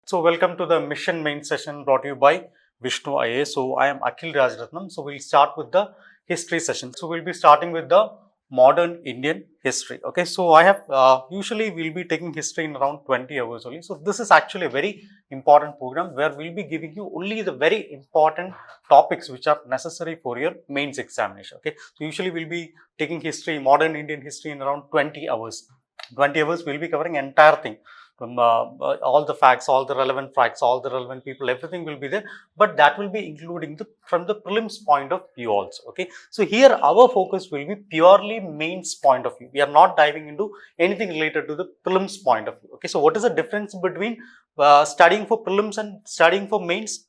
So welcome to the mission main session brought to you by VISHNU IAS. So I am Akhil Rajratnam. So we'll start with the history session. So we'll be starting with the modern Indian history. Okay, so I have usually we'll be taking history in around 20 hours only. So this is actually a very important program where we'll be giving you only the very important topics which are necessary for your mains examination. Okay, so usually we'll be taking history, modern Indian history in around 20 hours. 20 hours we'll be covering entire thing from all the facts, all the relevant facts, all the relevant people, everything will be there, but that will be including from the prelims point of view also. Okay, so here our focus will be purely mains point of view. We are not diving into anything related to the prelims point of view. Okay, so what is the difference between studying for prelims and studying for mains?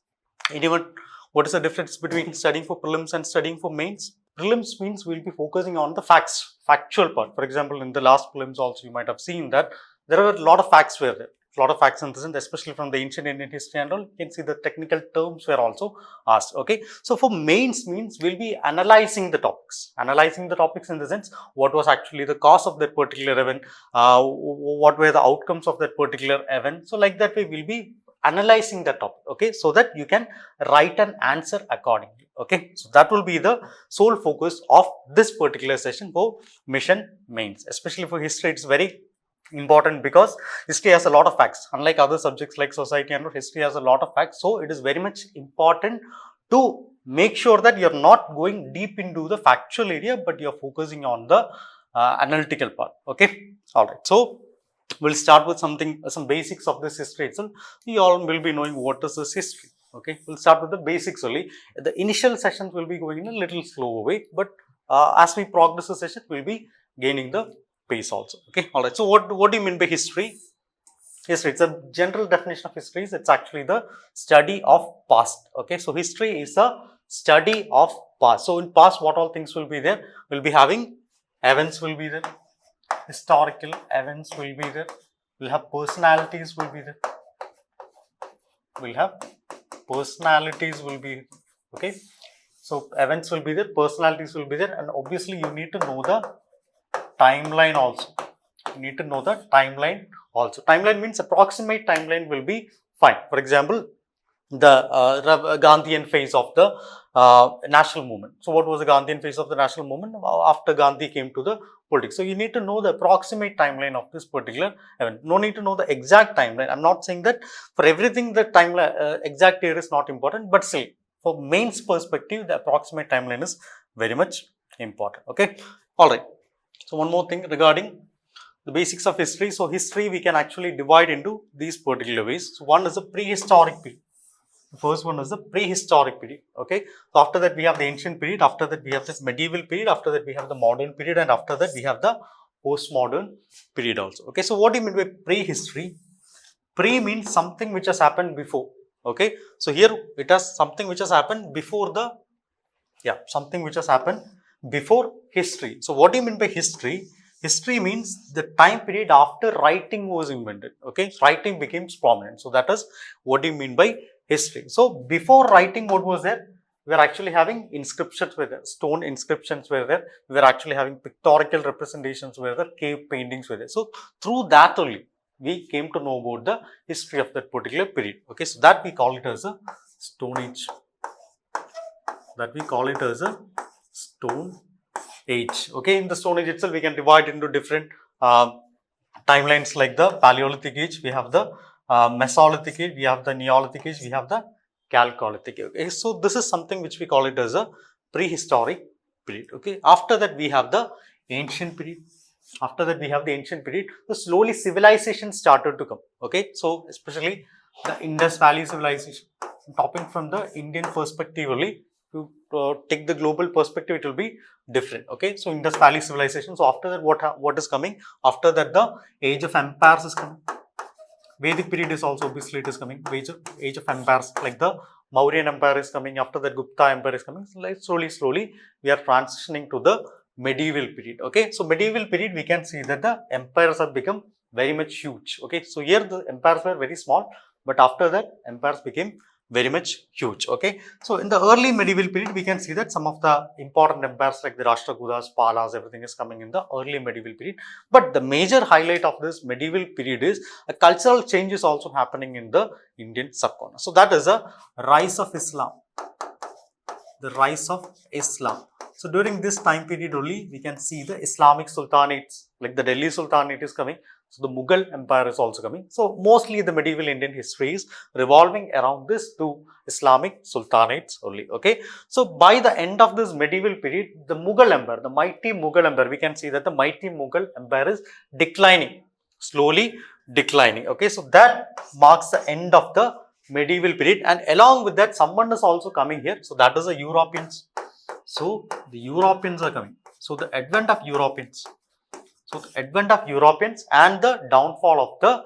Anyone? What is the difference between studying for prelims and studying for mains? Prelims means we'll be focusing on the factual part. For example, in the last prelims also you might have seen that there are a lot of facts were there. A lot of facts in this, especially from the ancient Indian history and all. You can see the technical terms were also asked. Okay, so for mains means we'll be analyzing the topics. Analyzing the topics in the sense what was actually the cause of that particular event, what were the outcomes of that particular event. So like that way we'll be analyzing the topic. Okay, so that you can write an answer accordingly. Okay, so that will be the sole focus of this particular session for mission mains. Especially for history, it's very important because history has a lot of facts. Unlike other subjects like society and history has a lot of facts. So it is very much important to make sure that you're not going deep into the factual area, but you're focusing on the analytical part. Okay, all right. So we'll start with some basics of this history itself. You all will be knowing what is this history. Okay, we'll start with the basics only. The initial sessions will be going in a little slower way, but as we progress the session, we'll be gaining the pace also. Okay, all right. So what do you mean by history? History, it's a general definition of history. It's actually the study of past. Okay, so history is a study of past. So in past, what all things will be there? We'll be having events will be there. Historical events will be there. We'll have personalities will be there. We'll have personalities will be, okay. So events will be there, personalities will be there, and obviously you need to know the timeline also. You need to know the timeline also. Timeline means approximate timeline will be fine. For example, the Gandhian phase of the national movement. So what was the Gandhian phase of the national movement after Gandhi came to the politics? So you need to know the approximate timeline of this particular event. No need to know the exact timeline. I'm not saying that for everything the timeline exact year is not important, but still for mains perspective the approximate timeline is very much important. Okay, all right. So one more thing regarding the basics of history. So history we can actually divide into these particular ways. So one is the prehistoric period. The first one is the prehistoric period. Okay, so after that we have the ancient period, after that we have this medieval period, after that we have the modern period, and after that we have the postmodern period also. Okay, so what do you mean by prehistory? Pre means something which has happened before. Okay, so here it has something which has happened before the, something which has happened before history. So what do you mean by history? History means the time period after writing was invented. Okay, writing became prominent. So that is what do you mean by history. So before writing, what was there? We were actually having inscriptions were there, stone inscriptions were there. We were actually having pictorial representations were there, cave paintings were there. So through that only we came to know about the history of that particular period. Okay, so that we call it as a Stone Age. That we call it as a Stone Age. Okay, in the Stone Age itself, we can divide into different timelines like the Paleolithic Age. We have the Mesolithic Age. We have the Neolithic Age. We have the Chalcolithic Age. Okay, so this is something which we call it as a prehistoric period. Okay, after that we have the ancient period. After that we have the ancient period. So slowly civilization started to come. Okay, so especially the Indus Valley civilization. Talking from the Indian perspective only. To take the global perspective, it will be different. Okay, so Indus Valley civilization. So after that, what is coming? After that, the age of empires is coming. Vedic period is also obviously it is coming. Age of empires, like the Mauryan Empire is coming. After that, Gupta Empire is coming. So like slowly, we are transitioning to the medieval period. Okay, so medieval period, we can see that the empires have become very much huge. Okay, so here the empires were very small, but after that, empires became very much huge. Okay, so in the early medieval period, we can see that some of the important empires like the Rashtrakutas, Palas, everything is coming in the early medieval period. But the major highlight of this medieval period is a cultural change is also happening in the Indian subcontinent. So that is a rise of Islam. The rise of Islam. So during this time period only, we can see the Islamic sultanates, like the Delhi Sultanate is coming. So the Mughal Empire is also coming. So mostly the medieval Indian history is revolving around this two Islamic sultanates only. Okay. So by the end of this medieval period, the Mughal Empire, the mighty Mughal Empire, we can see that the mighty Mughal Empire is declining, slowly declining. Okay. So that marks the end of the medieval period, and along with that someone is also coming here. So that is the Europeans. So the Europeans are coming. So the advent of Europeans. So the advent of Europeans and the downfall of the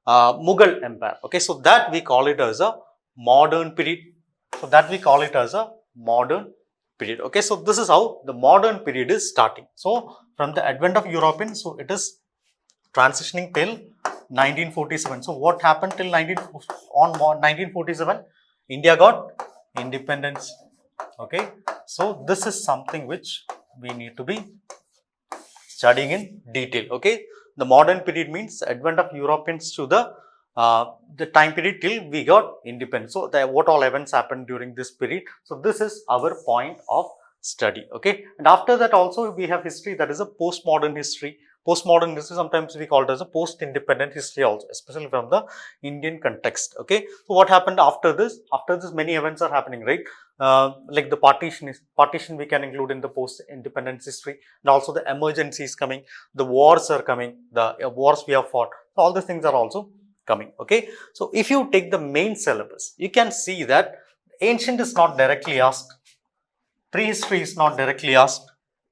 Mughal Empire. Okay, so that we call it as a modern period. So that we call it as a modern period. Okay, so this is how the modern period is starting. So from the advent of Europeans, so it is transitioning till 1947. So what happened till 1947? India got independence. Okay, so this is something which we need to be studying in detail. Okay, the modern period means the advent of Europeans to the time period till we got independence. So what all events happened during this period. So this is our point of study. Okay, and after that also we have history, that is a postmodern history. Postmodern history, sometimes we call it as a post-independent history also, especially from the Indian context. Okay, so what happened after this? After this, many events are happening, right? Like the partition we can include in the post-independence history, and also the emergencies coming, the wars are coming, the wars we have fought. So all these things are also coming. Okay, so if you take the main syllabus, you can see that ancient is not directly asked, prehistory is not directly asked,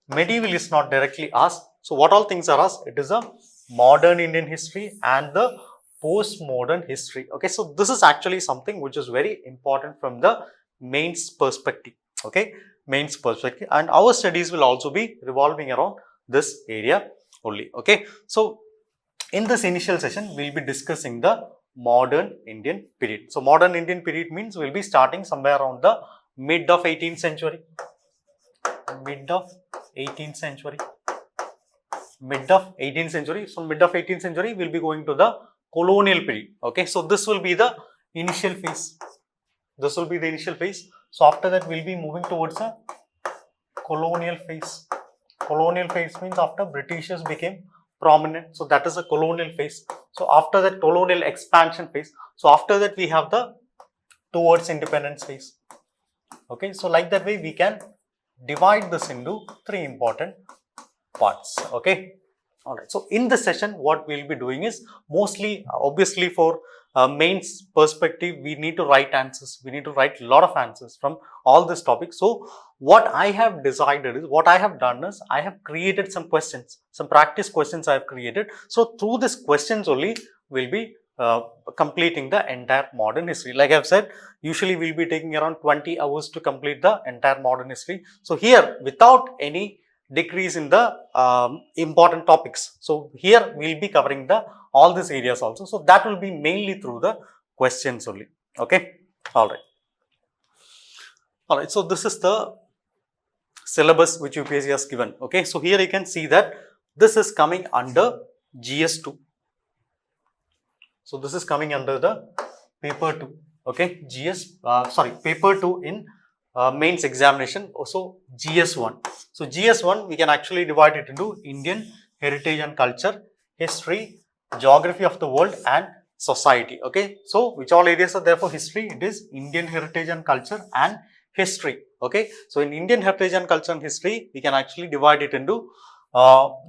medieval is not directly asked. So what all things are asked? It is a modern Indian history and the postmodern history. Okay, so this is actually something which is very important from the mains perspective. Okay, mains perspective, and our studies will also be revolving around this area only. Okay, so in this initial session, we will be discussing the modern Indian period. So modern Indian period means we will be starting somewhere around the mid of 18th century. Mid of 18th century. Mid of 18th century. So mid of 18th century, we will be going to the colonial period. Okay, so this will be the initial phase. This will be the initial phase. So after that, we will be moving towards a colonial phase. Colonial phase means after Britishers became prominent. So that is a colonial phase. So after that, colonial expansion phase. So after that, we have the towards independence phase. Okay, so like that way, we can divide this into three important parts. Okay, all right. So in this session, what we'll be doing is mostly, obviously, for mains perspective, we need to write answers. We need to write a lot of answers from all this topic. So what I have decided is, what I have done is, I have created some questions, some practice questions I have created. So through these questions only, we'll be completing the entire modern history. Like I've said, usually we'll be taking around 20 hours to complete the entire modern history. So here, without any decrease in the important topics. So here we'll be covering the all these areas also. So that will be mainly through the questions only. Okay. All right. All right. So this is the syllabus which UPSC has given. Okay. So here you can see that this is coming under GS2. So this is coming under the paper 2. Okay. Paper 2 in mains examination, also GS1. So GS1, we can actually divide it into Indian heritage and culture, history, geography of the world, and society. Okay, so which all areas are there for history? It is Indian heritage and culture and history. Okay, so in Indian heritage and culture and history, we can actually divide it into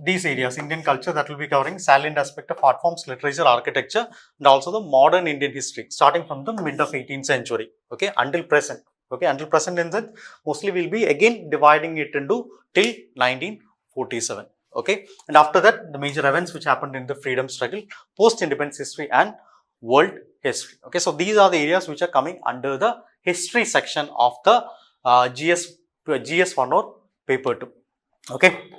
these areas. Indian culture, that will be covering salient aspect of art forms, literature, architecture, and also the modern Indian history, starting from the mid of 18th century. Okay, until present. Okay, until present in that, mostly we'll be again dividing it into till 1947. Okay, and after that, the major events which happened in the freedom struggle, post-independence history, and world history. Okay, so these are the areas which are coming under the history section of the GS1 or paper 2. Okay,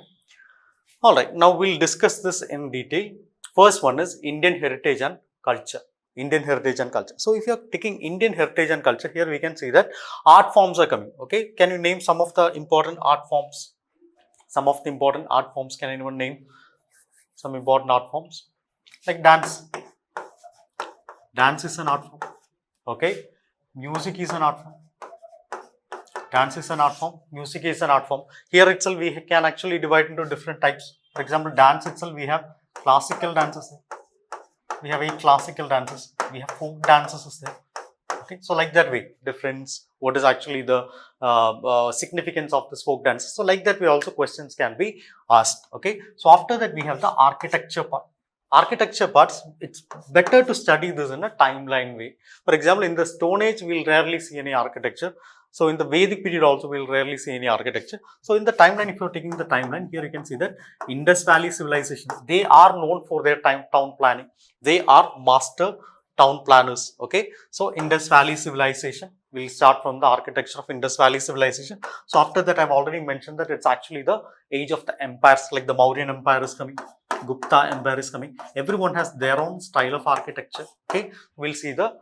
all right. Now we'll discuss this in detail. First one is Indian heritage and culture. Indian heritage and culture. So if you are taking Indian heritage and culture, here we can see that art forms are coming. Okay, can you name some of the important art forms? Some of the important art forms. Can anyone name some important art forms? Like dance. Dance is an art form. Okay, music is an art form. Dance is an art form. Music is an art form. Here itself we can actually divide into different types. For example, dance itself we have classical dances. We have 8 classical dances. We have folk dances is there. Okay, so like that way, difference. What is actually the significance of this folk dances? So like that way, also questions can be asked. Okay, so after that we have the architecture part. Architecture parts, it's better to study this in a timeline way. For example, in the Stone Age, we'll rarely see any architecture. So in the Vedic period also, we'll rarely see any architecture. So in the timeline, if you're taking the timeline, here you can see that Indus Valley civilization, they are known for their town planning. They are master town planners. Okay, so Indus Valley civilization, we'll start from the architecture of Indus Valley civilization. So after that, I've already mentioned that it's actually the age of the empires, like the Mauryan Empire is coming, Gupta Empire is coming. Everyone has their own style of architecture. Okay, we'll see the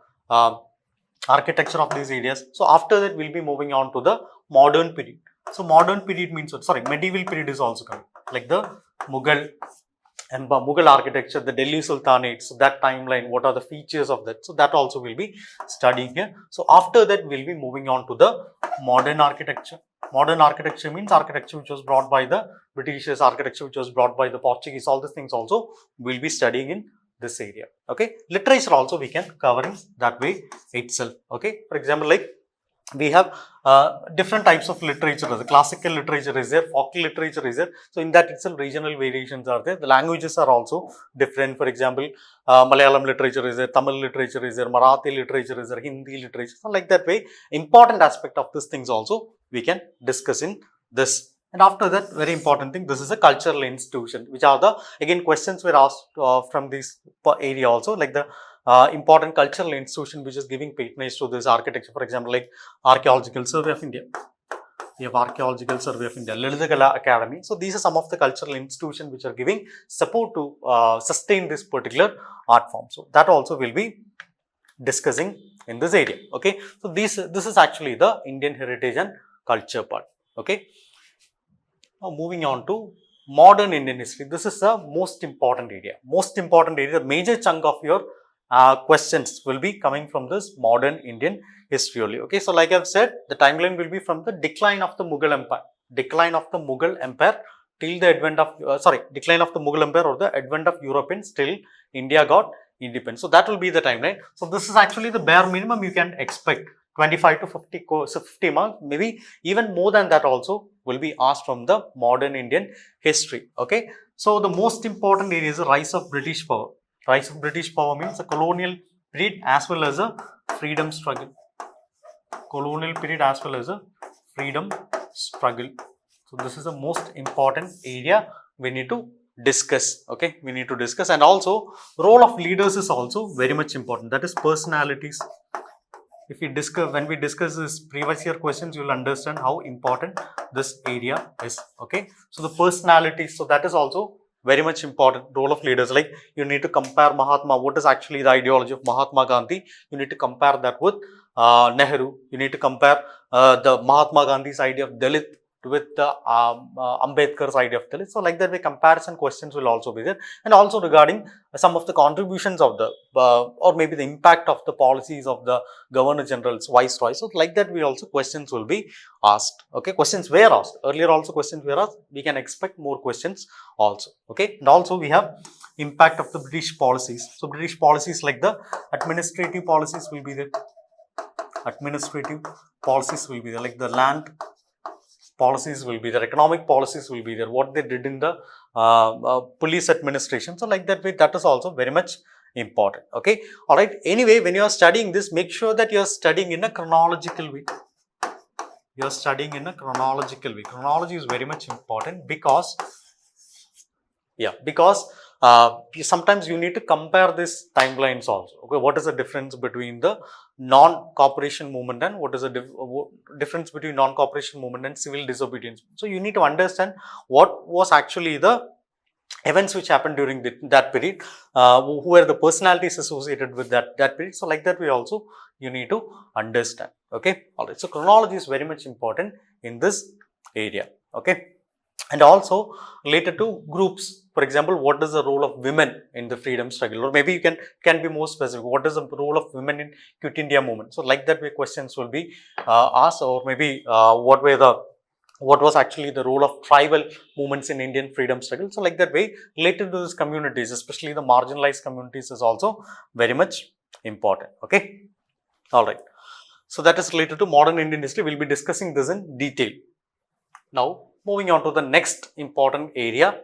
architecture of these areas. So after that, we'll be moving on to the modern period. So modern period means, sorry, medieval period is also coming, like the Mughal and Mughal architecture, the Delhi Sultanate. So that timeline, what are the features of that? So that also will be studying here. So after that, we'll be moving on to the modern architecture. Modern architecture means architecture which was brought by the Britishers, architecture which was brought by the Portuguese. All these things also we'll be studying in this area. Okay, literature also we can cover in that way itself. Okay, for example, like we have different types of literature. The classical literature is there, folk literature is there. So in that itself, regional variations are there. The languages are also different. For example, Malayalam literature is there, Tamil literature is there, Marathi literature is there, Hindi literature. So like that way, important aspect of these things also we can discuss in this. And after that, very important thing, this is a cultural institution, which are the, again, questions were asked from this area also, like the important cultural institution which is giving patronage to this architecture. For example, like Archaeological Survey of India. We have Archaeological Survey of India, Lalitakala Academy. So these are some of the cultural institutions which are giving support to sustain this particular art form. So that also will be discussing in this area. Okay, so this is actually the Indian heritage and culture part. Okay. Now moving on to modern Indian history. This is the most important area. Most important area, the major chunk of your questions will be coming from this modern Indian history only. Okay, so like I've said, the timeline will be from the decline of the Mughal Empire. Decline of the Mughal Empire till the advent of, decline of the Mughal Empire or the advent of Europeans till India got independence. So that will be the timeline. So this is actually the bare minimum you can expect. 25 to 50 marks, maybe even more than that also will be asked from the modern Indian history. Okay, so the most important area is the rise of British power. Rise of British power means the colonial period as well as a freedom struggle. Colonial period as well as a freedom struggle. So this is the most important area we need to discuss. Okay, we need to discuss. And also role of leaders is also very much important. That is personalities. If we discuss, when we discuss this previous year questions, you will understand how important this area is. Okay, so the personalities, so that is also very much important. Role of leaders, like you need to compare Mahatma, what is actually the ideology of Mahatma Gandhi, you need to compare that with Nehru. You need to compare the Mahatma Gandhi's idea of Dalit with the Ambedkar's idea of Dalit. So like that way, comparison questions will also be there. And also regarding some of the contributions of the or maybe the impact of the policies of the Governor General's Viceroy. So like that way also questions will be asked. Okay, questions were asked. Earlier also questions were asked. We can expect more questions also. Okay, and also we have impact of the British policies. So British policies like the administrative policies will be there. Administrative policies will be there, like the land policies will be there, economic policies will be there, what they did in the police administration. So like that way, that is also very much important. Okay, all right. Anyway, when you are studying this, make sure that you are studying in a chronological way. You are studying in a chronological way. Chronology is very much important because sometimes you need to compare these timelines also. Okay, what is the difference between the non-cooperation movement and what is the difference between non-cooperation movement and civil disobedience? So you need to understand what was actually the events which happened during that period, who were the personalities associated with that period. So like that way also you need to understand. Okay, all right. So chronology is very much important in this area. Okay, and also related to groups. For example, what is the role of women in the freedom struggle, or maybe you can be more specific. What is the role of women in Quit India movement? So like that way questions will be asked, or maybe what was actually the role of tribal movements in Indian freedom struggle. So like that way related to these communities, especially the marginalized communities, is also very much important. Okay, all right. So that is related to modern Indian history. We'll be discussing this in detail. Now moving on to the next important area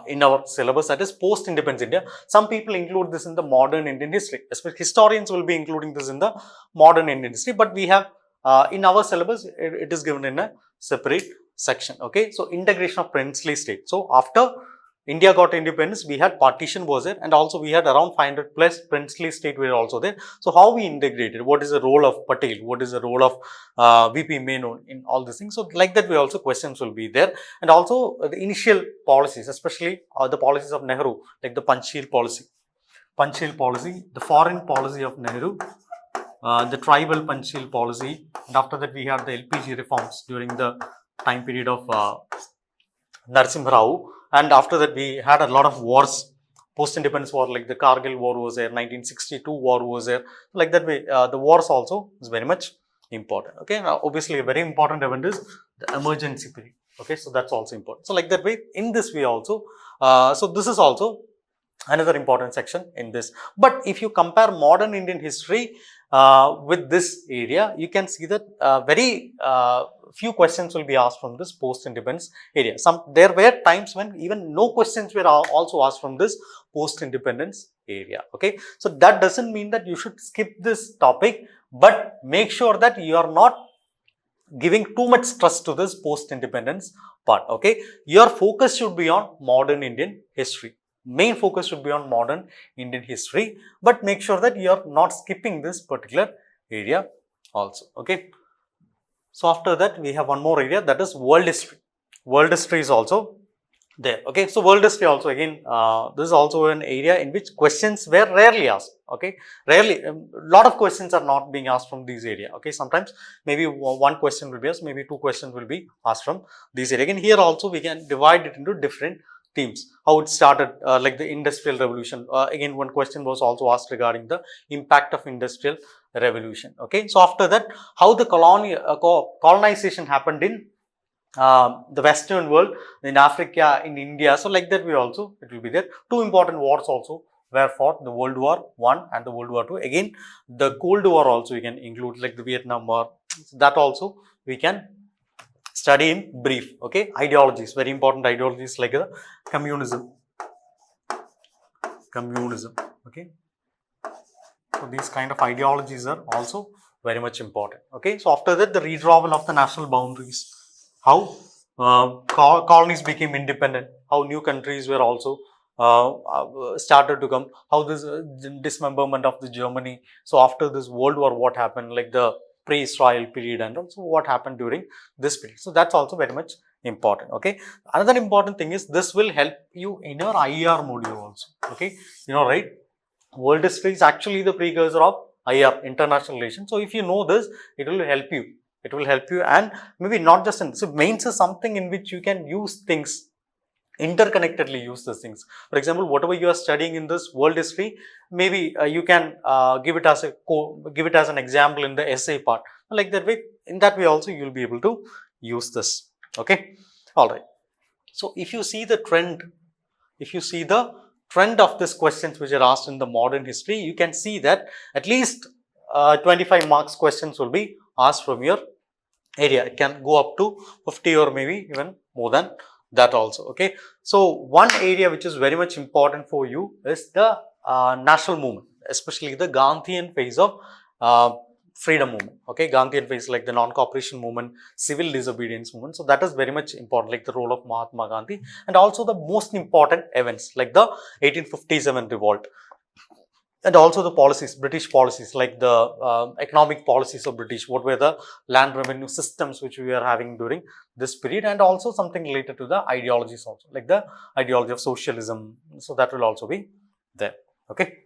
in our syllabus, that is post-independence India. Some people include this in the modern Indian history, especially historians will be including this in the modern Indian history, but we have in our syllabus it is given in a separate section. Okay, so integration of princely state. So after India got independence, we had partition was there, and also we had around 500 plus princely state were also there. So how we integrated, what is the role of Patel, what is the role of VP Menon in all these things. So like that way also questions will be there, and also the initial policies, especially the policies of Nehru, like the Panchsheel policy, the foreign policy of Nehru, the tribal Panchsheel policy, and after that we had the LPG reforms during the time period of Narasimha Rao. And after that, we had a lot of wars, post-independence war, like the Kargil war was there, 1962 war was there. Like that way, the wars also is very much important. Okay, now obviously a very important event is the emergency period. Okay, so that's also important. So like that way, in this way also, so this is also another important section in this. But if you compare modern Indian history with this area, you can see that very few questions will be asked from this post-independence area. There were times when even no questions were also asked from this post-independence area. Okay, so that doesn't mean that you should skip this topic, but make sure that you are not giving too much stress to this post-independence part. Okay, your focus should be on modern Indian history. Main focus should be on modern Indian history, but make sure that you are not skipping this particular area also. Okay, so after that we have one more area, that is world history. World history is also there. Okay, so world history also again, this is also an area in which questions were rarely asked. Okay, rarely, a lot of questions are not being asked from this area. Okay, sometimes maybe one question will be asked, maybe two questions will be asked from this area. Again, here also we can divide it into different themes. How it started, like the industrial revolution. Again, one question was also asked regarding the impact of industrial revolution. Okay, so after that, how the colonization happened in the Western world, in Africa, in India. So like that way also it will be there. Two important wars also were fought, the World War I and the World War II. Again, the Cold War also we can include, like the Vietnam War. So that also we can study in brief. Okay, ideologies, very important ideologies like the communism. Okay, so these kind of ideologies are also very much important. Okay, so after that, the redrawal of the national boundaries, how colonies became independent, how new countries were also started to come, how this dismemberment of the Germany. So after this World War, what happened, like the pre-Israel period, and also what happened during this period. So that's also very much important. Okay, another important thing is this will help you in your IR module also. Okay, you know, right, world history is actually the precursor of IR, international relations. So if you know this, it will help you. It will help you, and maybe not just in, so mains is something in which you can use things, interconnectedly use these things. For example, whatever you are studying in this world history, maybe you can give it as an example in the essay part. Like that way, in that way also you will be able to use this. Okay, all right. So if you see the trend, of these questions which are asked in the modern history, you can see that at least 25 marks questions will be asked from your area. It can go up to 50 or maybe even more than that also. Okay, so one area which is very much important for you is the national movement, especially the Gandhian phase of freedom movement. Okay, Gandhian phase, like the non-cooperation movement, civil disobedience movement. So that is very much important, like the role of Mahatma Gandhi, and also the most important events like the 1857 revolt. and also the policies, British policies, like the economic policies of British, what were the land revenue systems which we are having during this period, and also something related to the ideologies also, like the ideology of socialism. So that will also be there. Okay.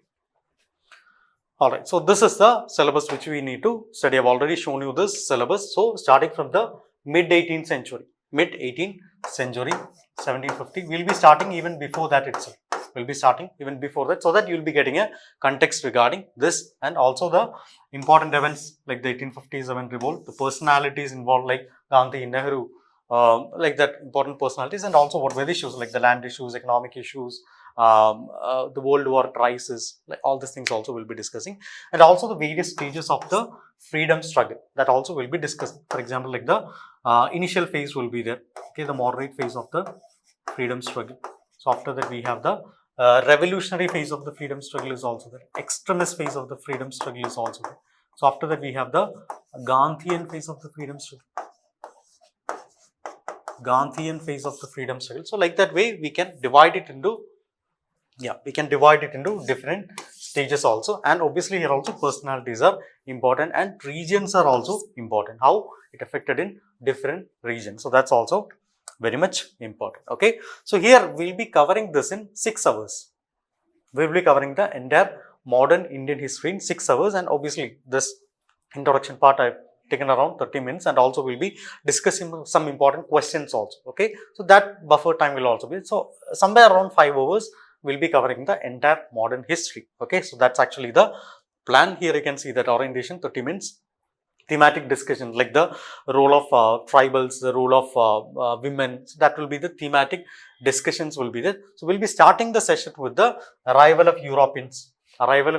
All right. So this is the syllabus which we need to study. I've already shown you this syllabus. So starting from the mid 18th century, 1750, we'll be starting even before that itself. We'll be starting even before that, so that you'll be getting a context regarding this, and also the important events like the 1857 revolt, the personalities involved like Gandhi, Nehru, like that, important personalities, and also what were the issues like the land issues, economic issues, the World War crisis, like all these things also we'll be discussing, and also the various stages of the freedom struggle, that also will be discussed. For example, like the initial phase will be there, okay, the moderate phase of the freedom struggle. So after that we have the revolutionary phase of the freedom struggle is also there. Extremist phase of the freedom struggle is also there. So after that we have the Gandhian phase of the freedom struggle. Gandhian phase of the freedom struggle. So like that way we can divide it into, different stages also, and obviously here also personalities are important and regions are also important, how it affected in different regions. So that's also very much important. Okay. So here we'll be covering this in 6 hours. We'll be covering the entire modern Indian history in 6 hours, and obviously this introduction part I've taken around 30 minutes, and also we'll be discussing some important questions also. Okay. So that buffer time will also be, so somewhere around 5 hours we'll be covering the entire modern history. Okay. So that's actually the plan. Here you can see that orientation 30 minutes, thematic discussion like the role of tribals, the role of women. So that will be the thematic discussions will be there. So we'll be starting the session with the arrival of Europeans. So arrival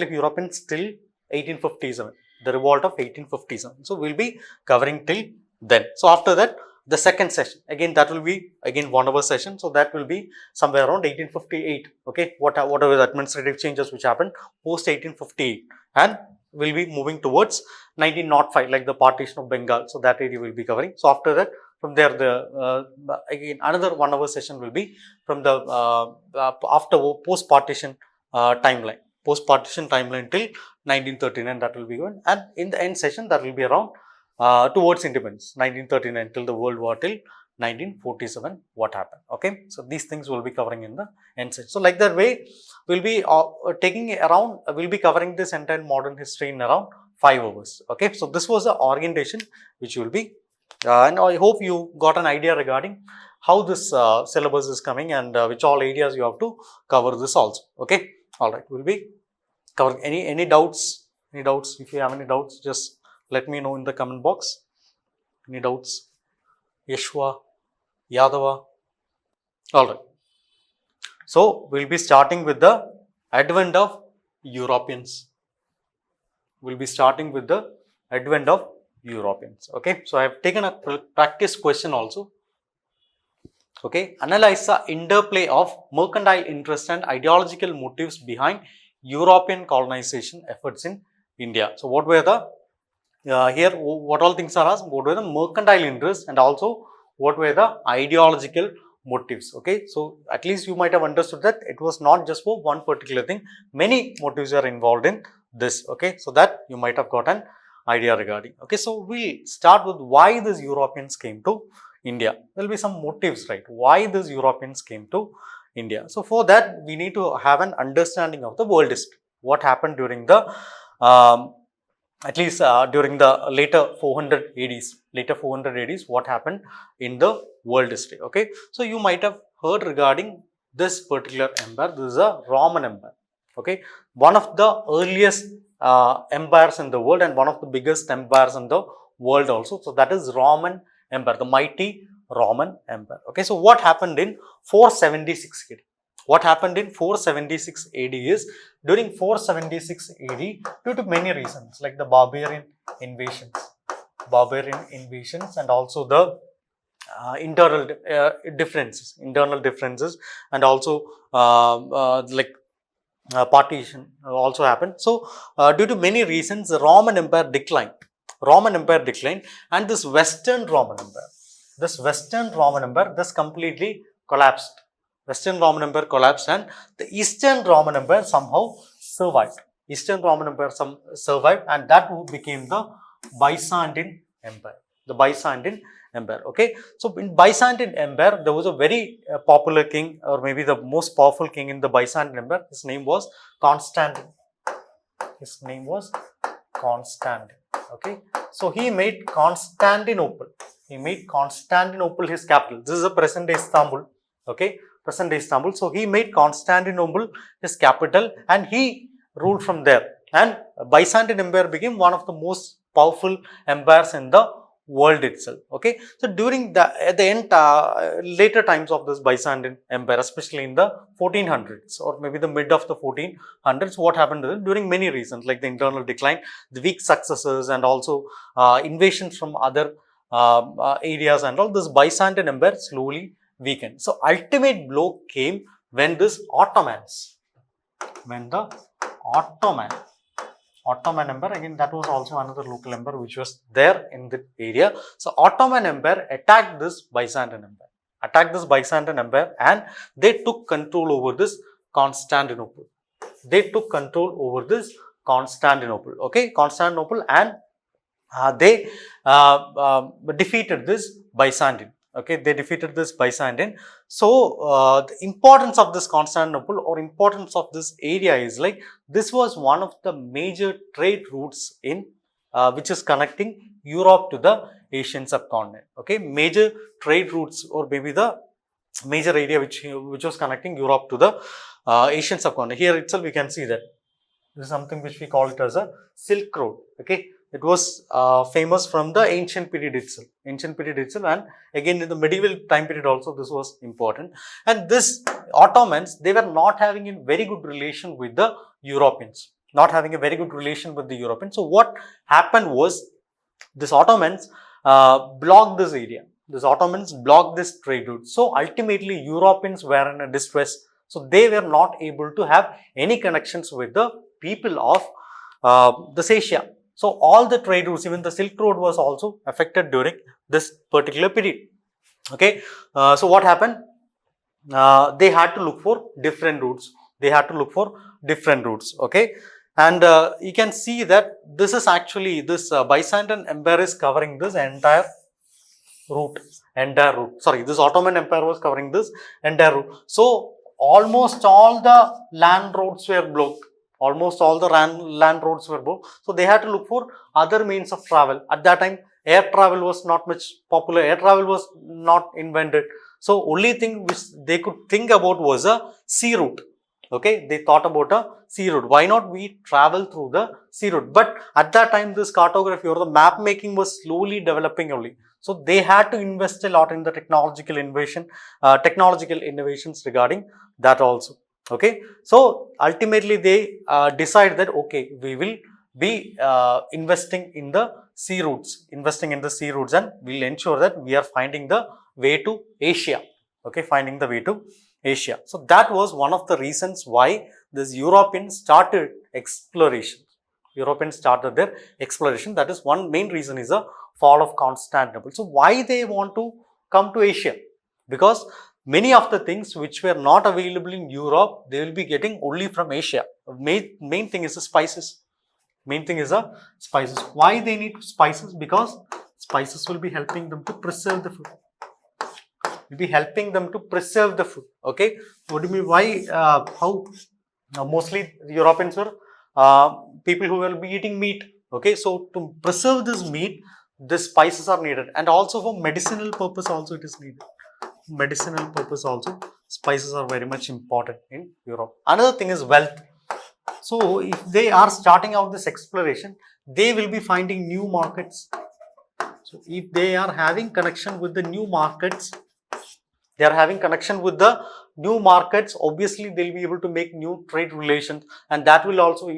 of Europeans till 1857, the revolt of 1857. So we'll be covering till then. So after that, the second session, again that will be again 1 hour session. So that will be somewhere around 1858. Okay, whatever the administrative changes which happened post 1858, and we'll be moving towards 1905, like the partition of Bengal. So that area will be covering. So after that, from there, the again another 1 hour session will be from the after post partition timeline, till 1939, that will be going, and in the end session that will be around towards independence, 1939 till the World War till 1947, what happened. Okay. So these things will be covering in the end session. So like that way we'll be we'll be covering this entire modern history in around 5 hours. Okay. So this was the orientation which will be and I hope you got an idea regarding how this syllabus is coming, and which all areas you have to cover this also. Okay. All right. We'll be covering any doubts. If you have any doubts, just let me know in the comment box. Any doubts? Yeshua, Yadava. All right. So we'll be starting with the advent of Europeans. Okay. So I have taken a practice question also. Okay. Analyze the interplay of mercantile interest and ideological motives behind European colonization efforts in India. So what were the here what all things are asked? What were the mercantile interests, and also what were the ideological motives? Okay. So at least you might have understood that it was not just for one particular thing. Many motives are involved in this. Okay. So that you might have got an idea regarding. Okay. So we'll start with why these Europeans came to India. There will be some motives, right? Why these Europeans came to India. So for that we need to have an understanding of the world history. What happened during the at least during the later 400 ADs, what happened in the world history. Okay. So you might have heard regarding this particular empire. This is a Roman Empire. Okay. One of the earliest empires in the world, and one of the biggest empires in the world also. So that is Roman Empire, the mighty Roman Empire. Okay. So what happened in 476 AD? What happened in 476 AD is, during 476 AD, due to many reasons like the barbarian invasions, and also the internal differences, and also partition also happened. So due to many reasons, the Roman Empire declined. And this Western Roman Empire, this completely collapsed. Western Roman Empire collapsed and the Eastern Roman Empire somehow survived. Eastern Roman Empire survived, and that became the Byzantine Empire. The Byzantine Empire. Okay, so in Byzantine Empire, there was a very popular king, or maybe the most powerful king in the Byzantine Empire. His name was Constantine. His name was Constantine. Okay, so he made Constantinople. He made Constantinople his capital. This is a present day Istanbul. Okay, present day Istanbul. So he made Constantinople his capital, and he ruled from there. And Byzantine Empire became one of the most powerful empires in the world itself. Okay, so during at the end, later times of this Byzantine Empire, especially in the 1400s or maybe the mid of the 1400s, what happened to it? During many reasons like the internal decline, the weak successors, and also invasions from other areas and all, this Byzantine Empire slowly weakened. So ultimate blow came when the Ottoman Empire, again that was also another local empire which was there in the area. So Ottoman Empire attacked this Byzantine Empire, and they took control over this Constantinople. Okay, Constantinople, and they defeated this Byzantine. Okay, they defeated this Byzantine. So the importance of this Constantinople, or importance of this area, is like this was one of the major trade routes in which is connecting Europe to the Asian subcontinent. Okay, major trade routes, or maybe the major area which was connecting Europe to the Asian subcontinent. Here itself we can see that this is something which we call it as a Silk Road. Okay, it was famous from the ancient period itself, and again in the medieval time period also this was important. And this Ottomans, they were not having a very good relation with the Europeans, So what happened was, this Ottomans blocked this area. This Ottomans blocked this trade route. So ultimately Europeans were in a distress. So they were not able to have any connections with the people of this Asia. So all the trade routes, even the Silk Road, was also affected during this particular period. Okay, so what happened? They had to look for different routes. Okay, and you can see that this is actually this Byzantine Empire is covering this entire route. Sorry, this Ottoman Empire was covering this entire route. So almost all the land roads were blocked. So they had to look for other means of travel. At that time, air travel was not much popular. Air travel was not invented. So only thing which they could think about was a sea route. Okay, they thought about a sea route. Why not we travel through the sea route? But at that time, this cartography or the map making was slowly developing only. So they had to invest a lot in the technological innovations regarding that also. Okay, so ultimately they decide that okay, we will be investing in the sea routes, and we'll ensure that we are finding the way to Asia. Okay, So that was one of the reasons why this Europeans started exploration. That is one main reason, is the fall of Constantinople. So why they want to come to Asia? Because many of the things which were not available in Europe, they will be getting only from Asia. Main thing is the spices. Why they need spices? Because spices will be helping them to preserve the food. Okay. What do you mean? Why? How? Mostly Europeans were people who will be eating meat. Okay. So to preserve this meat, the spices are needed, and also for medicinal purpose also it is needed. Spices are very much important in Europe. Another thing is wealth. So if they are starting out this exploration, they will be finding new markets. So if they are having connection with the new markets, obviously they'll be able to make new trade relations, and that will also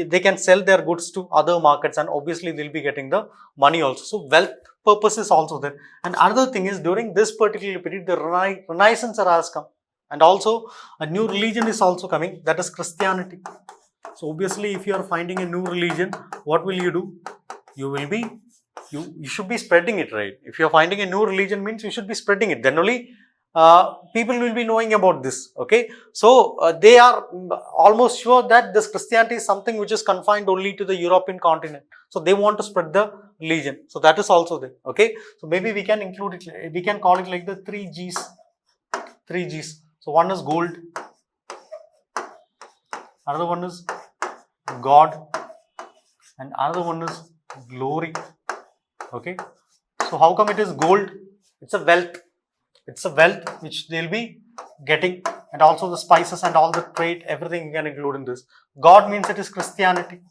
they can sell their goods to other markets, and obviously they'll be getting the money also. So wealth purpose is also there. And another thing is, during this particular period, the Renaissance era has come, and also a new religion is also coming, that is Christianity. So obviously if you are finding a new religion, what will you do? You will be You should be spreading it, right? If you're finding a new religion means you should be spreading it. Then only people will be knowing about this. Okay, so they are almost sure that this Christianity is something which is confined only to the European continent. So they want to spread the religion. So that is also there. Okay, so maybe we can include it. We can call it like the 3 Gs. 3 Gs. So one is gold. Another one is God. And another one is glory. Okay, so how come it is gold? It's a wealth. It's a wealth which they'll be getting, and also the spices and all the trade, everything you can include in this. God means it is Christianity.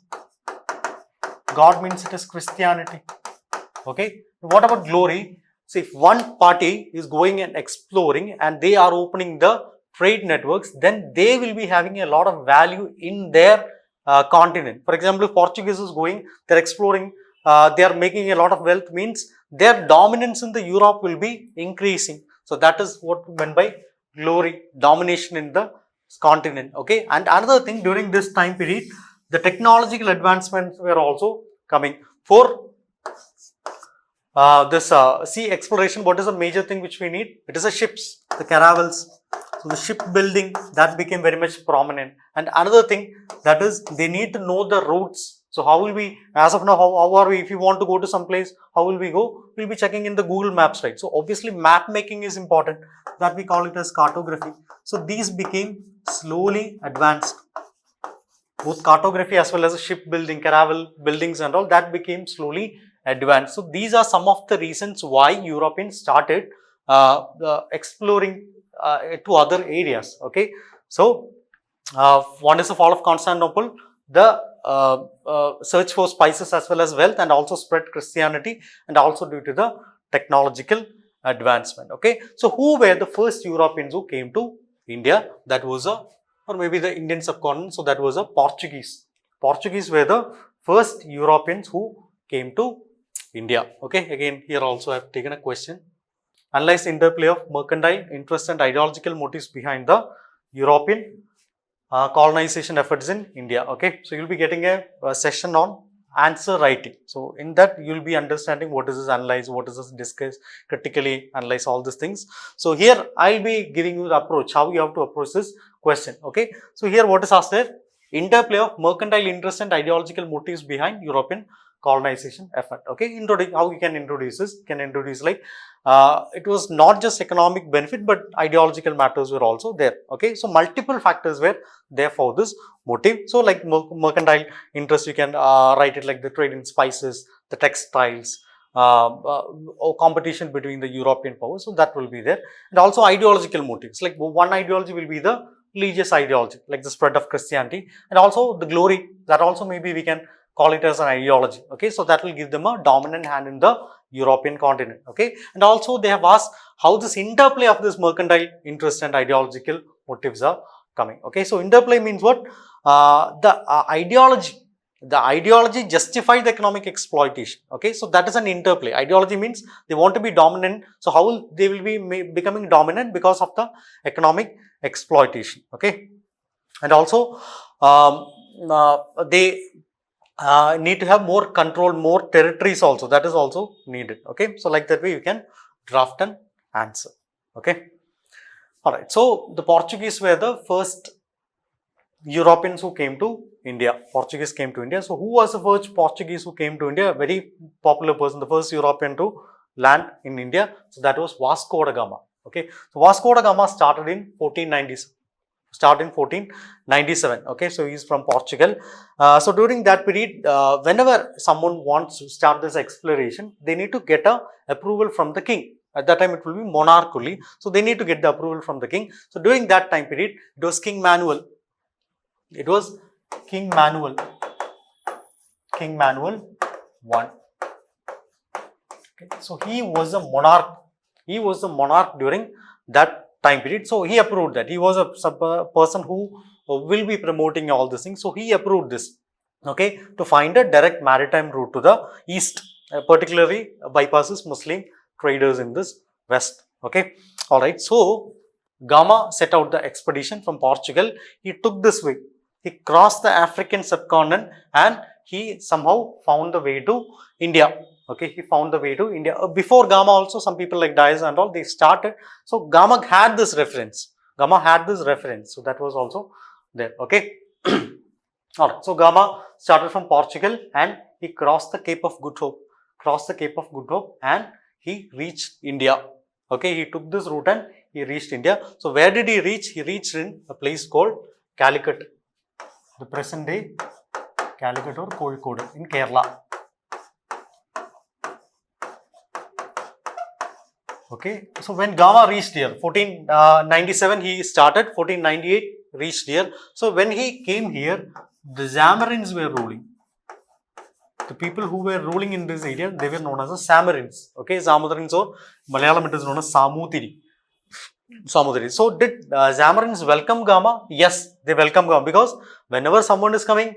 God means it is Christianity. Okay, what about glory? So if one party is going and exploring and they are opening the trade networks, then they will be having a lot of value in their continent. For example, if Portuguese is going, they're exploring, they are making a lot of wealth, means their dominance in the Europe will be increasing. So that is what meant by glory, domination in the continent. Okay, and another thing, during this time period, the technological advancements were also coming. For this sea exploration, what is the major thing which we need? It is the ships, the caravels. So the shipbuilding, that became very much prominent. And another thing, that is they need to know the routes. So how will we, as of now, how are we, if you want to go to some place, how will we go? We'll be checking in the Google Maps, right? So obviously map making is important. That we call it as cartography. So these became slowly advanced. Both cartography as well as shipbuilding, caravel buildings and all, that became slowly advanced. So these are some of the reasons why Europeans started exploring to other areas. Okay, so one is the fall of Constantinople, the search for spices as well as wealth, and also spread Christianity, and also due to the technological advancement. Okay, so who were the first Europeans who came to India? That was or maybe the Indian subcontinent. So that was a Portuguese. Portuguese were the first Europeans who came to India. Okay, again here also I have taken a question. Analyze the interplay of mercantile interest and ideological motives behind the European colonization efforts in India. Okay, so you'll be getting a session on answer writing. So in that you'll be understanding what is this analyze, what is this discuss, critically analyze, all these things. So here I'll be giving you the approach, how you have to approach this question. Okay, so here what is asked there? Interplay of mercantile interest and ideological motives behind European colonization effort. Okay, how you can introduce this? You can introduce like it was not just economic benefit, but ideological matters were also there. Okay, so multiple factors were there for this motive. So like mercantile interest, you can write it like the trade in spices, the textiles, or competition between the European powers. So that will be there. And also ideological motives, like one ideology will be the religious ideology, like the spread of Christianity, and also the glory, that also maybe we can call it as an ideology. Okay, so that will give them a dominant hand in the European continent. Okay, and also they have asked how this interplay of this mercantile interest and ideological motives are coming. Okay, so interplay means what? The ideology justifies the economic exploitation. Okay, so that is an interplay. Ideology means they want to be dominant. So how will they will be becoming dominant? Because of the economic exploitation. Okay, and also they need to have more control, more territories also. That is also needed. Okay, so like that way you can draft an answer. Okay, all right. So the Portuguese were the first Europeans who came to India. Portuguese came to India. So who was the first Portuguese who came to India? A very popular person, the first European to land in India. So that was Vasco da Gama. Okay, so Vasco da Gama started in 1497. Okay, so he is from Portugal. So during that period, whenever someone wants to start this exploration, they need to get a approval from the king. At that time it will be monarchally, so they need to get the approval from the king. So during that time period, it was King Manuel. It was King Manuel I. Okay, so he was a monarch. He was a monarch during that time period. So he approved that. He was a person who will be promoting all these things. So he approved this. Okay, to find a direct maritime route to the east, particularly bypasses Muslim traders in this west. Okay, all right. So Gama set out the expedition from Portugal. He took this way. He crossed the African subcontinent and he somehow found the way to India. Okay, he found the way to India. Before Gama also, some people like Dias and all, they started. So Gama had this reference. Gama had this reference. So that was also there. Okay. Alright. So Gama started from Portugal and he crossed the Cape of Good Hope. Crossed the Cape of Good Hope and he reached India. Okay. He took this route and he reached India. So where did he reach? He reached in a place called Calicut. The present day Calicut or Kozhikode in Kerala. Okay, so when Gama reached here, 1497 he started, 1498 reached here. So when he came here, the Zamarins were ruling. The people who were ruling in this area, they were known as the Samarins. Okay, Zamarins or Malayalam it is known as Samutiri. Samudri. So did Zamarins welcome Gama? Yes, they welcome Gama because whenever someone is coming,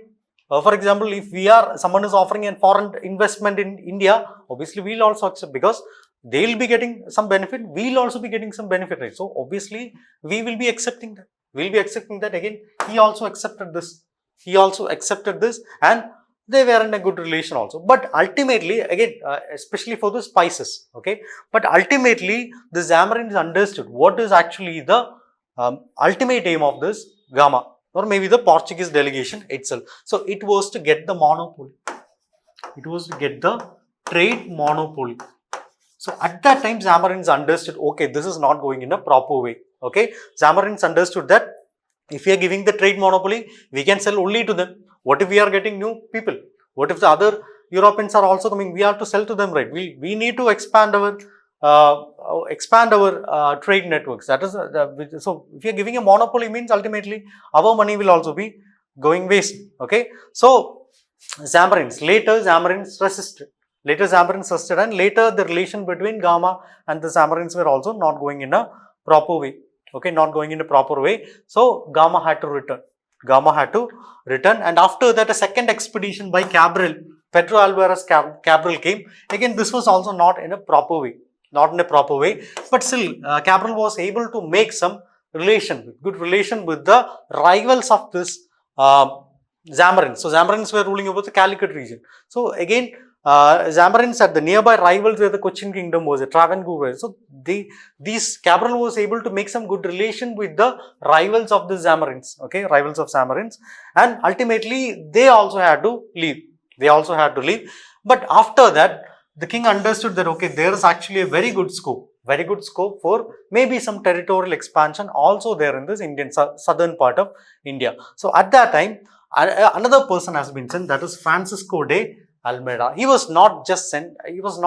for example, if someone is offering a foreign investment in India, obviously we'll also accept because they will be getting some benefit, we'll also be getting some benefit, right? So obviously we will be accepting that. We'll be accepting that. Again, he also accepted this. He also accepted this and they were in a good relation also. But ultimately, again, especially for the spices, okay. But ultimately, the Zamarins understood what is actually the ultimate aim of this Gama or maybe the Portuguese delegation itself. So it was to get the monopoly. It was to get the trade monopoly. So at that time, Zamarins understood, okay, this is not going in a proper way. Okay, Zamarins understood that if we are giving the trade monopoly, we can sell only to them. What if we are getting new people? What if the other Europeans are also coming? We have to sell to them, right? We need to expand our trade networks. That is so. If you are giving a monopoly, means ultimately our money will also be going waste. Okay, so later Zamarins resisted. And later the relation between Gama and the Zamarins were also not going in a proper way. Okay, not going in a proper way. So Gama had to return. And after that a second expedition by Cabral, Pedro Alvarez Cabral came. Again, this was also not in a proper way. But still Cabral was able to make some good relation with the rivals of this Zamarins. So Zamarins were ruling over the Calicut region. So again, Zamarins at the nearby rivals where the Cochin kingdom was, Travancore. So these Cabral was able to make some good relation with the rivals of the Zamarins. Okay, rivals of Zamarins, and ultimately they also had to leave. But after that, the king understood that okay, there is actually a very good scope for maybe some territorial expansion also there in this Indian southern part of India. So at that time, another person has been sent, that is Francisco de Almeida. He was not sent as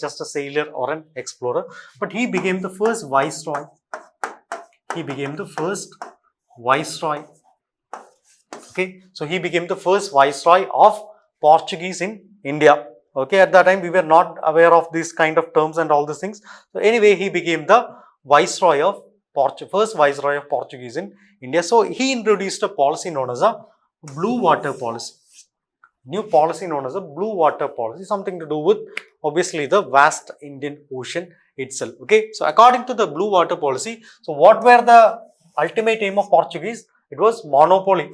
just a sailor or an explorer, but he became the first viceroy. Okay, so he became the first viceroy of Portuguese in India. Okay, at that time we were not aware of these kind of terms and all these things. So anyway, he became the first viceroy of Portuguese in India. So he introduced a policy known as a blue water policy. New policy known as a blue water policy, something to do with obviously the vast Indian Ocean itself. Okay, so according to the blue water policy, so what were the ultimate aim of Portuguese? It was monopoly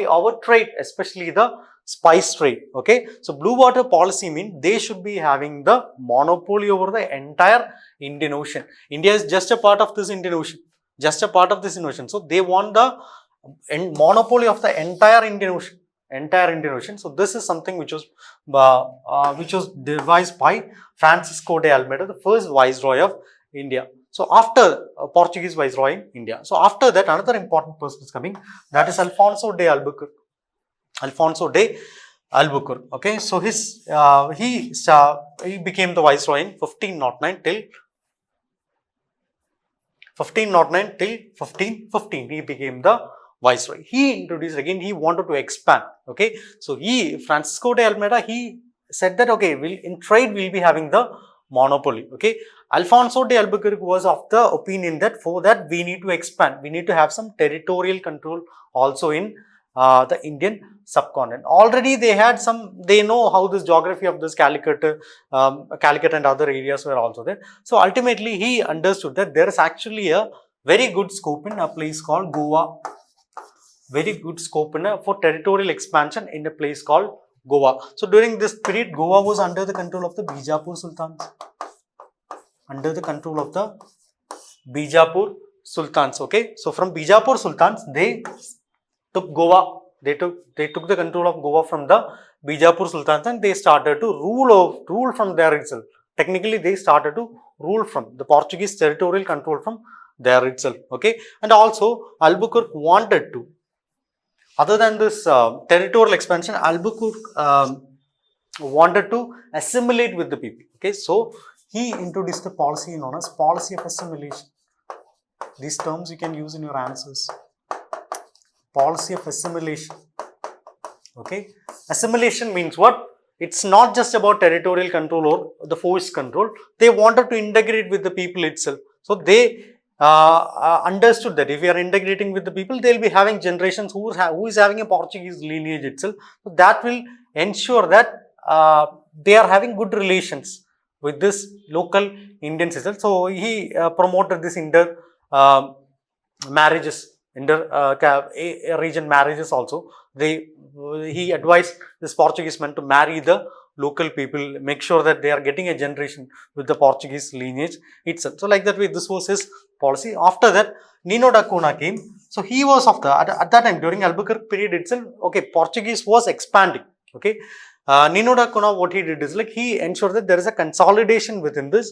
over trade, especially the spice trade. Okay, so blue water policy means they should be having the monopoly over the entire Indian Ocean. India is just a part of this Indian Ocean, so they want the monopoly of the entire Indian Ocean. So this is something which was devised by Francisco de Almeida, the first viceroy of India. So after Portuguese viceroy in India, so after that another important person is coming, that is Alfonso de Albuquerque. Okay, so he became the viceroy in 1509 till 1515. He became the viceroy. He introduced, again he wanted to expand. Okay, so Francisco de Almeida, he said that okay, in trade we'll be having the monopoly. Okay, Alfonso de Albuquerque was of the opinion that for that we need to expand, we need to have some territorial control also in the Indian subcontinent. Already they know how this geography of this Calicut and other areas were also there. So ultimately he understood that there is actually a very good scope in a place called Goa. For territorial expansion in a place called Goa. So during this period, Goa was under the control of the Bijapur Sultans. Under the control of the Bijapur Sultans. Okay. So from Bijapur Sultans, they took Goa. They took the control of Goa from the Bijapur Sultans, and they started to rule from there itself. Technically, they started to rule from the Portuguese territorial control from there itself. Okay. And also, Albuquerque wanted to, other than this territorial expansion, Albuquerque wanted to assimilate with the people. Okay, so he introduced the policy known as policy of assimilation. These terms you can use in your answers. Policy of assimilation. Okay, assimilation means what? It's not just about territorial control or the forced control. They wanted to integrate with the people itself. So they understood that if we are integrating with the people, they will be having generations who is having a Portuguese lineage itself. So that will ensure that they are having good relations with this local Indians itself. So he promoted this marriages, region marriages also. He advised this Portuguese man to marry the local people, make sure that they are getting a generation with the Portuguese lineage itself. So like that way, this was his policy. After that, Nino da Cunha came. So he was at that time, during Albuquerque period itself, okay, Portuguese was expanding. Okay, Nino da Cunha, what he did is like he ensured that there is a consolidation within this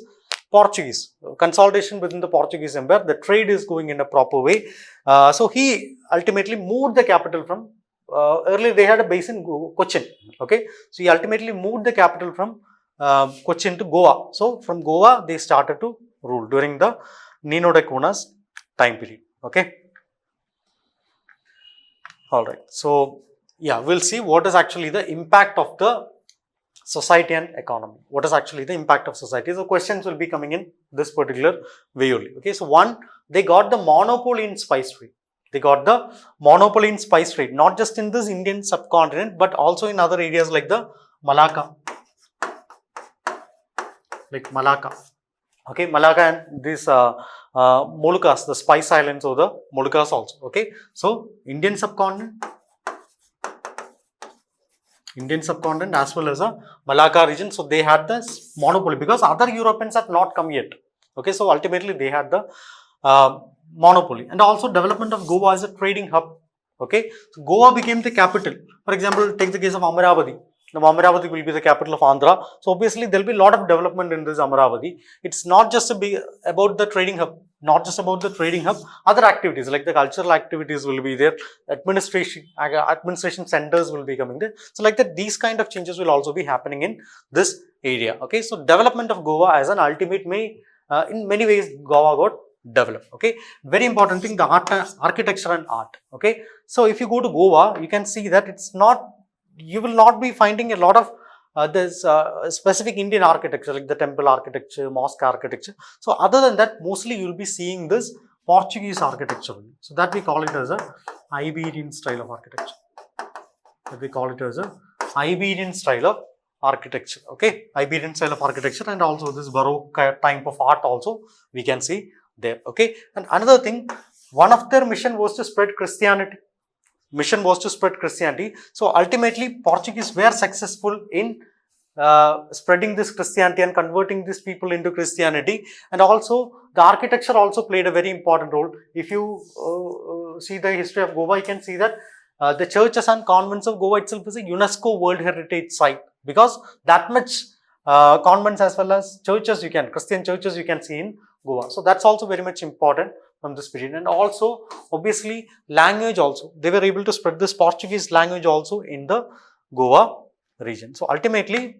consolidation within the Portuguese Empire. The trade is going in a proper way. So he ultimately moved the capital from earlier they had a base in Cochin. Okay, so he ultimately moved the capital from Cochin to Goa. So from Goa they started to rule during the Nino da Cunha's time period. Okay, all right. So yeah, we'll see what is actually the impact of the society and economy. What is actually the impact of society? So questions will be coming in this particular way only. Okay, so one, they got the monopoly in spice trade. They got the monopoly in spice trade, not just in this Indian subcontinent, but also in other areas like the Malacca. Like Malacca. Okay, Malacca and these Moluccas, the Spice Islands or the Moluccas also. Okay, so Indian subcontinent as well as a Malacca region. So they had this monopoly because other Europeans have not come yet. Okay, so ultimately they had the monopoly, and also development of Goa as a trading hub. Okay, so Goa became the capital. For example, take the case of Amaravati. Now Amaravati will be the capital of Andhra. So obviously there will be a lot of development in this Amaravati. It's not just about the trading hub. Other activities like the cultural activities will be there. Administration centers will be coming there. So like that, these kind of changes will also be happening in this area. Okay, so development of Goa as an ultimate in many ways Goa got developed. Okay, very important thing, the architecture and art. Okay, so if you go to Goa, you can see that you will not be finding a lot of this specific Indian architecture like the temple architecture, mosque architecture. So other than that, mostly you will be seeing this Portuguese architecture. So that we call it as a Iberian style of architecture. Okay, Iberian style of architecture, and also this Baroque type of art also we can see there. Okay, and another thing, one of their mission was to spread Christianity. So ultimately, Portuguese were successful in spreading this Christianity and converting these people into Christianity. And also, the architecture also played a very important role. If you see the history of Goa, you can see that the churches and convents of Goa itself is a UNESCO World Heritage Site, because that much convents as well as Christian churches you can see in Goa. So that's also very much important from this period. And also obviously language also, they were able to spread this Portuguese language also in the Goa region. So ultimately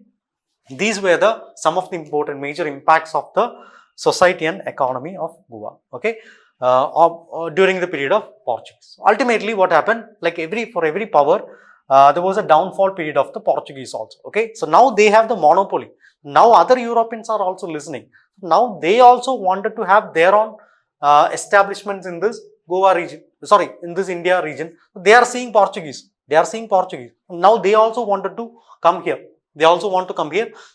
these were some of the important major impacts of the society and economy of Goa. Okay, during the period of Portuguese. So ultimately what happened, like for every power there was a downfall period of the Portuguese also. Okay, so now they have the monopoly. Now other Europeans are also listening. Now they also wanted to have their own establishments in this Goa region, in this India region. They are seeing Portuguese. Now they also wanted to come here.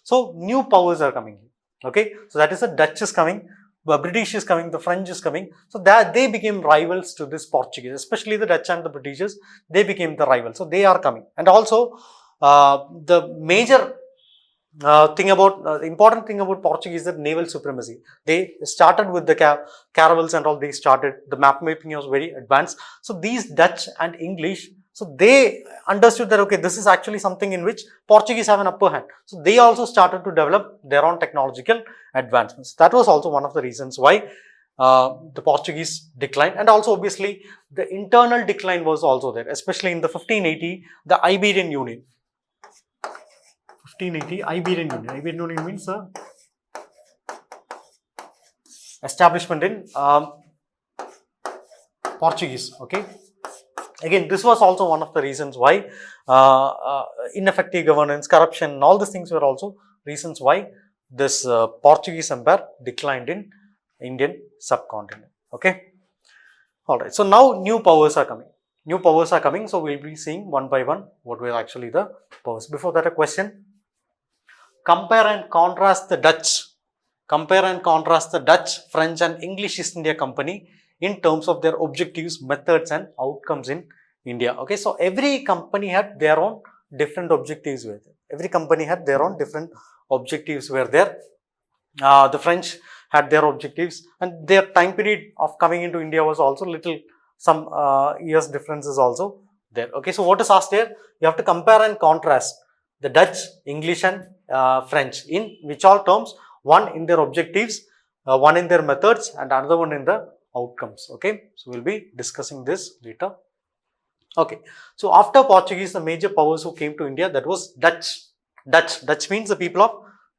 So new powers are coming here. Okay, so that is the Dutch is coming, the British is coming, the French is coming. So that they became rivals to this Portuguese, especially the Dutch and the Britishers. They became the rivals. So they are coming. And also the major important thing about Portuguese is that naval supremacy. They started with the caravels and all. They started the map mapping was very advanced. So these Dutch and English, so they understood that okay, this is actually something in which Portuguese have an upper hand. So they also started to develop their own technological advancements. That was also one of the reasons why the Portuguese declined, and also obviously the internal decline was also there, especially in the 1580, the Iberian Union. 1580 Iberian Union. Iberian Union means establishment in Portuguese. Okay. Again, this was also one of the reasons why ineffective governance, corruption, and all these things were also reasons why this Portuguese empire declined in Indian subcontinent. Okay. All right. So now new powers are coming. New powers are coming. So we'll be seeing one by one what were actually the powers. Before that, a question. Compare and contrast the Dutch. Compare and contrast the Dutch, French, and English East India Company in terms of their objectives, methods, and outcomes in India. Okay, so every company had their own different objectives with it. Every company had their own different objectives were there. The French had their objectives, and their time period of coming into India was also little, some years differences also there. Okay, so what is asked here? You have to compare and contrast the Dutch, English, and French in which all terms, one in their objectives, one in their methods, and another one in the outcomes. Okay, so we'll be discussing this later. Okay, so after Portuguese, the major powers who came to India, that was Dutch. Dutch means the people of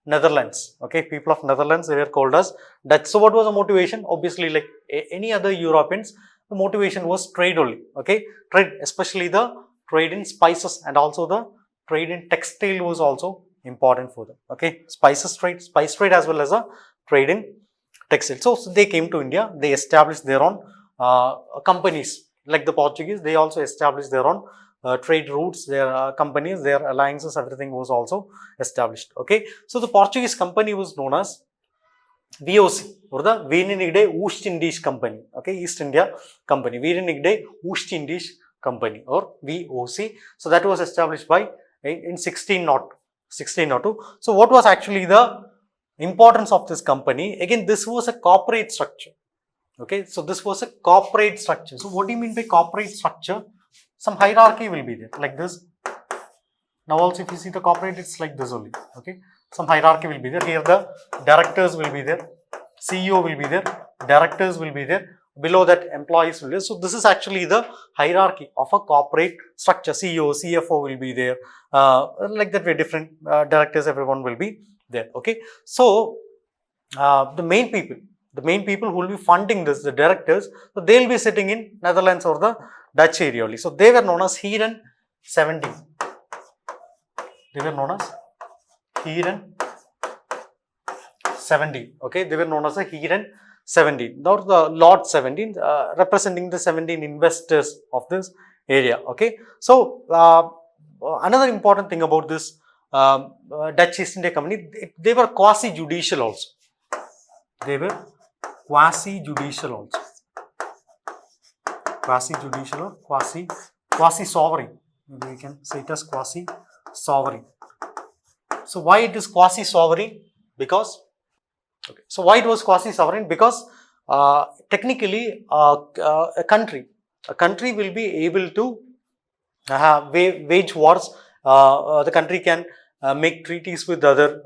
Netherlands. Okay, people of Netherlands, they were called as Dutch. So what was the motivation? Obviously, like any other Europeans, the motivation was trade only. Okay, trade, especially the trade in spices, and also the trade in textile was also important for them. Okay, spice trade as well as a trade in textile. So they came to India, they established their own companies. Like the Portuguese, they also established their own trade routes, their companies, their alliances, everything was also established. Okay, so the Portuguese company was known as VOC, or the Verenigde Oost Indies Company. Okay, East India Company, Verenigde Oost Indies Company, or VOC. So that was established by in 1602. So what was actually the importance of this company? Again, this was a corporate structure. Okay, so this was a corporate structure. So what do you mean by corporate structure? Some hierarchy will be there, like this. Now also if you see the corporate, it's like this only. Okay, some hierarchy will be there. Here the directors will be there, CEO will be there, directors will be there. Below that, employees will be there. So this is actually the hierarchy of a corporate structure. CEO, CFO will be there. Like that way, different directors, everyone will be there. Okay, so the main people who will be funding this, the directors, so they will be sitting in Netherlands or the Dutch area only. So they were known as Heren 17. They were known as Heren 17. Okay, they were known as a Heren 17, or the Lord 17, representing the 17 investors of this area. Okay, so another important thing about this Dutch East India Company, they were quasi-judicial also. They were quasi-judicial also. Quasi-judicial or quasi-sovereign. Maybe we can say it as quasi-sovereign. So why it is quasi-sovereign? Because so why it was quasi-sovereign? Because technically a country will be able to wage wars. The country can make treaties with other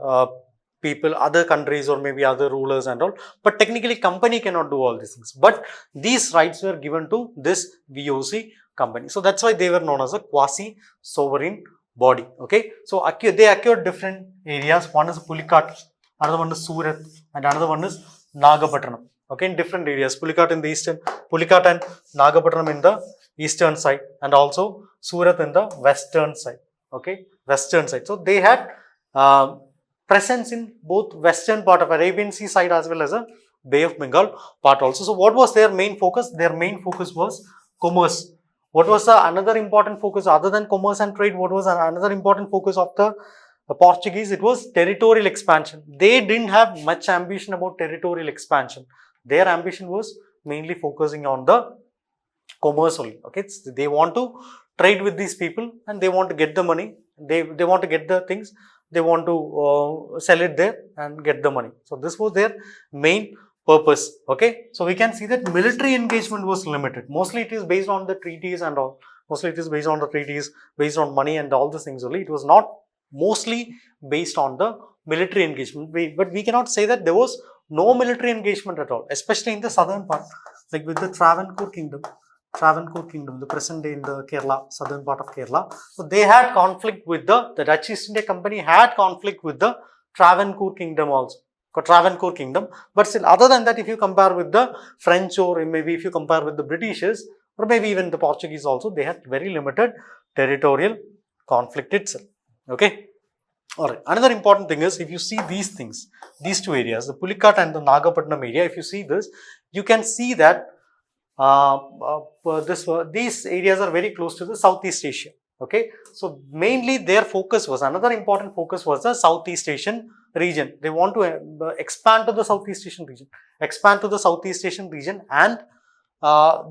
people, other countries, or maybe other rulers and all. But technically company cannot do all these things. But these rights were given to this VOC company. So that's why they were known as a quasi-sovereign body. Okay, so they acquired different areas. One is Pulicat, another one is Surat, and another one is Nagapattinam. Okay, in different areas. Pulicat and Nagapattinam in the eastern side, and also Surat in the western side. Okay, western side. So they had presence in both western part of Arabian Sea side as well as a Bay of Bengal part also. So what was their main focus? Their main focus was commerce. What was the another important focus other than commerce and trade? What was another important focus of the Portuguese? It was territorial expansion. They didn't have much ambition about territorial expansion. Their ambition was mainly focusing on the commerce only. Okay, they want to trade with these people and they want to get the money They want to get the things, they want to sell it there and get the money. So this was their main purpose. Okay, so we can see that military engagement was limited. Mostly it is based on the treaties and all. Mostly it is based on the treaties, based on money and all these things only. It was not mostly based on the military engagement. But we cannot say that there was no military engagement at all, especially in the southern part, like with the Travancore Kingdom, the present day in the Kerala, southern part of Kerala. So they had conflict with the Dutch East India Company had conflict with the Travancore Kingdom also. Travancore Kingdom. But still, other than that, if you compare with the French or maybe if you compare with the Britishers or maybe even the Portuguese also, they had very limited territorial conflict itself. Okay. Alright. Another important thing is, if you see these things, these two areas, the Pulicat and the Nagapattinam area, if you see this, you can see that these areas are very close to the Southeast Asia. Okay. So mainly their focus was, another important focus was the Southeast Asian region. They want to expand to the Southeast Asian region, and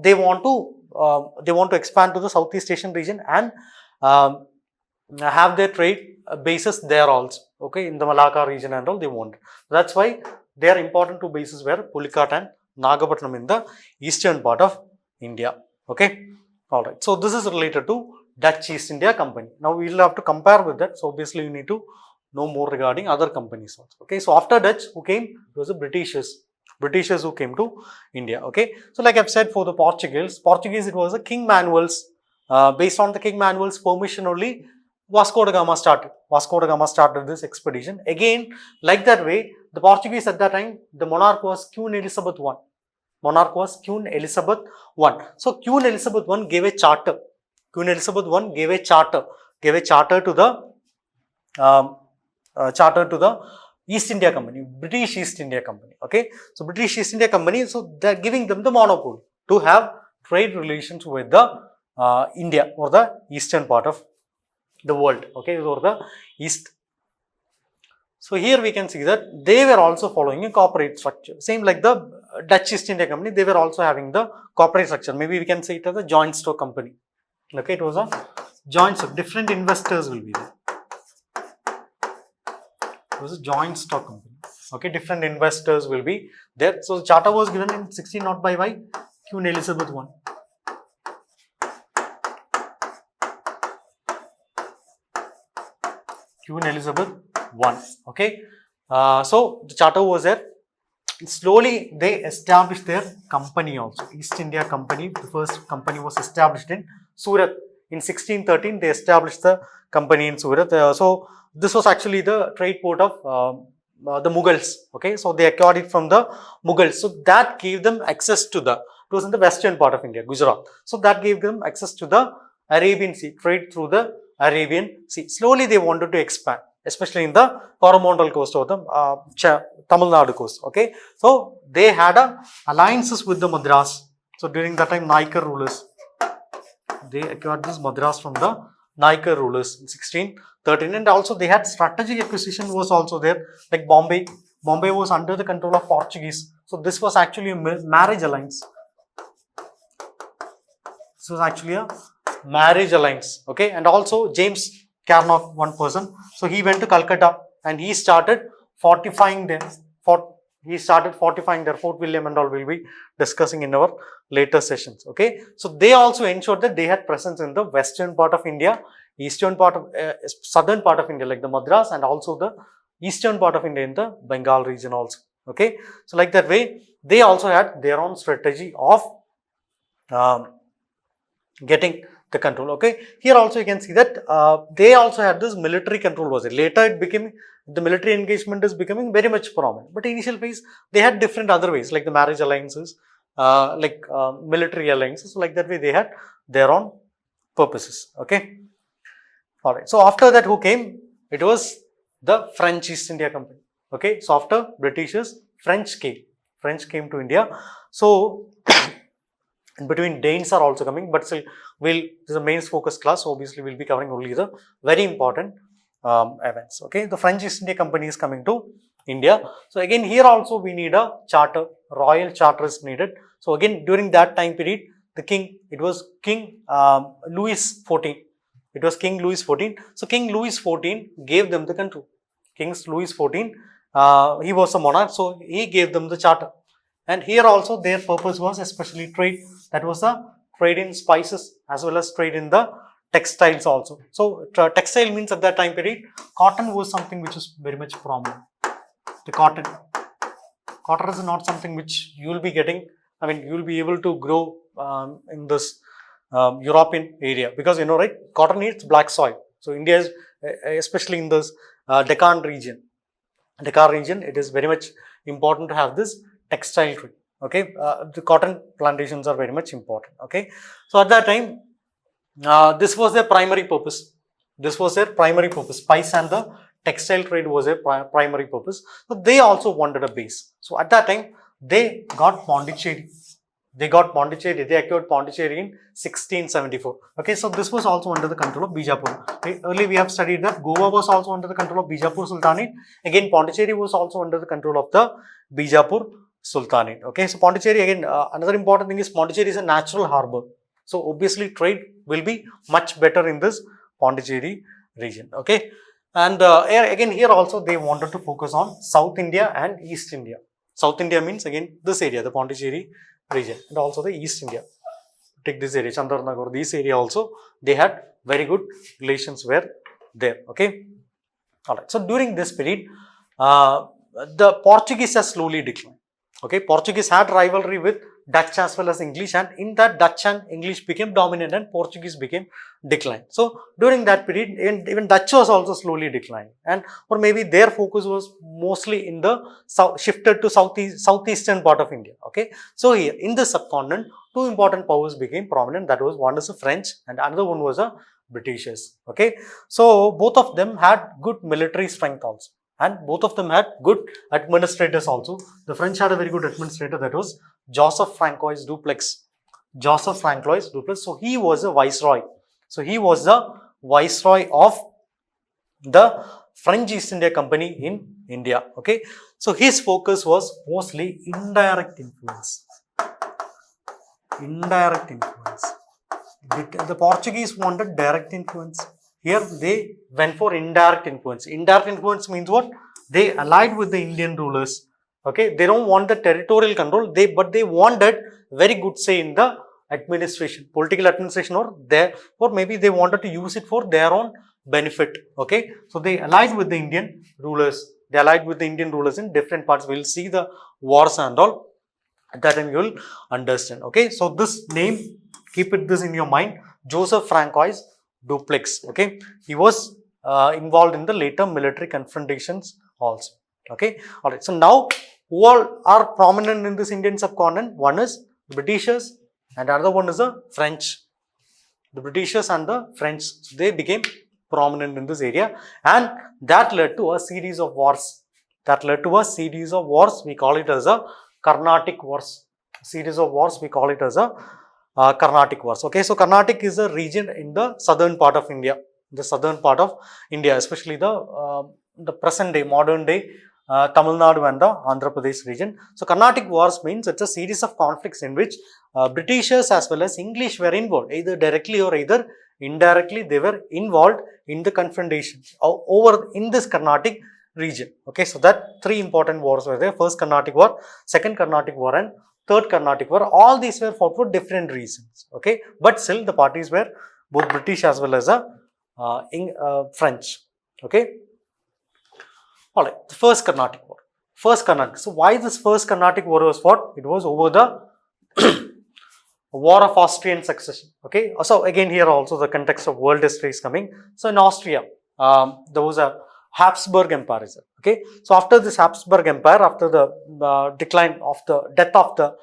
they want to expand to the Southeast Asian region and have their trade bases there also. Okay, in the Malacca region and all they want. That's why they are important two bases were Pulicat and Nagapattinam in the eastern part of India. Okay, all right. So this is related to Dutch East India Company. Now we will have to compare with that. So obviously you need to know more regarding other companies also. Okay, so after Dutch, who came? It was the Britishers who came to India. Okay, so like I've said, for the Portuguese, it was a King Manuel's. Based on the King Manuel's permission only, Vasco da Gama started this expedition. Again, like that way, the Portuguese at that time, the monarch was Queen Elizabeth I. So Queen Elizabeth I gave a charter. Gave a charter to the East India Company, British East India Company. Okay, so British East India Company, so they are giving them the monopoly to have trade relations with the India or the eastern part of the world. Okay, or the east. So here we can see that they were also following a corporate structure, same like the Dutch East India Company. They were also having the corporate structure. Maybe we can say it as a joint stock company. Okay, it was a joint stock. Different investors will be there. It was a joint stock company. Okay, different investors will be there. So the charter was given in 1605 by Queen Elizabeth I. Queen Elizabeth I. Okay, so the charter was there. Slowly they established their company also. East India Company, the first company was established in Surat. In 1613, they established the company in Surat. So this was actually the trade port of the Mughals. Okay, so they acquired it from the Mughals. So that gave them access to it was in the western part of India, Gujarat. So that gave them access to the Arabian Sea, trade through the Arabian Sea. Slowly they wanted to expand, especially in the Coromandel coast or the Tamil Nadu coast. Okay, so they had alliances with the Madras. So during that time, Naikar rulers, they acquired this Madras from the Naikar rulers in 1613, and also they had strategic acquisition was also there, like Bombay. Bombay was under the control of Portuguese. So this was actually a marriage alliance. This was actually a marriage alliance. Okay, and also James Carnock, one person. So he went to Calcutta and he started fortifying them. Fort William and all we'll be discussing in our later sessions. Okay, so they also ensured that they had presence in the western part of India, eastern part of southern part of India like the Madras, and also the eastern part of India in the Bengal region also. Okay, so like that way they also had their own strategy of getting the control. Okay, here also you can see that they also had this military control was it. Later it became, the military engagement is becoming very much prominent, but initial phase they had different other ways like the marriage alliances, military alliances. So like that way they had their own purposes. Okay, all right. So after that, who came? It was the French East India Company. Okay, so after Britishers, French came to India. So in between, Danes are also coming, but still this is a main focus class, so obviously we'll be covering only the very important events. Okay, the French East India Company is coming to India. So again here also we need a charter, royal charter is needed. So again during that time period, the king, it was King Louis XIV. It was King Louis XIV. So King Louis XIV gave them the control. King Louis XIV, he was a monarch, so he gave them the charter. And here also their purpose was especially trade. That was a trade in spices as well as trade in the textiles also. So textile means at that time period, cotton was something which was very much prominent. The cotton is not something which you will be getting. I mean, you will be able to grow in this European area, because you know, right, cotton needs black soil. So India is, especially in this Deccan region, it is very much important to have this textile trade. Okay, the cotton plantations are very much important. Okay, so at that time, this was their primary purpose. Spice and the textile trade was a primary purpose. So they also wanted a base. So at that time, they got Pondicherry. They acquired Pondicherry in 1674. Okay, so this was also under the control of Bijapur. Okay, earlier we have studied that Goa was also under the control of Bijapur Sultanate. Again, Pondicherry was also under the control of the Bijapur Sultanate. Okay, so Pondicherry, again, another important thing is Pondicherry is a natural harbor. So obviously trade will be much better in this Pondicherry region. Okay, and again here also they wanted to focus on South India and East India. South India means again this area, the Pondicherry region, and also the East India. Take this area, Chandarnagar, this area also, they had very good relations were there. Okay, all right. So during this period, the Portuguese has slowly declined. Okay, Portuguese had rivalry with Dutch as well as English, and in that Dutch and English became dominant and Portuguese became declined. So during that period, even Dutch was also slowly declining, and or maybe their focus was mostly in the south, shifted to southeastern part of India. Okay, so here in the subcontinent, two important powers became prominent. That was, one is the French and another one was the Britishers. Okay, so both of them had good military strength also, and both of them had good administrators also. The French had a very good administrator, that was Joseph Francois Dupleix. So he was a viceroy. So he was the viceroy of the French East India Company in India. Okay, so his focus was mostly indirect influence. The Portuguese wanted direct influence. Here they went for indirect influence. Indirect influence means what? They allied with the Indian rulers. Okay, they don't want the territorial control, but they wanted very good say in the administration, political administration, or maybe they wanted to use it for their own benefit. Okay, so they allied with the Indian rulers. In different parts. We'll see the wars and all. At that time you will understand. Okay, so this name, keep this in your mind, Joseph Francois Dupleix. Okay, he was involved in the later military confrontations also. Okay, all right. So now who all are prominent in this Indian subcontinent? One is the Britishers and another one is the French. The Britishers and the French, they became prominent in this area, and that led to a series of wars. We call it as a Carnatic Wars. Carnatic Wars. Okay, so Carnatic is a region in the southern part of India. Especially the present day, modern day Tamil Nadu and the Andhra Pradesh region. So Carnatic Wars means it's a series of conflicts in which Britishers as well as English were involved, either directly or either indirectly. They were involved in the confrontations over in this Carnatic region. Okay, so that three important wars were there. First Carnatic War, second Carnatic War, and third Carnatic War. All these were fought for different reasons. Okay, but still the parties were both British as well as French. Okay. All right, the first Carnatic War. So why this first Carnatic War was fought? It was over the War of Austrian Succession. Okay, so again here also the context of world history is coming. So in Austria, there was a Habsburg Empire. Okay, so after this Habsburg Empire, after the death of the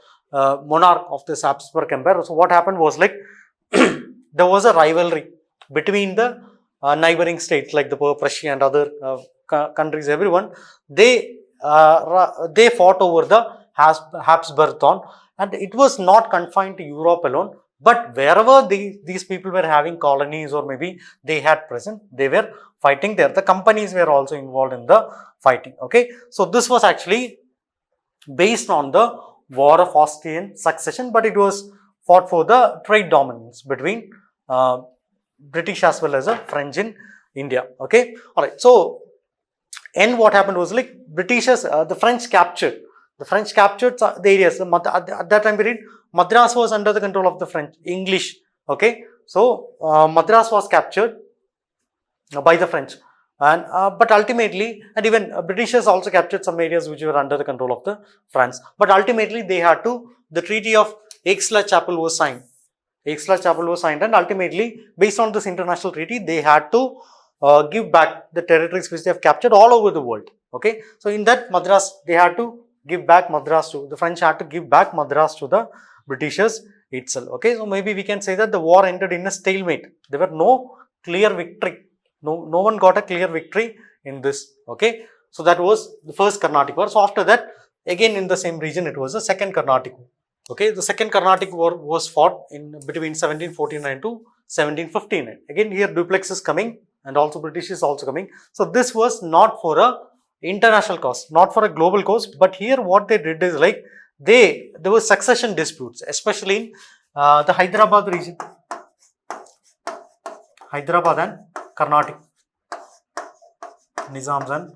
monarch of this Habsburg Empire, so what happened was, like, there was a rivalry between the neighboring states like the Prussia and other countries. Everyone, they fought over the Habsburg throne, and it was not confined to Europe alone, but wherever these people were having colonies or maybe they had present, they were fighting there. The companies were also involved in the fighting. Okay, so this was actually based on the War of Austrian Succession, but it was fought for the trade dominance between British as well as a French in India. Okay, all right. So, and what happened was like Britishers, the French captured the areas. At that time period, Madras was under the control of the French, English. Okay, so Madras was captured by the French, and but ultimately, and even Britishers also captured some areas which were under the control of the France. But ultimately, they had to. The Treaty of Aix-la-Chapelle was signed. Aix-la-Chapelle was signed, and ultimately, based on this international treaty, they had to give back the territories which they have captured all over the world. Okay, so in that Madras, they had to give back Madras to the French. Had to give back Madras to the Britishers itself. Okay, so maybe we can say that the war ended in a stalemate. There were no clear victory. No one got a clear victory in this. Okay, so that was the first Carnatic War. So after that, again in the same region, it was the second Carnatic War. Okay, the second Carnatic War was fought in between 1749 to 1759. Again, here duplex is coming, and also British is also coming. So this was not for a international cause, not for a global cause, but here what they did is like there were succession disputes, especially in the Hyderabad region, Hyderabad and Carnatic, Nizams and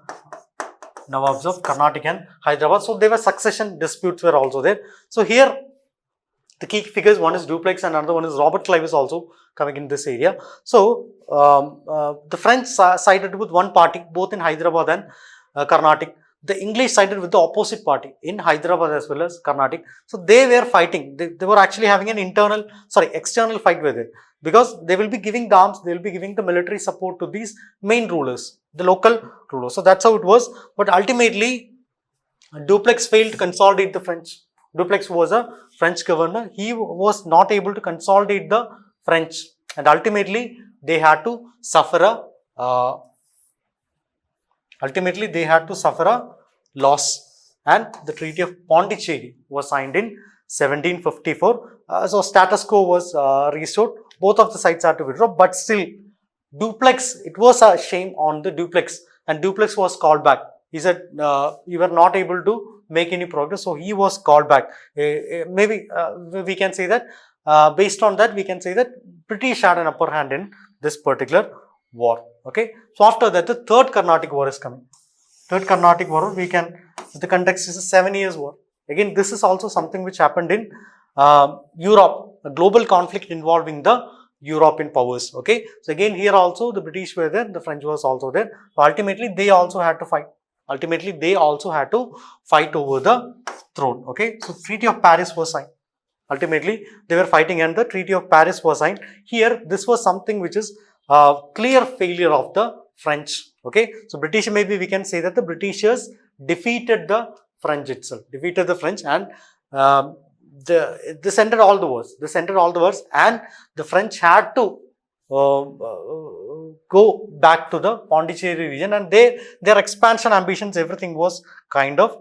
Nawabs of Carnatic and Hyderabad. So there were succession disputes were also there. So here the key figures, one is duplex and another one is Robert Clive is also coming in this area. So the French sided with one party both in Hyderabad and Carnatic. The English sided with the opposite party in Hyderabad as well as Carnatic. So they were fighting. They were actually having an external fight with it, because they will be giving the arms, they will be giving the military support to these main rulers, the local rulers. So that's how it was. But ultimately, Dupleix failed to consolidate the French. Dupleix was a French governor. He was not able to consolidate the French, and ultimately they had to suffer a loss, and the Treaty of Pondicherry was signed in 1754. So status quo was restored. Both of the sides had to withdraw, but still Dupleix, it was a shame on the Dupleix, and Dupleix was called back. He said, you were not able to make any progress, so he was called back. Maybe we can say that based on that, we can say that British had an upper hand in this particular war. Okay, so after that, the third Carnatic War is coming. Third Carnatic War, the context is a 7 years war. Again, this is also something which happened in Europe, a global conflict involving the European powers. Okay, so again here also the British were there, the French was also there. So ultimately they also had to fight. Over the throne. Okay, so Treaty of Paris was signed. Ultimately they were fighting, and the Treaty of Paris was signed. Here this was something which is clear failure of the French. Okay, so British, maybe we can say that the Britishers defeated the French itself, and this ended all the wars. And the French had to go back to the Pondicherry region, and their expansion ambitions, everything was kind of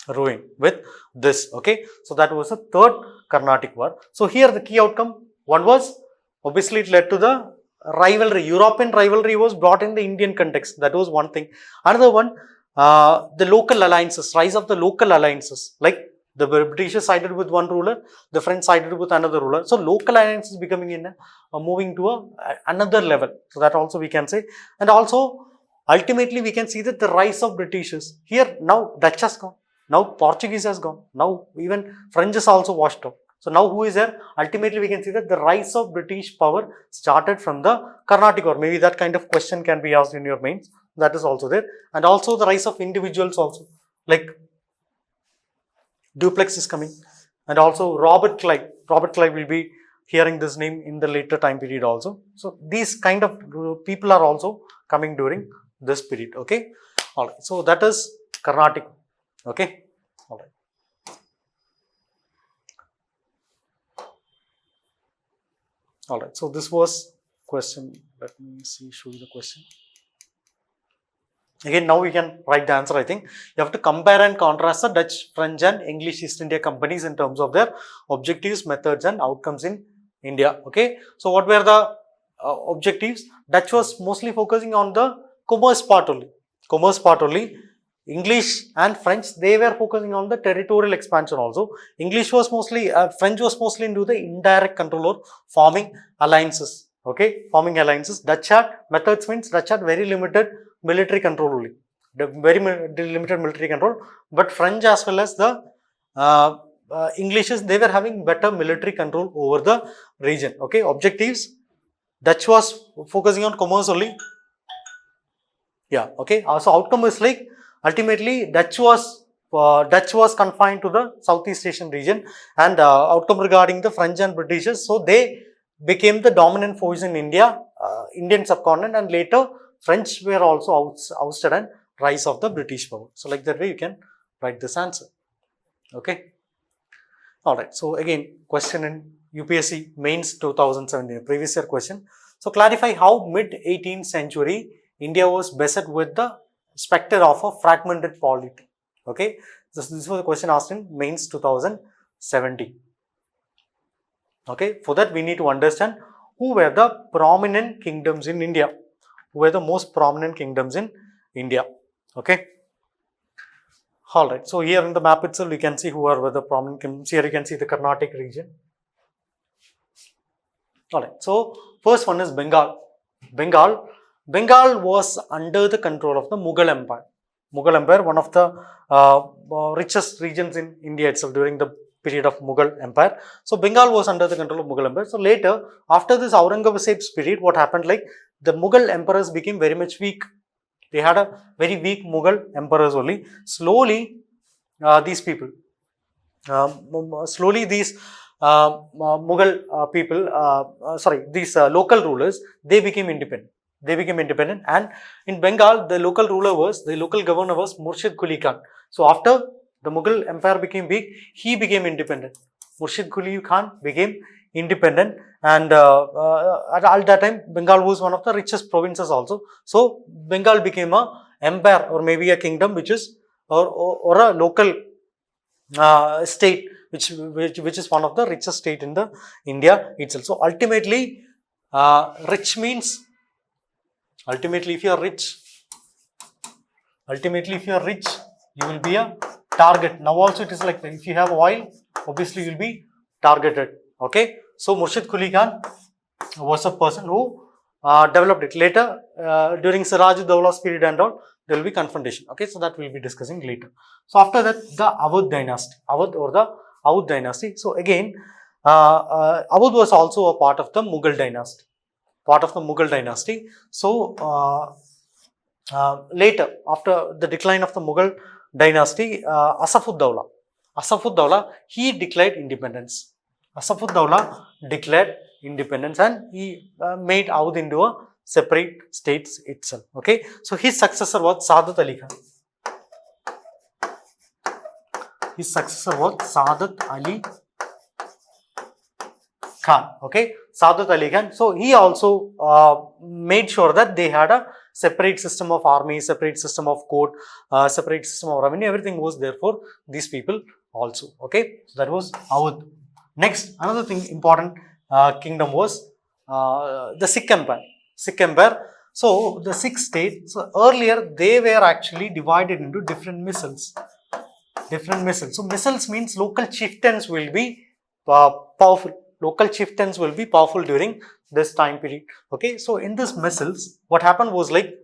ruined with this. Okay, so that was the third Carnatic War. So here the key outcome, one was obviously it led to the rivalry. European rivalry was brought in the Indian context. That was one thing. Another one, the local alliances, rise of the local alliances, like the British sided with one ruler, the French sided with another ruler. So local alliances becoming in moving to another level. So that also we can say. And also ultimately we can see that the rise of Britishers. Here now Dutch has gone, now Portuguese has gone, now even French is also washed out. So now who is there? Ultimately we can see that the rise of British power started from the Carnatic War. Maybe that kind of question can be asked in your mains. That is also there. And also the rise of individuals also, like Dupleix is coming, and also Robert Clive. Robert Clive will be hearing this name in the later time period also. So these kind of people are also coming during this period. Okay, all right. So that is Carnatic. Okay, all right. All right. So this was question. Let me show you the question. Again, now we can write the answer. I think you have to compare and contrast the Dutch, French and English East India companies in terms of their objectives, methods and outcomes in India. Okay, so what were the objectives? Dutch was mostly focusing on the commerce part only. English and French, they were focusing on the territorial expansion also. French was mostly into the indirect control or forming alliances. Okay, forming alliances. Dutch had methods means Dutch had very limited military control only, limited military control. But French as well as the Englishes, they were having better military control over the region. Okay, objectives. Dutch was focusing on commerce only. Yeah. Okay. So outcome is like ultimately Dutch was confined to the Southeast Asian region, and outcome regarding the French and Britishers. So they became the dominant force in India, Indian subcontinent, and later French were also ousted and rise of the British power. So like that way you can write this answer. Okay. Alright. So again, question in UPSC mains 2017, previous year question. So clarify how mid 18th century India was beset with the specter of a fragmented polity. Okay. This was the question asked in mains 2017. Okay. For that we need to understand who were the prominent kingdoms in India. Who were the most prominent kingdoms in India. Okay. Alright. So here in the map itself we can see who are the prominent kingdoms. Here you can see the Carnatic region. Alright. So first one is Bengal. Bengal was under the control of the Mughal Empire. Mughal Empire, one of the richest regions in India itself during the period of Mughal Empire. So Bengal was under the control of Mughal Empire. So later, after this Aurangzeb's period, what happened, like the Mughal emperors became very much weak. They had a very weak Mughal emperors only. Slowly, these people, these Mughal people, these local rulers, they became independent. And in Bengal, the local governor was Murshid Quli Khan. So after the Mughal empire became weak, he became independent. Murshid Quli Khan became independent, and at that time, Bengal was one of the richest provinces also. So Bengal became a empire, or maybe a kingdom, which is or a local state, which is one of the richest state in the India itself. So ultimately, rich means if you are rich, you will be a target. Now also it is like if you have oil, obviously you will be targeted. Okay. So Murshid Quli Khan was a person who developed it. Later, during Siraj-ud-Dowlah's period and all, there will be confrontation. Okay. So that we will be discussing later. So after that, the Awadh dynasty. So again, Awadh was also a part of the Mughal dynasty. So later, after the decline of the Mughal dynasty, Asaf-ud-Dawla, he declared independence. And he made Awadh into a separate state itself. Okay. So his successor was Saadat Ali Khan. Okay. Saadat Ali Khan. So he also made sure that they had a separate system of army, separate system of court, separate system of revenue. Everything was there for these people also. Okay. So that was Awadh. Next, another thing important kingdom was the Sikh Empire. So the Sikh state, so earlier they were actually divided into different missals. So missals means local chieftains will be powerful. During this time period. Okay. So in this missals, what happened was like,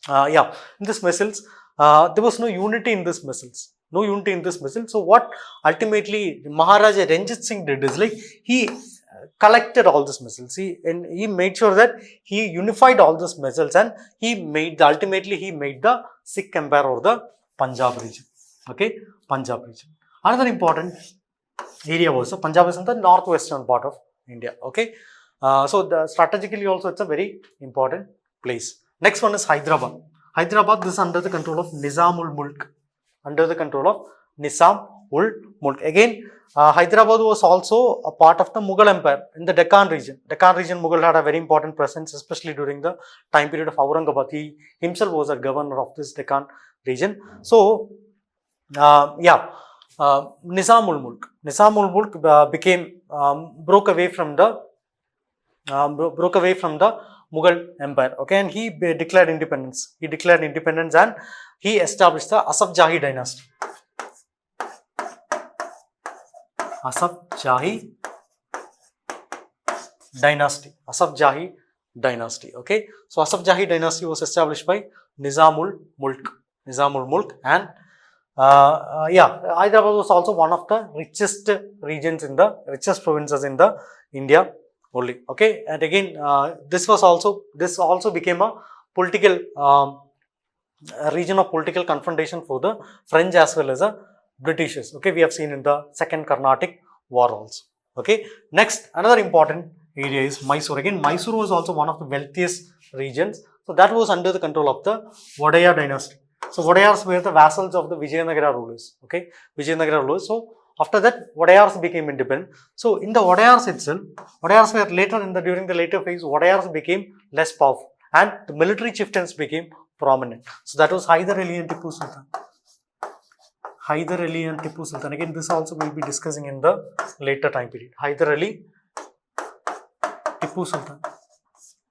in this missals, there was no unity in this missals. So what ultimately Maharaja Ranjit Singh did is like he collected all these missals. He made sure that he unified all these missals, and ultimately he made the Sikh Empire or the Punjab region. Okay, Punjab region. Another important area was Punjab is in the northwestern part of India. Okay, so strategically also it's a very important place. Next one is Hyderabad. This is under the control of Nizam-ul Mulk. Again, Hyderabad was also a part of the Mughal Empire in the Deccan region. Mughal had a very important presence, especially during the time period of Aurangzeb. He himself was a governor of this Deccan region. So, Nizam-ul Mulk became broke away from the Mughal Empire. Okay, and he declared independence. And he established the Asaf Jahi dynasty. dynasty, Asaf Jahi dynasty. Okay, so Asaf Jahi dynasty was established by Nizamul Mulk, and yeah, Hyderabad was also one of the richest regions in the richest provinces in the India only. Okay, and again, this also became a political a region of political confrontation for the French as well as the Britishers. Okay, we have seen in the Second Carnatic War also. Okay, next another important area is Mysore. Again, Mysore was also one of the wealthiest regions. So that was under the control of the Vodaya dynasty. So Vodayars were the vassals of the Vijayanagara rulers. Okay, Vijayanagara rulers. So after that, Vodayars became independent. So in the Vodayars itself, Vodayars were later during the later phase, Vodayars became less powerful, and the military chieftains became prominent. So that was Hyder Ali and Tipu Sultan. Hyder Ali and Tipu Sultan. Again, this also we'll be discussing in the later time period. Hyder Ali, Tipu Sultan.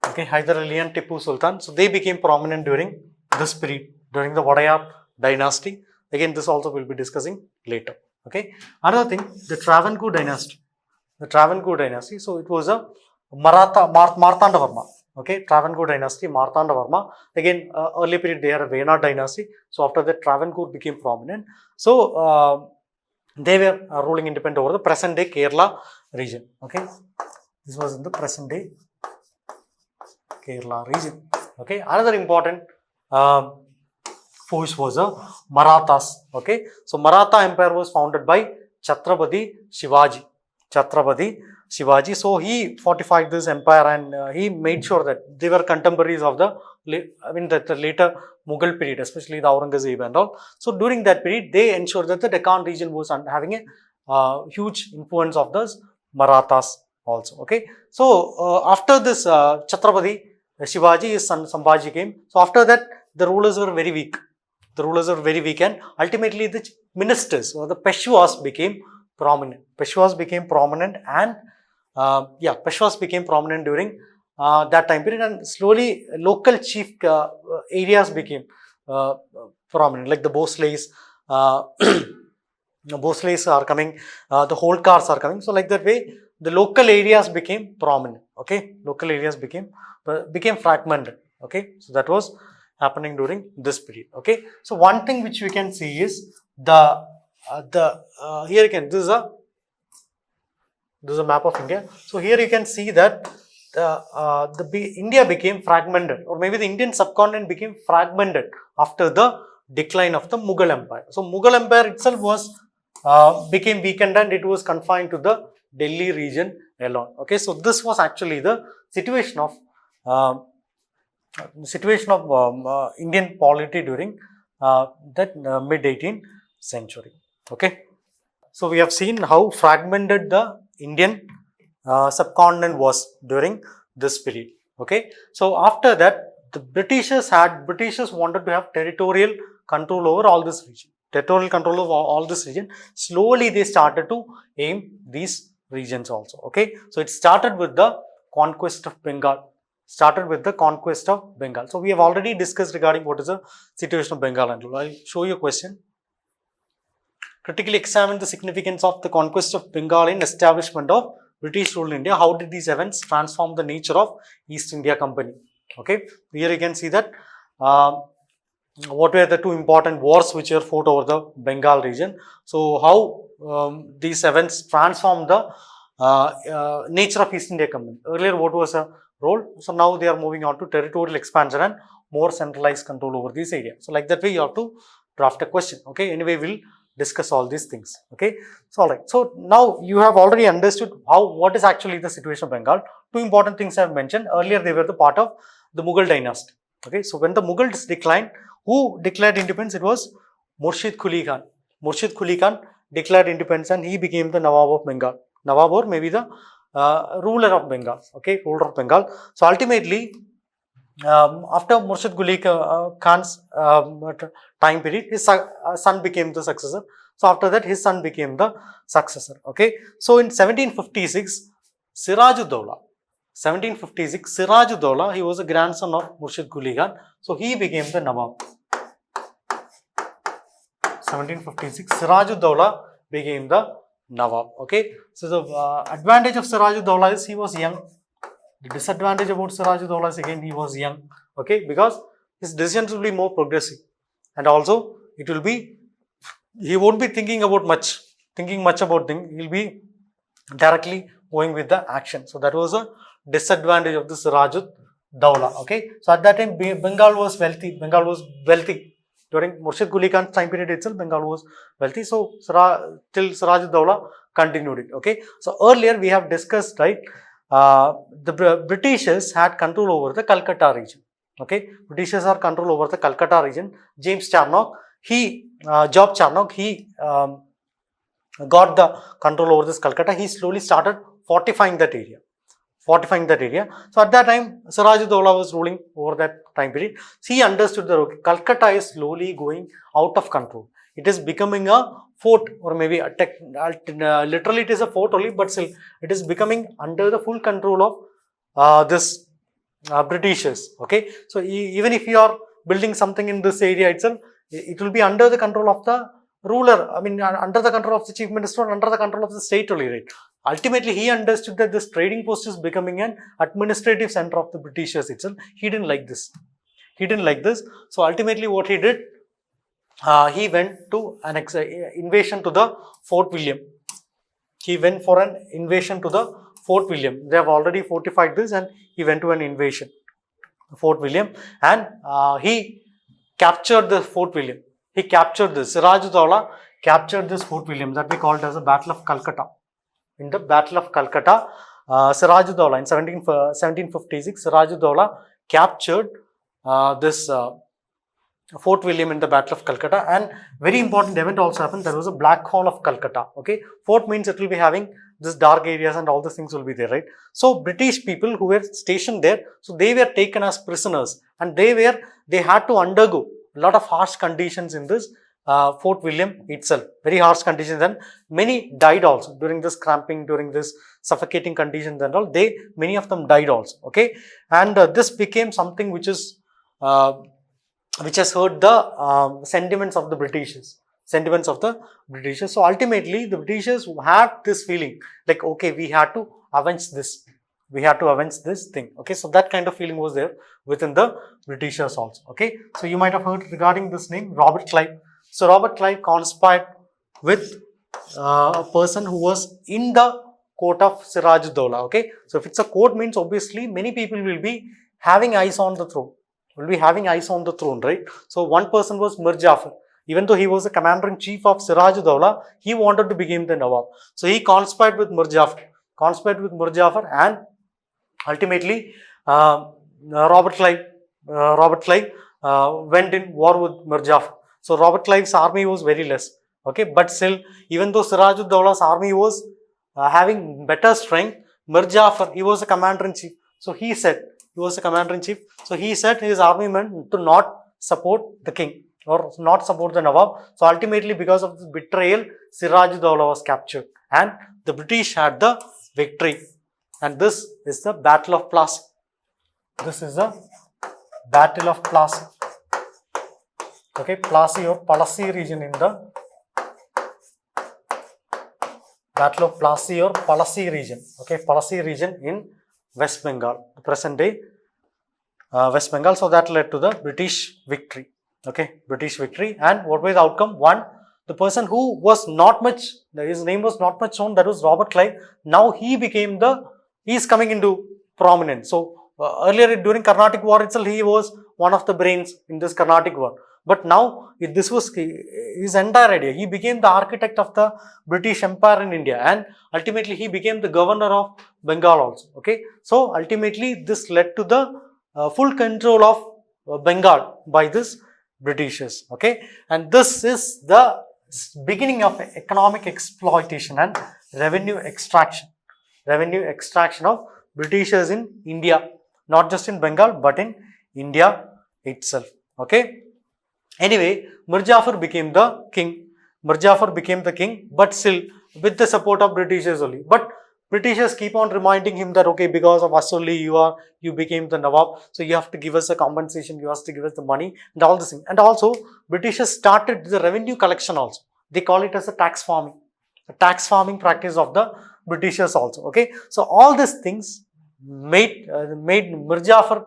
Okay, Hyder Ali and Tipu Sultan. So they became prominent during this period, during the Vodayar dynasty. Again, this also we'll be discussing later. Okay. Another thing, the Travancore dynasty. The Travancore dynasty. So it was a Martanda Varma. Okay, Travancore dynasty, Martanda Varma. Again, early period they had a Venad dynasty. So after that, Travancore became prominent. So they were ruling independent over the present day Kerala region. Okay, this was in the present day Kerala region. Okay, another important force was the Marathas. Okay, so Maratha Empire was founded by Chhatrapati Shivaji. So he fortified this empire, and he made sure that they were contemporaries of the later Mughal period, especially the Aurangzeb and all. So during that period, they ensured that the Deccan region was having a huge influence of the Marathas also. Okay, so after this Chhatrapati Shivaji, his son Sambhaji came. So after that, the rulers were very weak. And ultimately the ministers or the Peshwas became prominent. And Peshwas became prominent during that time period, and slowly local chief areas became prominent, like the Bosleys. The Bosleys are coming, the Holkars are coming. So like that way, the local areas became prominent. Okay, local areas became fragmented. Okay, so that was happening during this period. Okay, so one thing which we can see is here again, this is a map of India. So here you can see that India became fragmented, or maybe the Indian subcontinent became fragmented after the decline of the Mughal Empire. So Mughal Empire itself was became weakened, and it was confined to the Delhi region alone. Okay, so this was actually the situation of Indian polity during that mid 18th century. Okay, so we have seen how fragmented the Indian subcontinent was during this period. Okay, so after that, the Britishers wanted to have territorial control over all this region. Slowly they started to aim these regions also. Okay, so it started with the conquest of Bengal. So we have already discussed regarding what is the situation of Bengal, and I'll show you a question. Critically examine the significance of the conquest of Bengal in establishment of British rule in India. How did these events transform the nature of East India Company? Okay, here you can see that what were the two important wars which were fought over the Bengal region. So how these events transformed the nature of East India Company. Earlier, what was a role? So now they are moving on to territorial expansion and more centralized control over this area. So like that way, you have to draft a question. Okay, anyway, we'll discuss all these things. Okay, so all right. So now you have already understood what is actually the situation of Bengal. Two important things I have mentioned earlier. They were the part of the Mughal dynasty. Okay, so when the Mughals declined, who declared independence? It was Murshid Quli Khan. Murshid Quli Khan declared independence, and he became the Nawab of Bengal. Nawab, or maybe the ruler of Bengal. Okay, ruler of Bengal. So ultimately, after Murshid Quli Khan's time period, his son became the successor. So after that, his son became the successor. Okay, so in 1756, Sirajuddaula, he was a grandson of Murshid Quli Khan. So he became the Nawab. 1756, Sirajuddaula became the Nawab. Okay, so the advantage of Sirajuddaula is he was young. The disadvantage about Siraj-ud-Dawla is again he was young, okay, because his decisions will be more progressive, and also it will be, he won't be thinking much about things. He'll be directly going with the action. So that was a disadvantage of the Siraj-ud-Dawla. Okay, so at that time Bengal was wealthy. During Murshid Quli Khan's time period itself, Bengal was wealthy. So till Siraj-ud-Dawla continued it. Okay, so earlier we have discussed, right, the Britishers had control over the Calcutta region. Okay, Britishers had control over the Calcutta region. Job Charnock, he got the control over this Calcutta. He slowly started fortifying that area. So at that time, Siraj-ud-Dawla was ruling over that time period. So he understood that okay, Calcutta is slowly going out of control. It is becoming a fort, or maybe literally it is a fort only, but still it is becoming under the full control of this Britishers. Okay, so even if you are building something in this area itself, it will be under the control of the ruler. I mean, under the control of the chief minister, under the control of the state only, right? Ultimately, he understood that this trading post is becoming an administrative center of the Britishers itself. He didn't like this. So ultimately, what he did, he went to an invasion to the Fort William. He went for an invasion to the Fort William. They have already fortified this, and he went to an invasion, Fort William, and he captured the Fort William. He captured this. Siraj-ud-Dawla captured this Fort William, that we called as the Battle of Calcutta. In the Battle of Calcutta, Siraj-ud-Dawla in 1756, Siraj-ud-Dawla captured this Fort William in the Battle of Calcutta, and very important event also happened. There was a Black Hole of Calcutta. Okay, fort means it will be having this dark areas and all these things will be there, right? So British people who were stationed there, so they were taken as prisoners, and they had to undergo a lot of harsh conditions in this Fort William itself. Very harsh conditions, and many died also during this cramping, during this suffocating conditions and all. Many of them died also. Okay, and this became something which has hurt the sentiments of the Britishers. So ultimately, the Britishers had this feeling like, okay, we had to avenge this thing. Okay, so that kind of feeling was there within the Britishers also. Okay, so you might have heard regarding this name, Robert Clive. So Robert Clive conspired with a person who was in the court of Siraj-ud-Dawla. Okay, so if it's a court, means obviously many people will be having eyes on the throne. Right? So one person was Mir Jafar. Even though he was the commander-in-chief of Siraj-ud-Dawla, he wanted to become the Nawab. So he conspired with Mir Jafar, and ultimately Robert Clive went in war with Mir Jafar. So Robert Clive's army was very less. Okay, but still, even though Siraj-ud-Dawla's army was having better strength, Mir Jafar, he was the commander-in-chief. So he said his army men to not support the king or not support the Nawab. So ultimately, because of the betrayal, Siraj-ud-Dawla was captured, and the British had the victory. And this is the Battle of Plassey. Okay, Plassey or Palasi region in the Battle of Plassey or Palasi region. Okay, Palasi region in West Bengal, present day West Bengal. So that led to the British victory. Okay, British victory. And what was the outcome? One, the person who was not much, his name was not much known, that was Robert Clive. Now he is coming into prominence. So earlier during Carnatic War itself, he was one of the brains in this Carnatic War. But now this was his entire idea. He became the architect of the British Empire in India, and ultimately he became the governor of Bengal also. Okay, so ultimately this led to the full control of Bengal by this Britishers. Okay, and this is the beginning of economic exploitation and revenue extraction of Britishers in India, not just in Bengal but in India itself. Okay. Anyway, Mir Jafar became the king. But still with the support of Britishers only. But Britishers keep on reminding him that, okay, because of us only you became the Nawab, so you have to give us a compensation, you have to give us the money and all this thing. And also Britishers started the revenue collection also. They call it as a tax farming practice of the Britishers also. Okay, so all these things made Mir Jafar.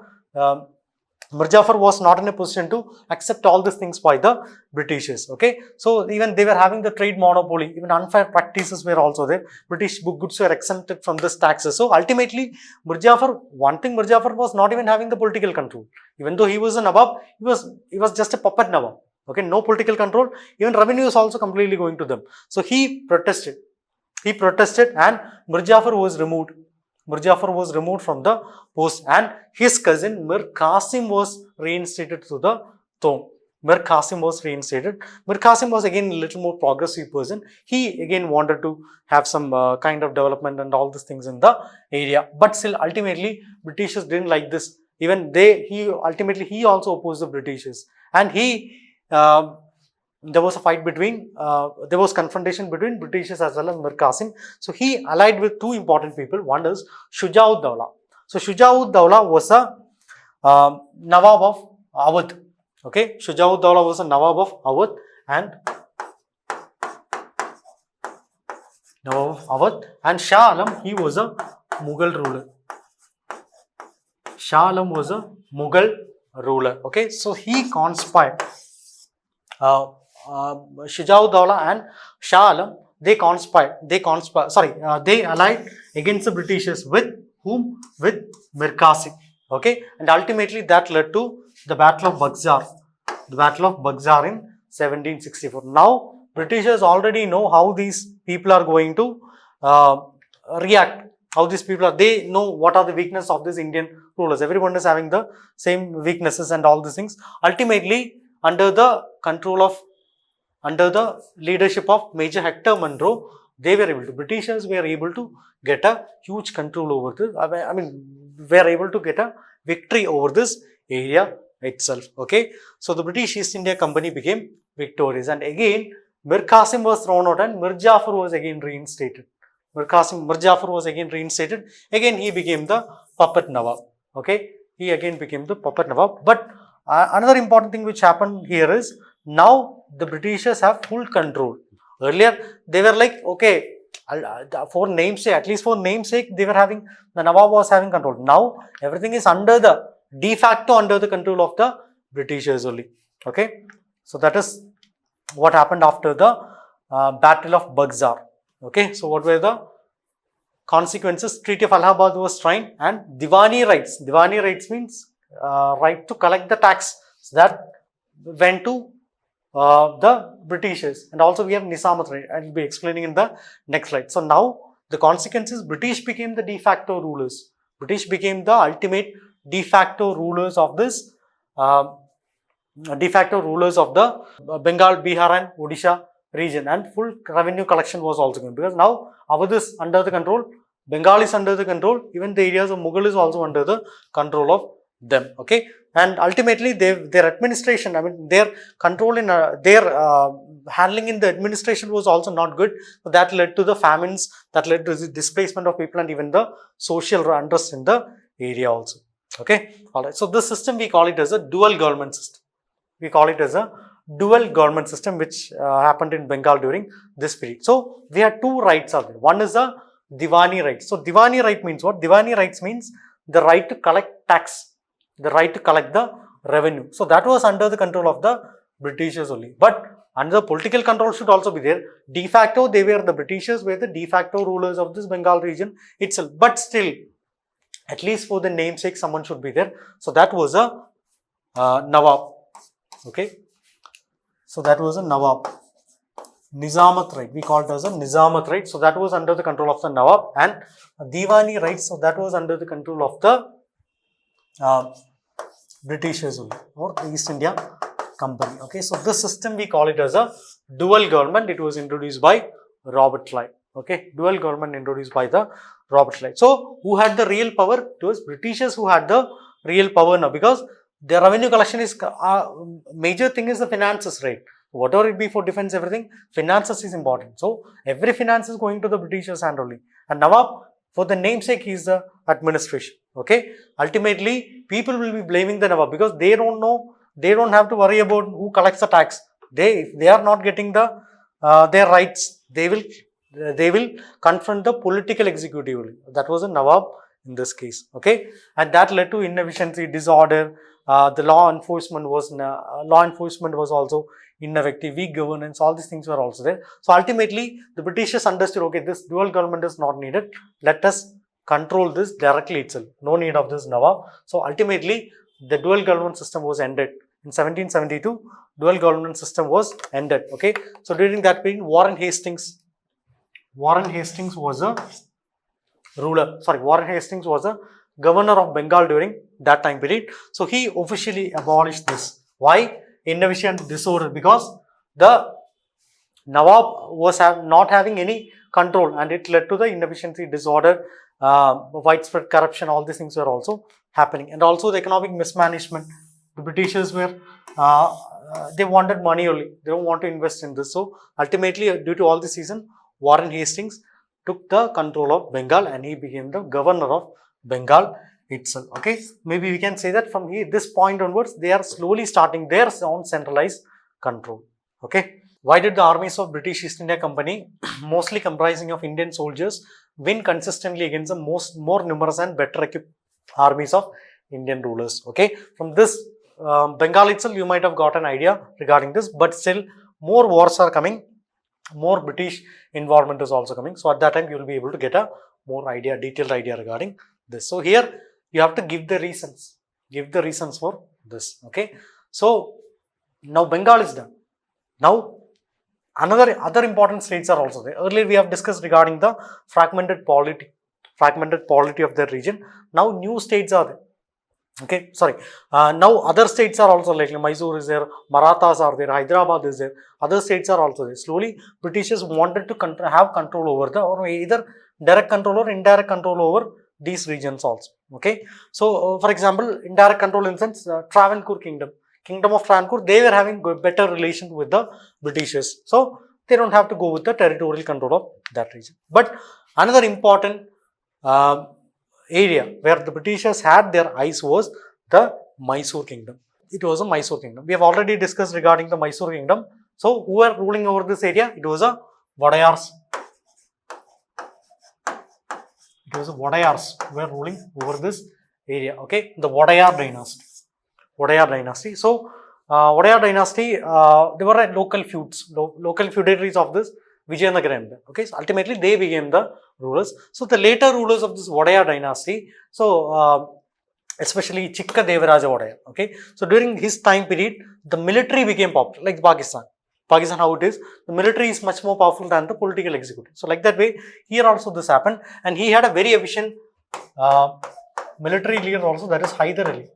Mir Jafar was not in a position to accept all these things by the Britishers. Okay, so even they were having the trade monopoly, even unfair practices were also there. British goods were exempted from this taxes. So ultimately, Mir Jafar, one thing, Mir Jafar was not even having the political control. Even though he was a Nawab, he was just a puppet Nawab. Okay, no political control. Even revenue is also completely going to them. So he protested. He protested, and Mir Jafar was removed. Mir Jafar was removed from the post, and his cousin Mir Qasim was reinstated to the throne. Mir Qasim was reinstated. Mir Qasim was again a little more progressive person. He again wanted to have some kind of development and all these things in the area. But still, ultimately, Britishers didn't like this. Even he also opposed the Britishers, and there was a fight between, there was confrontation between Britishers as well as Mir Qasim. So he allied with two important people. One is Shuja-ud-Dawla. So Shuja-ud-Dawla was a Nawab of Awadh. Okay, Shuja-ud-Dawla was a Nawab of Awadh, and Shah Alam, he was a Mughal ruler. Shah Alam was a Mughal ruler. Okay, so he conspired. Shuja-ud-Dawla and Shah Alam, they allied against the Britishers with whom? With Mir Qasim. Okay, and ultimately that led to the Battle of Buxar. The Battle of Buxar in 1764. Now, Britishers already know how these people are going to react. How these people are, they know what are the weaknesses of these Indian rulers. Everyone is having the same weaknesses and all these things. Ultimately, under the leadership of Major Hector Munro, Britishers were able to get a huge control over this. Were able to get a victory over this area itself. Okay, so the British East India Company became victorious, and again Mir Qasim was thrown out, and Mir Jafar was again reinstated. Mir Jafar was again reinstated. Again, he became the puppet Nawab. Okay, he again became the puppet Nawab. But another important thing which happened here is, now the Britishers have full control. Earlier, they were like, okay, for namesake, at least for namesake, the Nawab was having control. Now, everything is de facto under the control of the Britishers only. Okay, so that is what happened after the Battle of Buxar. Okay, so what were the consequences? Treaty of Allahabad was signed, and Diwani rights. Diwani rights means right to collect the tax. So that went to the Britishers, and also we have Nizamat right. I will be explaining in the next slide. So now the consequences: British became the de facto rulers. British became the ultimate de facto rulers of this, de facto rulers of the Bengal, Bihar, and Odisha region, and full revenue collection was also going, because now Awadh is under the control, Bengal is under the control, even the areas of Mughal is also under the control of them. Okay, and ultimately their administration, their control in their handling in the administration was also not good. So that led to the famines, that led to the displacement of people, and even the social unrest in the area also. Okay, all right. So this system, we call it as a dual government system. We call it as a dual government system, which happened in Bengal during this period. So we had two rights out there. One is a Diwani right. So Diwani right means what? Diwani rights means the right to collect tax, the right to collect the revenue. So that was under the control of the Britishers only. But under the political control should also be there. De facto, the Britishers were the de facto rulers of this Bengal region itself. But still, at least for the namesake, someone should be there. So that was a Nawab. Okay. So that was a Nawab. Nizamat right. We call it as a Nizamat right. So that was under the control of the Nawab. And Diwani right. So that was under the control of the Britishers only, or the East India Company. Okay. So this system, we call it as a dual government. It was introduced by Robert Clive. Okay. Dual government introduced by the Robert Clive. So who had the real power? It was Britishers who had the real power now, because their revenue collection is major thing is the finances, right? Whatever it be for defense, everything, finances is important. So every finance is going to the Britishers hand only. And Nawab, for the namesake, he is the administration. Okay. Ultimately, people will be blaming the Nawab, because they don't know, they don't have to worry about who collects the tax. If they are not getting the their rights, they will confront the political executive only. That was a Nawab in this case. Okay, and that led to inefficiency, disorder. The law enforcement was also ineffective, weak governance. All these things were also there. So ultimately, the Britishers understood, okay, this dual government is not needed. Let us control this directly itself. No need of this Nawab. So ultimately, the dual government system was ended. In 1772, dual government system was ended. Okay, so during that period, Warren Hastings was a ruler. Sorry, Warren Hastings was a governor of Bengal during that time period. So he officially abolished this. Why? Inefficient, disorder, because the Nawab was not having any control, and it led to the inefficiency, disorder, widespread corruption. All these things were also happening, and also the economic mismanagement. The Britishers were they wanted money only. They don't want to invest in this. So ultimately, due to all this reason, Warren Hastings took the control of Bengal, and he became the governor of Bengal itself. Okay, maybe we can say that from here, this point onwards, they are slowly starting their own centralized control. Okay, why did the armies of British East India Company, mostly comprising of Indian soldiers, win consistently against the more numerous and better equipped armies of Indian rulers? Okay, from this Bengal itself, you might have got an idea regarding this, but still more wars are coming, more British involvement is also coming. So at that time, you will be able to get a more idea, detailed idea regarding this. So here you have to give the reasons for this. Okay, so now Bengal is done. Now other important states are also there. Earlier we have discussed regarding the fragmented polity of the region. Now new states are there. Okay, sorry. Now other states are also, like Mysore is there, Marathas are there, Hyderabad is there. Other states are also there. Slowly, Britishers wanted to have control over or either direct control or indirect control over these regions also. Okay, so for example, indirect control in the sense, Travancore Kingdom of Travancore, they were having better relations with the Britishers. So they don't have to go with the territorial control of that region. But another important area where the Britishers had their eyes was the Mysore Kingdom. It was a Mysore Kingdom. We have already discussed regarding the Mysore Kingdom. So who were ruling over this area? It was a Wadayars. Who were ruling over this area. Okay, the Wadayar dynasty. So Wadayar dynasty, they were local feuds, local feudatories of this Vijayanagara Empire. Okay, so ultimately they became the rulers. So the later rulers of this Wadayar dynasty, so especially Chikka Devaraja Wadayar. Okay, so during his time period, the military became popular, like Pakistan, how it is, the military is much more powerful than the political executive. So like that way, here also this happened, and he had a very efficient military leader also, that is Hyder Ali.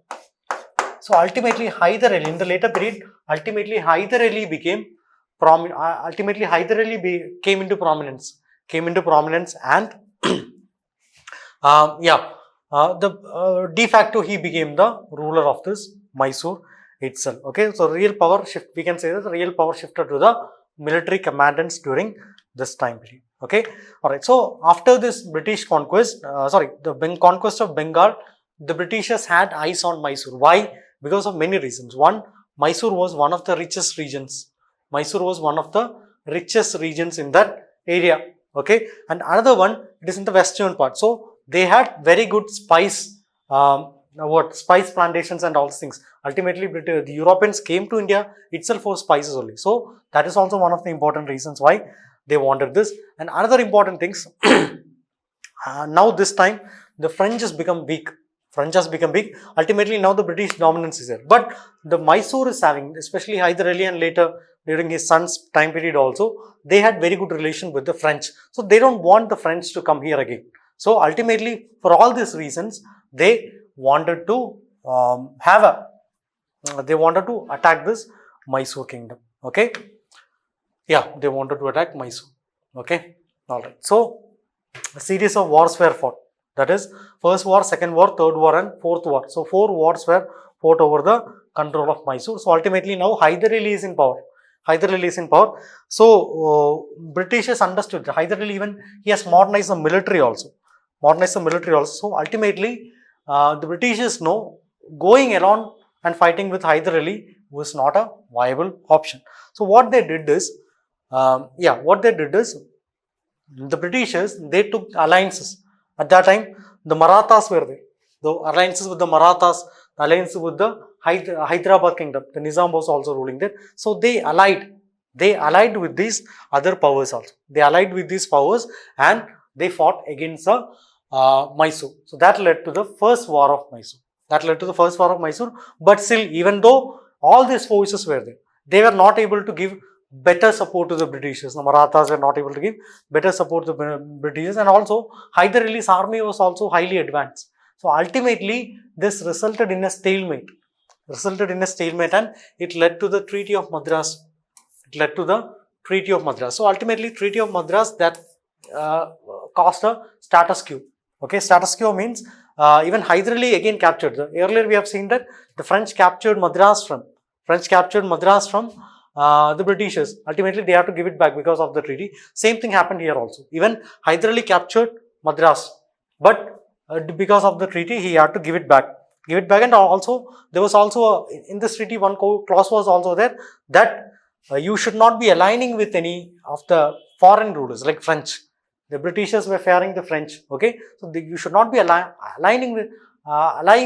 So ultimately Hyder Ali, in the later period, Hyder Ali became prominent. Hyder Ali came into prominence, and de facto he became the ruler of this Mysore itself. Okay, so real power shift, we can say that the real power shifted to the military commandants during this time period. Okay, all right. So after this British conquest, the conquest of Bengal, the Britishers had eyes on Mysore. Why? Because of many reasons. One, Mysore was one of the richest regions. In that area. Okay, and another one, it is in the western part. So they had very good spice plantations and all these things. Ultimately, the Europeans came to India itself for spices only. So that is also one of the important reasons why they wanted this. And another important things, now this time the French has become weak. Ultimately, now the British dominance is there. But the Mysore is having, especially Hyder Ali and later during his son's time period also, they had very good relation with the French. So they don't want the French to come here again. So ultimately, for all these reasons, they wanted to attack this Mysore Kingdom. Okay, they wanted to attack Mysore. Okay, all right. So a series of wars were fought. That is, first war, second war, third war, and fourth war. So 4 wars were fought over the control of Mysore. So ultimately, now Hyder Ali is in power. So Britishers understood that Hyder Ali, even he has modernized the military also. So ultimately, the Britishers know going around and fighting with Hyder Ali was not a viable option. So what they did is, the Britishers, they took alliances. At that time, the Marathas were there. The alliances with the Marathas, the alliance with the Hyderabad kingdom, the Nizam was also ruling there. So they allied with these other powers also. They allied with these powers and they fought against the Mysore. So that led to the first war of Mysore. But still, even though all these forces were there, they were not able to give better support to the Britishers. The Marathas were not able to give better support to the Britishers, and also Hyder Ali's army was also highly advanced. So ultimately, this resulted in a stalemate. And it led to the Treaty of Madras. So ultimately, Treaty of Madras that caused a status quo. Okay, status quo means even Hyder Ali again captured. Earlier we have seen that the French captured Madras from the Britishers. Ultimately, they have to give it back because of the treaty. Same thing happened here also. Even Hyder Ali captured Madras, but because of the treaty, he had to give it back. And also there was also in this treaty one clause was also there that you should not be aligning with any of the foreign rulers like French. The Britishers were fearing the French. Okay, so you should not be aligning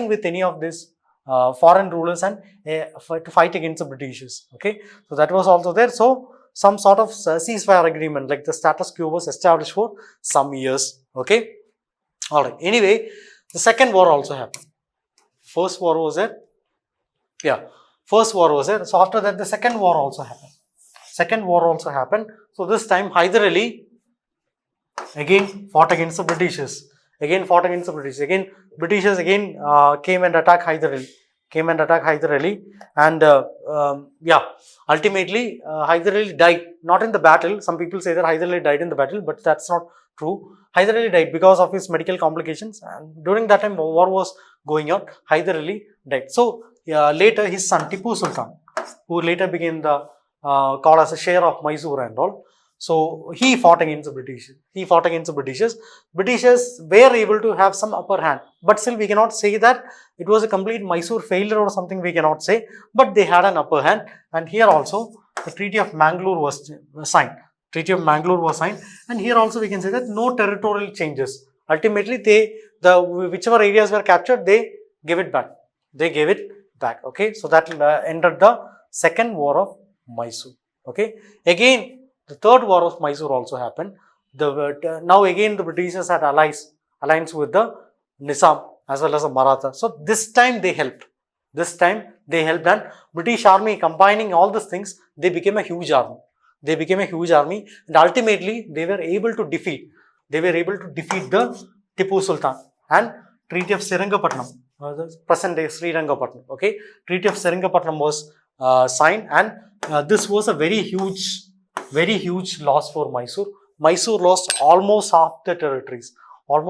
with any of these foreign rulers and to fight against the Britishers. Okay, so that was also there. So some sort of ceasefire agreement like the status quo was established for some years. Okay, all right. Anyway, the second war also happened. First war was there. So after that, the second war also happened. So this time Hyder Ali again fought against the Britishers. Again Britishers came and attacked Hyder Ali. And ultimately Hyder Ali died, not in the battle. Some people say that Hyder Ali died in the battle, but that's not true. Hyder Ali died because of his medical complications, and during that time war was going on. Hyder Ali died. So later his son Tipu Sultan, who later became the called as a share of Mysore and all. So he fought against the Britishers. Britishers were able to have some upper hand, but still we cannot say that it was a complete Mysore failure or something. We cannot say, but they had an upper hand. And here also the Treaty of Mangalore was signed. And here also we can say that no territorial changes. Ultimately, whichever areas were captured, they gave it back. Okay, so that ended the second war of Mysore. Okay, again the third war of Mysore also happened. Now again the Britishers had alliance with the Nizam as well as the Maratha. So this time they helped. And British army, combining all these things, they became a huge army. And ultimately they were able to defeat the Tipu Sultan. And Treaty of Seringapatam, the present day Srirangapatnam. Okay, Treaty of Seringapatam was signed, and this was a very huge loss for Mysore. Mysore lost almost half the territories. Were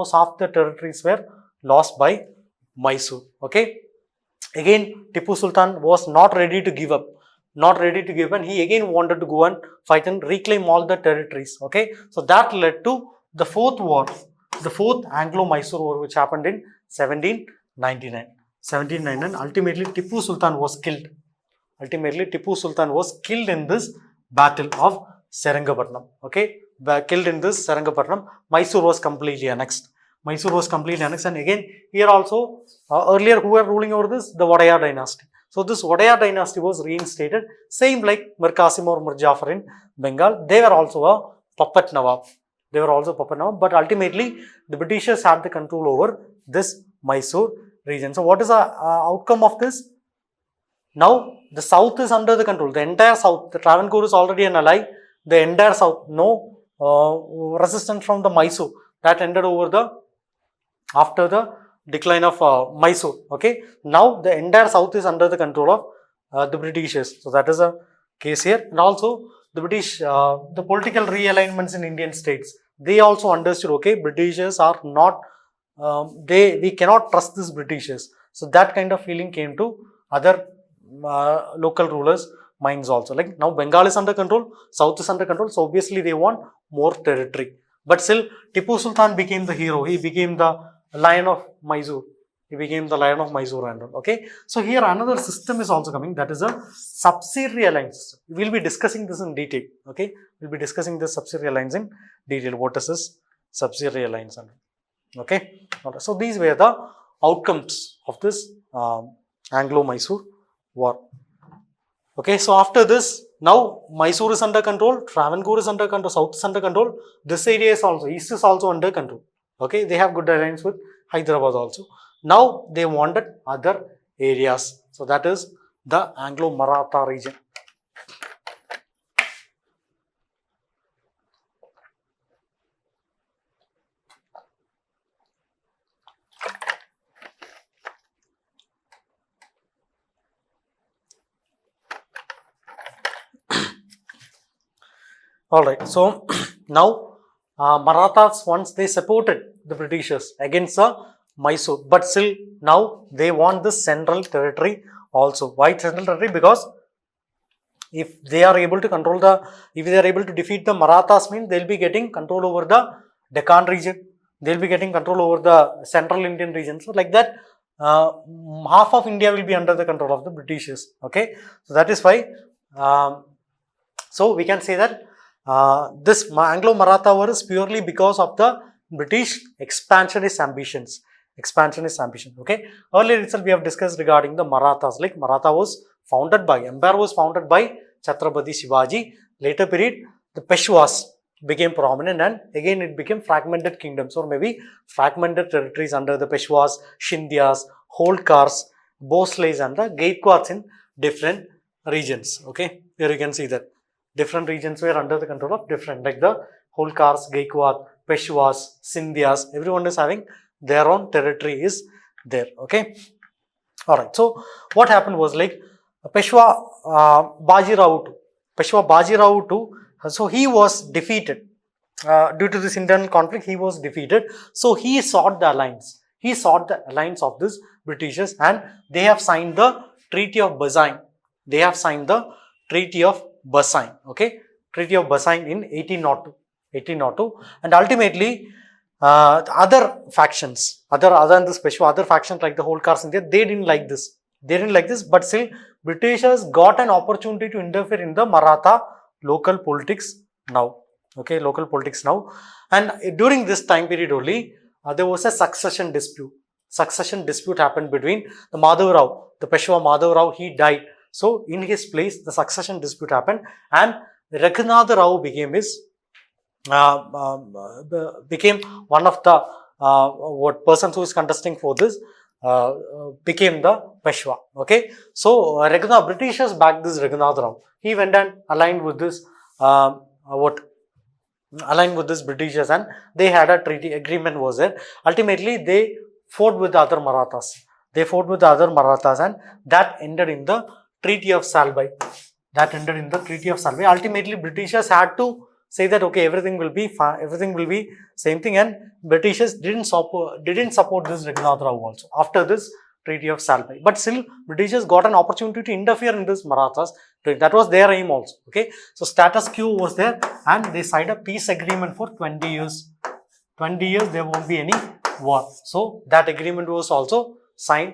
lost by Mysore. Okay. Again, Tipu Sultan was not ready to give up. And he again wanted to go and fight and reclaim all the territories. Okay. So that led to the fourth war, the fourth Anglo-Mysore war, which happened in 1799. Ultimately, Tipu Sultan was killed in this battle of Seringapatam. Okay, killed in this Seringapatam. Mysore was completely annexed. And again, here also, earlier who were ruling over this? The Wadaya dynasty. So this Wadaya dynasty was reinstated, same like Mir Qasim or Mir Jafar in Bengal. They were also a puppet Nawab. But ultimately, the Britishers had the control over this Mysore region. So what is the outcome of this? Now the south is under the control. The entire south, the Travancore is already an ally. The entire south, no resistance from the Mysore. That ended after the decline of Mysore. Okay. Now the entire south is under the control of the Britishers. So that is a case here. And also the British, the political realignments in Indian states, they also understood, okay, Britishers are not, we cannot trust these Britishers. So that kind of feeling came to other local rulers' minds also. Like now Bengal is under control, south is under control, so obviously they want more territory. But still, Tipu Sultan became the hero. He became the Lion of Mysore. Okay. So here another system is also coming, that is a subsidiary alliance system. We will be discussing this in detail. Okay. We will be discussing the subsidiary alliance in detail. What is this subsidiary alliance? Okay, so these were the outcomes of this Anglo-Mysore war. Okay, so after this, now Mysore is under control, Travancore is under control, South is under control. This area is also, East is also under control. Okay, they have good alliance with Hyderabad also. Now they wanted other areas. So that is the Anglo-Maratha region. Alright, so now Marathas, once they supported the Britishers against the Mysore, but still now they want this central territory also. Why central territory? Because if they are able to control if they are able to defeat the Marathas, means they will be getting control over the Deccan region, they will be getting control over the central Indian region. So like that, half of India will be under the control of the Britishers. Okay, so that is why, so we can say that this Anglo-Maratha war is purely because of the British expansionist ambitions. Okay, earlier itself we have discussed regarding the Marathas. Like Empire was founded by Chhatrapati Shivaji. Later period, the Peshwas became prominent, and again it became fragmented kingdoms, or maybe fragmented territories under the Peshwas, Scindias, Holkars, Bhosles, and the Gaekwads in different regions. Okay, here you can see that different regions were under the control of different, like the Holkars, Gaekwad, Peshwas, Scindias. Everyone is having their own territory is there. Okay, all right. So what happened was, like Peshwa Bajirao II, so he was defeated due to this internal conflict. He was defeated, so he sought the alliance. Of this Britishers, and they have signed the Treaty of Bazaine. Okay, Treaty of Bazaine in 1802, and ultimately other factions, other than this Peshwa, other factions like the Holkars in there, they didn't like this, but still Britishers got an opportunity to interfere in the Maratha local politics now. Okay, and during this time period only, there was a succession dispute. Happened between the Madhav Rao, the Peshwa Madhav Rao. He died. So in his place, the succession dispute happened, and Raghunath Rao became one of the persons who is contesting for this, became the Peshwa. Okay, so Britishers backed this Raghunath Rao. He went and aligned with this Britishers, and they had a treaty agreement was there. Ultimately, they fought with the other Marathas. And that ended in the Treaty of Salbai. Ultimately, Britishers had to say that okay, everything will be same thing, and Britishers didn't support this Raghunath Rao also after this Treaty of Salbai. But still, Britishers got an opportunity to interfere in this Marathas. That was their aim also. Okay, so status quo was there, and they signed a peace agreement for 20 years. 20 years there won't be any war. So that agreement was also signed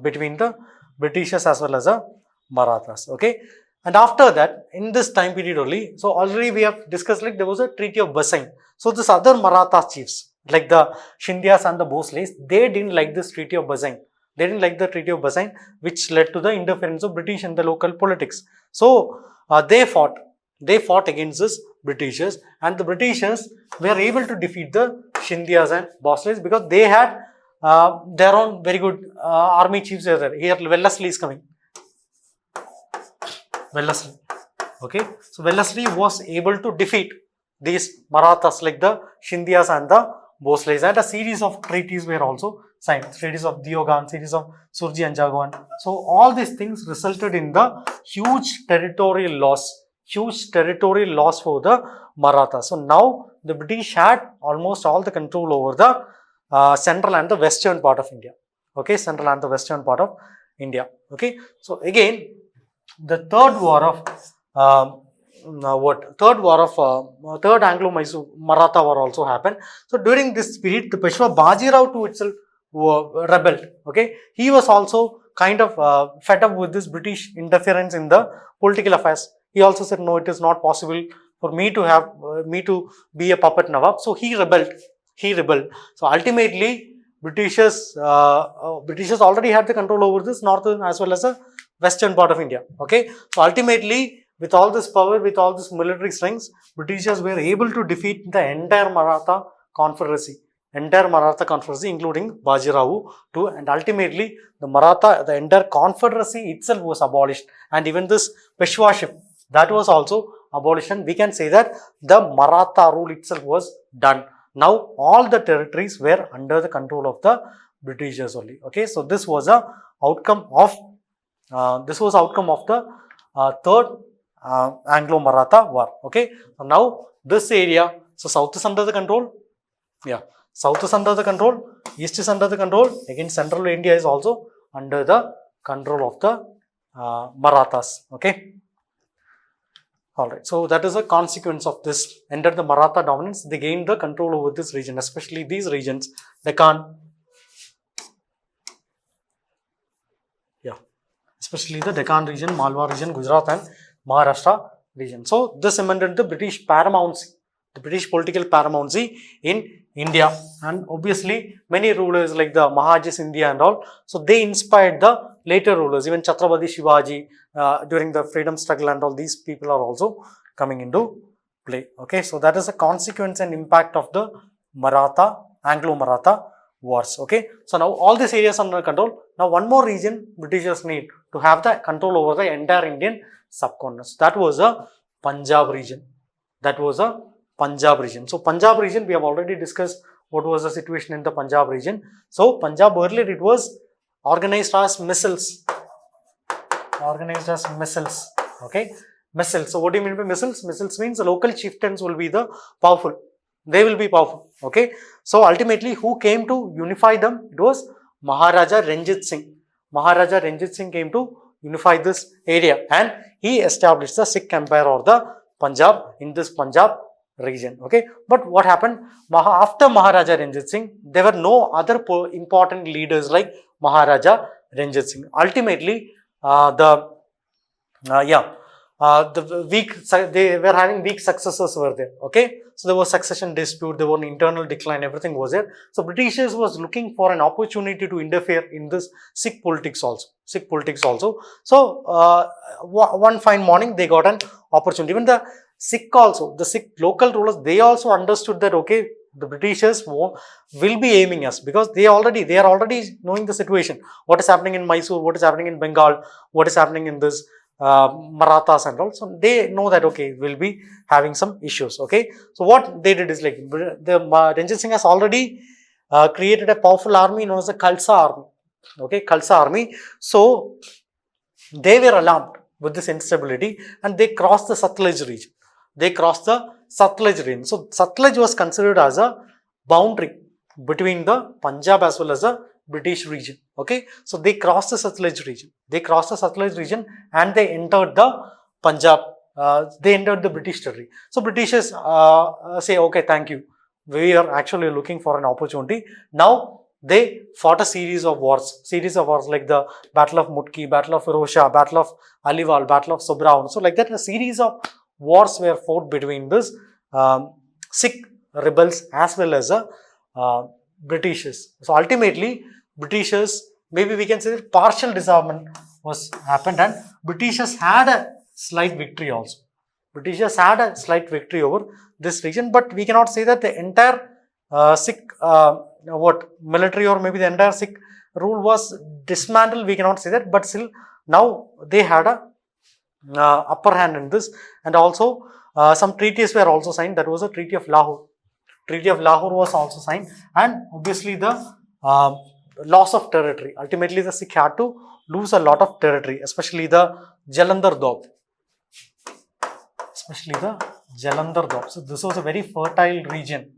between the Britishers as well as the Marathas. Okay, and after that, in this time period only, so already we have discussed, like there was a Treaty of Bazaine. So this other Maratha chiefs, like the Scindias and the Bhosles, they didn't like this Treaty of Bazaine. Which led to the interference of British in the local politics. So they fought against this Britishers, and the Britishers were able to defeat the Scindias and Bhosles because they had their own very good army chiefs there. Here Wellesley is coming. Okay, so Wellesley was able to defeat these Marathas like the Scindias and the Bhosles, and a series of treaties were also signed. Treaties of Diogan, series of Surji and Jagoan. So all these things resulted in the huge territorial loss for the Marathas. So now the British had almost all the control over the central and the western part of India. Okay, Okay, so again, the third Anglo-Mysore Maratha war also happened. So during this period, the Peshwa Bajirao II itself rebelled. Okay, he was also kind of fed up with this British interference in the political affairs. He also said, no, it is not possible for me to be a puppet Nawab. So he rebelled. he rebelled. So ultimately, Britishers already had the control over this northern as well as the western part of India. Okay, so ultimately, with all this power, with all this military strengths, Britishers were able to defeat the entire Maratha confederacy, including Bajirao too, and ultimately the entire confederacy itself was abolished, and even this Peshwaship, that was also abolished. And we can say that the Maratha rule itself was done. Now all the territories were under the control of the Britishers only. Okay, so this was a outcome of the third Anglo-Maratha war. Okay, so now this area, so south is under the control. Yeah, south is under the control, east is under the control. Again, central India is also under the control of the Marathas. Okay. Alright, so that is a consequence of this. Under the Maratha dominance, they gained the control over this region, especially these regions, Deccan, especially the Deccan region, Malwa region, Gujarat and Maharashtra region. So this cemented the British paramountcy, the British political paramountcy in India, and obviously many rulers like the Mahajis India and all, so they inspired the later rulers, even Chhatrapati Shivaji during the freedom struggle and all, these people are also coming into play. Okay, so that is a consequence and impact of the Anglo-Maratha wars. Okay, so now all these areas are under control. Now one more region Britishers need to have the control over the entire Indian subcontinent. That was a Punjab region. So Punjab region, we have already discussed what was the situation in the Punjab region. So Punjab earlier it was organized as missiles. Okay, missiles. So what do you mean by missiles? Missiles means the local chieftains will be the powerful. They will be powerful. Okay, so ultimately who came to unify them? It was Maharaja Ranjit Singh. Maharaja Ranjit Singh came to unify this area, and he established the Sikh Empire or the Punjab in this Punjab region. Okay, but what happened after Maharaja Ranjit Singh? There were no other important leaders like Maharaja Ranjit Singh. Ultimately, they were having weak successors were there. Okay, so there was succession dispute, there was an internal decline, everything was there. So Britishers was looking for an opportunity to interfere in this Sikh politics also. So one fine morning they got an opportunity. Even the Sikh local rulers, they also understood that okay, the Britishers will be aiming us, because they are already knowing the situation. What is happening in Mysore, what is happening in Bengal, what is happening in this Marathas and all. So they know that okay, we'll be having some issues. Okay, so what they did is like the Ranjit Singh has already created a powerful army known as the Khalsa army. Okay, Khalsa army. So they were alarmed with this instability and they crossed the Satluj region. So Satluj was considered as a boundary between the Punjab as well as the British region. Okay, so they crossed the Satluj region. And they entered the Punjab. They entered the British territory. So Britishers say, okay, thank you. We are actually looking for an opportunity. Now they fought a series of wars like the Battle of Mutki, Battle of Firozshah, Battle of Aliwal, Battle of Sobraon. So like that, a series of wars were fought between this Sikh rebels as well as Britishers. So ultimately, Britishers, maybe we can say that partial disarmament was happened, and Britishers had a slight victory also. Britishers had a slight victory over this region, but we cannot say that the entire Sikh military or maybe the entire Sikh rule was dismantled. We cannot say that, but still now they had a upper hand in this, and also some treaties were also signed. That was the Treaty of Lahore. Treaty of Lahore was also signed, and obviously the loss of territory. Ultimately, the Sikh had to lose a lot of territory, especially the Jalandhar Doab. So this was a very fertile region.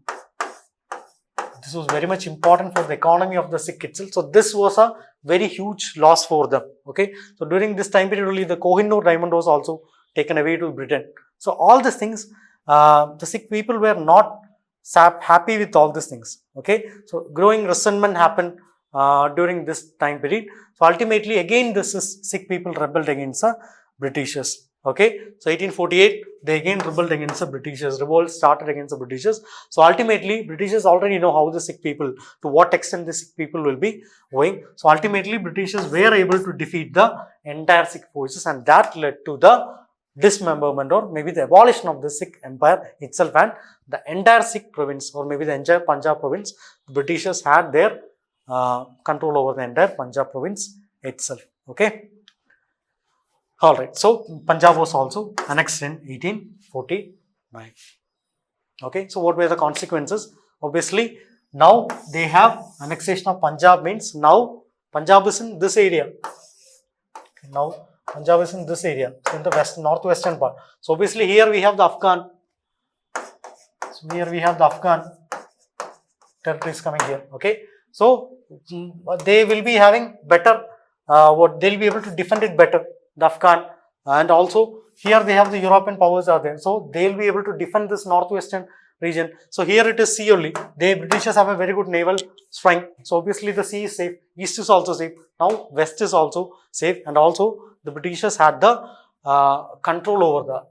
This was very much important for the economy of the Sikh itself. So this was a very huge loss for them. Okay, so during this time period only the Kohinoor diamond was also taken away to Britain. So all these things, the Sikh people were not happy with all these things. Okay, so growing resentment happened during this time period. So ultimately again this is Sikh people rebelled against the Britishers. Okay, so 1848, they again rebelled against the Britishers. Revolt started against the Britishers. So ultimately, Britishers already know how the Sikh people, to what extent the Sikh people will be going. So ultimately, Britishers were able to defeat the entire Sikh forces, and that led to the dismemberment or maybe the abolition of the Sikh empire itself, and the entire Sikh province or maybe the entire Punjab province. The Britishers had their control over the entire Punjab province itself. Okay. Alright, so Punjab was also annexed in 1849. Okay, so what were the consequences? Obviously, now they have annexation of Punjab means now Punjab is in this area. Now Punjab is in this area, in the northwestern part. So obviously here we have the Afghan. So here we have the Afghan territories coming here. Okay, so they will be having better, they'll be able to defend it better. The Afghan, and also here they have the European powers are there, so they'll be able to defend this northwestern region. So here it is sea only. The Britishers have a very good naval strength, so obviously the sea is safe. East is also safe. Now west is also safe, and also the Britishers had the control over the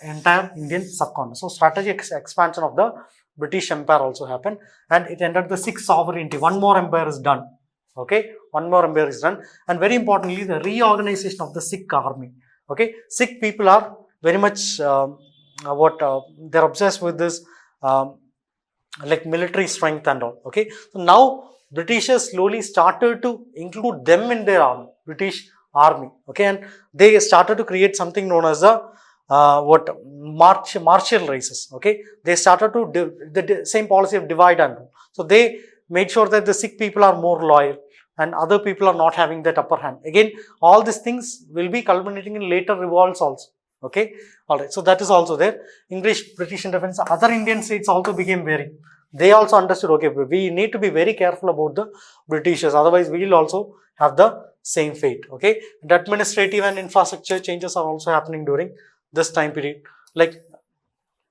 entire Indian subcontinent. So strategic expansion of the British Empire also happened, and it entered the Sikh sovereignty. One more empire is done. Okay, one more empire is done, and very importantly, the reorganization of the Sikh army. Okay, Sikh people are very much they're obsessed with this like military strength and all. Okay, so now Britishers slowly started to include them in their army, British army. Okay, and they started to create something known as the martial races. Okay, they started to the same policy of divide and rule. So they made sure that the Sikh people are more loyal and other people are not having that upper hand. Again, all these things will be culminating in later revolts also. Okay, all right. So that is also there. English, British independence, other Indian states also became wary. They also understood, okay, we need to be very careful about the Britishers, otherwise we will also have the same fate. Okay, and administrative and infrastructure changes are also happening during this time period. Like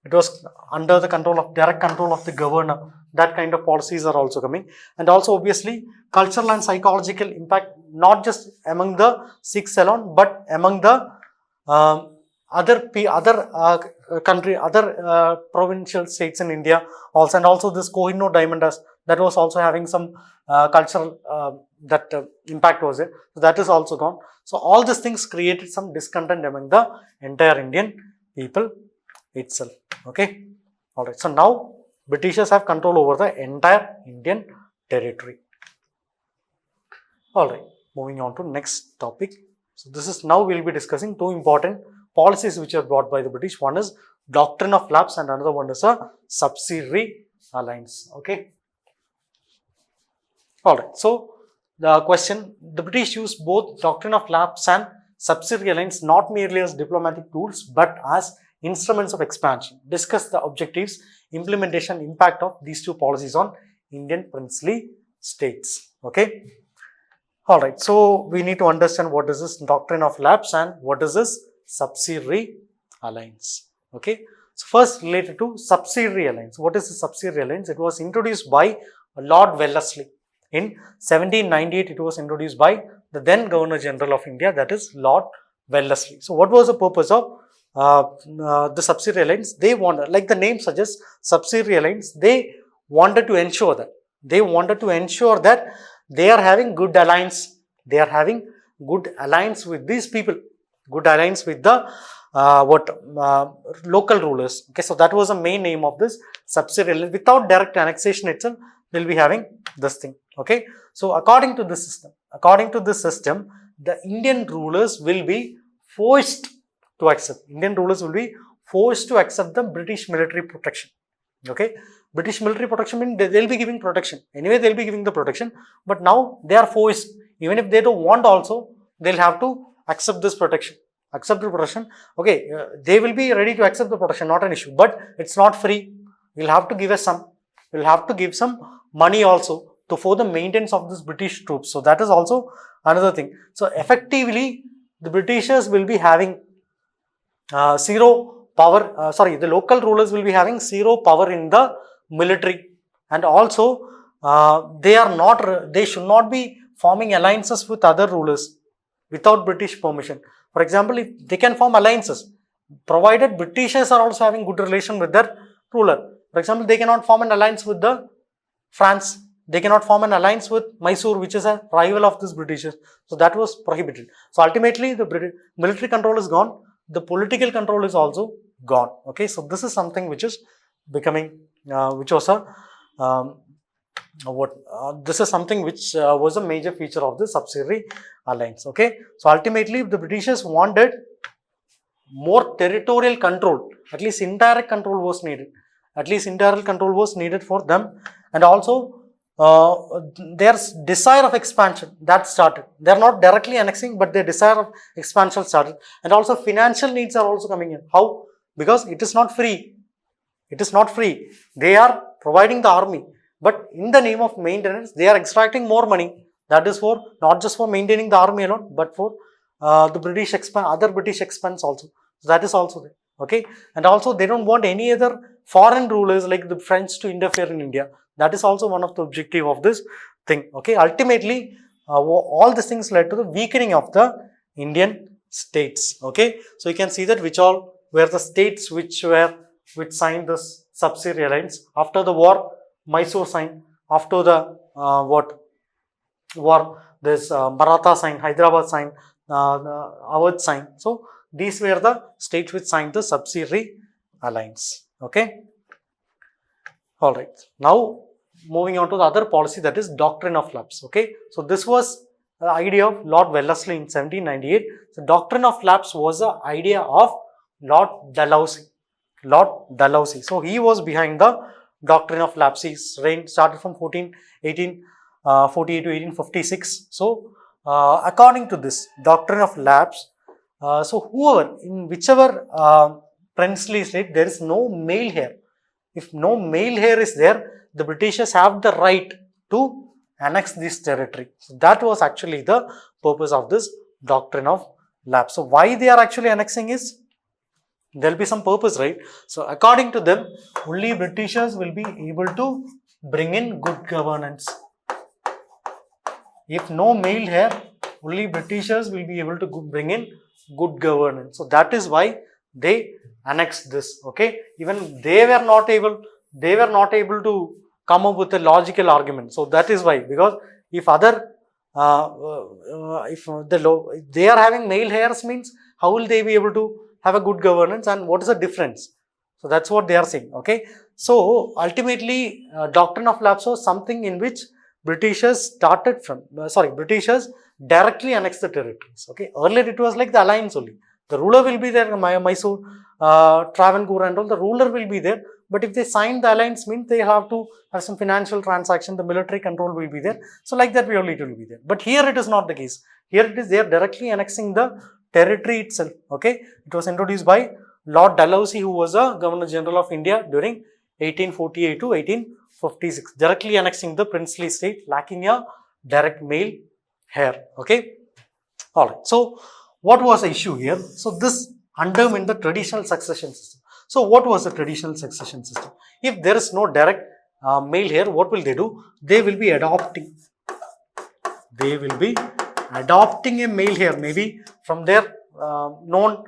it was under the direct control of the governor. That kind of policies are also coming, and also obviously cultural and psychological impact, not just among the Sikhs alone, but among the other provincial states in India also, and also this Kohinoor diamond dust, that was also having some cultural impact was there. So that is also gone. So all these things created some discontent among the entire Indian people itself. Okay, all right. So now Britishers have control over the entire Indian territory. All right, moving on to next topic. So this is now we will be discussing two important policies which are brought by the British. One is doctrine of lapse and another one is a subsidiary alliance. Okay. All right. So the question: the British use both doctrine of lapse and subsidiary alliance not merely as diplomatic tools but as instruments of expansion. Discuss the objectives, implementation, impact of these two policies on Indian princely states. Okay. All right. So we need to understand what is this doctrine of lapse and what is this subsidiary alliance. Okay. So first, related to subsidiary alliance. What is the subsidiary alliance? It was introduced by Lord Wellesley. In 1798, it was introduced by the then Governor General of India, that is Lord Wellesley. So what was the purpose of the subsidiary alliance? They wanted, like the name suggests, subsidiary alliance, they wanted to ensure that they are having good alliance. They are having good alliance with these people, good alliance with the local rulers. Okay, so that was the main aim of this subsidiary alliance. Without direct annexation itself, they'll be having this thing. Okay, so according to this system, the Indian rulers will be forced to accept. The British military protection. Okay, British military protection means they'll be giving protection. Anyway, they'll be giving the protection, but now they are forced. Even if they don't want also, they'll have to accept this protection. Okay, they will be ready to accept the protection, not an issue, but it's not free. We'll have to give some money also for the maintenance of this British troops. So that is also another thing. So effectively, the Britishers will be having zero power. The local rulers will be having zero power in the military, and also they should not be forming alliances with other rulers without British permission. For example, if they can form alliances, provided Britishers are also having good relation with their ruler. For example, they cannot form an alliance with the France. They cannot form an alliance with Mysore, which is a rival of this Britishers. So that was prohibited. So ultimately, the military control is gone. The political control is also gone. Okay, so this is something which is becoming, which was a this is something which was a major feature of the subsidiary alliance. Okay, so ultimately, the Britishers wanted more territorial control. At least indirect control was needed. At least indirect control was needed for them, and also their desire of expansion that started. They are not directly annexing, but their desire of expansion started, and also financial needs are also coming in. How? Because it is not free. It is not free. They are providing the army, but in the name of maintenance, they are extracting more money. That is for not just for maintaining the army alone, but for the British expense, other British expense also. So that is also there. Okay, and also they don't want any other foreign rulers like the French to interfere in India. That is also one of the objective of this thing. Okay, ultimately, all these things led to the weakening of the Indian states. Okay, so you can see that which all were the states which signed this subsidiary alliance after the war. Mysore signed. After the war, this Maratha signed, Hyderabad signed, Awadh signed. So these were the states which signed the subsidiary alliance. Okay. All right. Now moving on to the other policy, that is doctrine of lapse. Okay. So this was the idea of Lord Wellesley in 1798. The doctrine of lapse was the idea of Lord Dalhousie. Lord Dalhousie. So he was behind the doctrine of lapse. His reign started from 1848 to 1856. So according to this doctrine of lapse, so whoever, in whichever princely state, there is no male heir. If no male heir is there, the Britishers have the right to annex this territory. So that was actually the purpose of this doctrine of lapse. So why they are actually annexing is, there will be some purpose, right? So according to them, only Britishers will be able to bring in good governance. If no male heir, only Britishers will be able to bring in good governance. So that is why they annexed this. Okay, even they were not able to come up with a logical argument. So that is why, because if other if they are having male heirs, means how will they be able to have a good governance, and what is the difference? So that's what they are saying. Okay, so ultimately doctrine of lapse was something in which Britishers Britishers directly annexed the territories. Okay, earlier it was like the alliance only. The ruler will be there, Mysore, Travancore and all, the ruler will be there. But if they sign the alliance, means they have to have some financial transaction, the military control will be there. So like that, only it will be there. But here it is not the case. Here it is, they are directly annexing the territory itself. Okay, it was introduced by Lord Dalhousie, who was a Governor General of India during 1848 to 1856, directly annexing the princely state, lacking a direct male heir. Okay, all right. So what was the issue here? So this undermined the traditional succession system. So what was the traditional succession system? If there is no direct male heir, what will they do? They will be adopting. They will be adopting a male heir, maybe from their known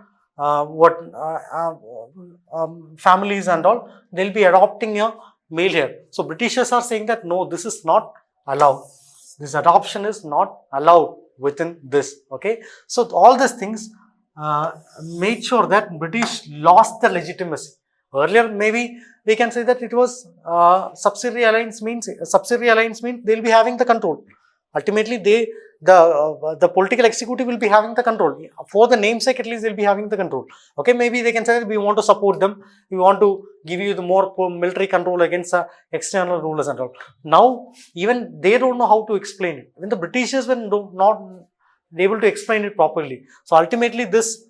families and all. They'll be adopting a male heir. So Britishers are saying that no, this is not allowed. This adoption is not allowed within this. Okay, so all these things made sure that British lost the legitimacy. Earlier, maybe we can say that it was subsidiary alliance means they'll be having the control. Ultimately, the political executive will be having the control. For the namesake, at least they'll be having the control. Okay, maybe they can say that we want to support them, we want to give you the more military control against external rulers and all. Now, even they don't know how to explain it. When the Britishers were not able to explain it properly. So ultimately, this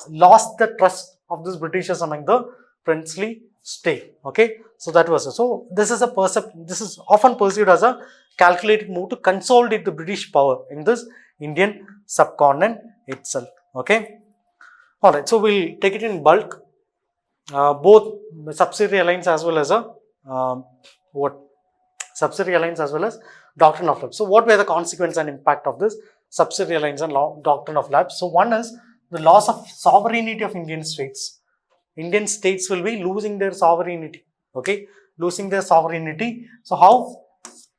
lost the trust of this Britishers among the princely state. Okay, so that was it. So this is this is often perceived as a calculated move to consolidate the British power in this Indian subcontinent itself. Okay, all right. So we'll take it in bulk, both subsidiary alliance as well as subsidiary alliance as well as doctrine of lapse. So what were the consequences and impact of this subsidiary alliance and doctrine of lapse? So one is the loss of sovereignty of Indian states. Indian states will be losing their sovereignty. Okay, losing their sovereignty. So how?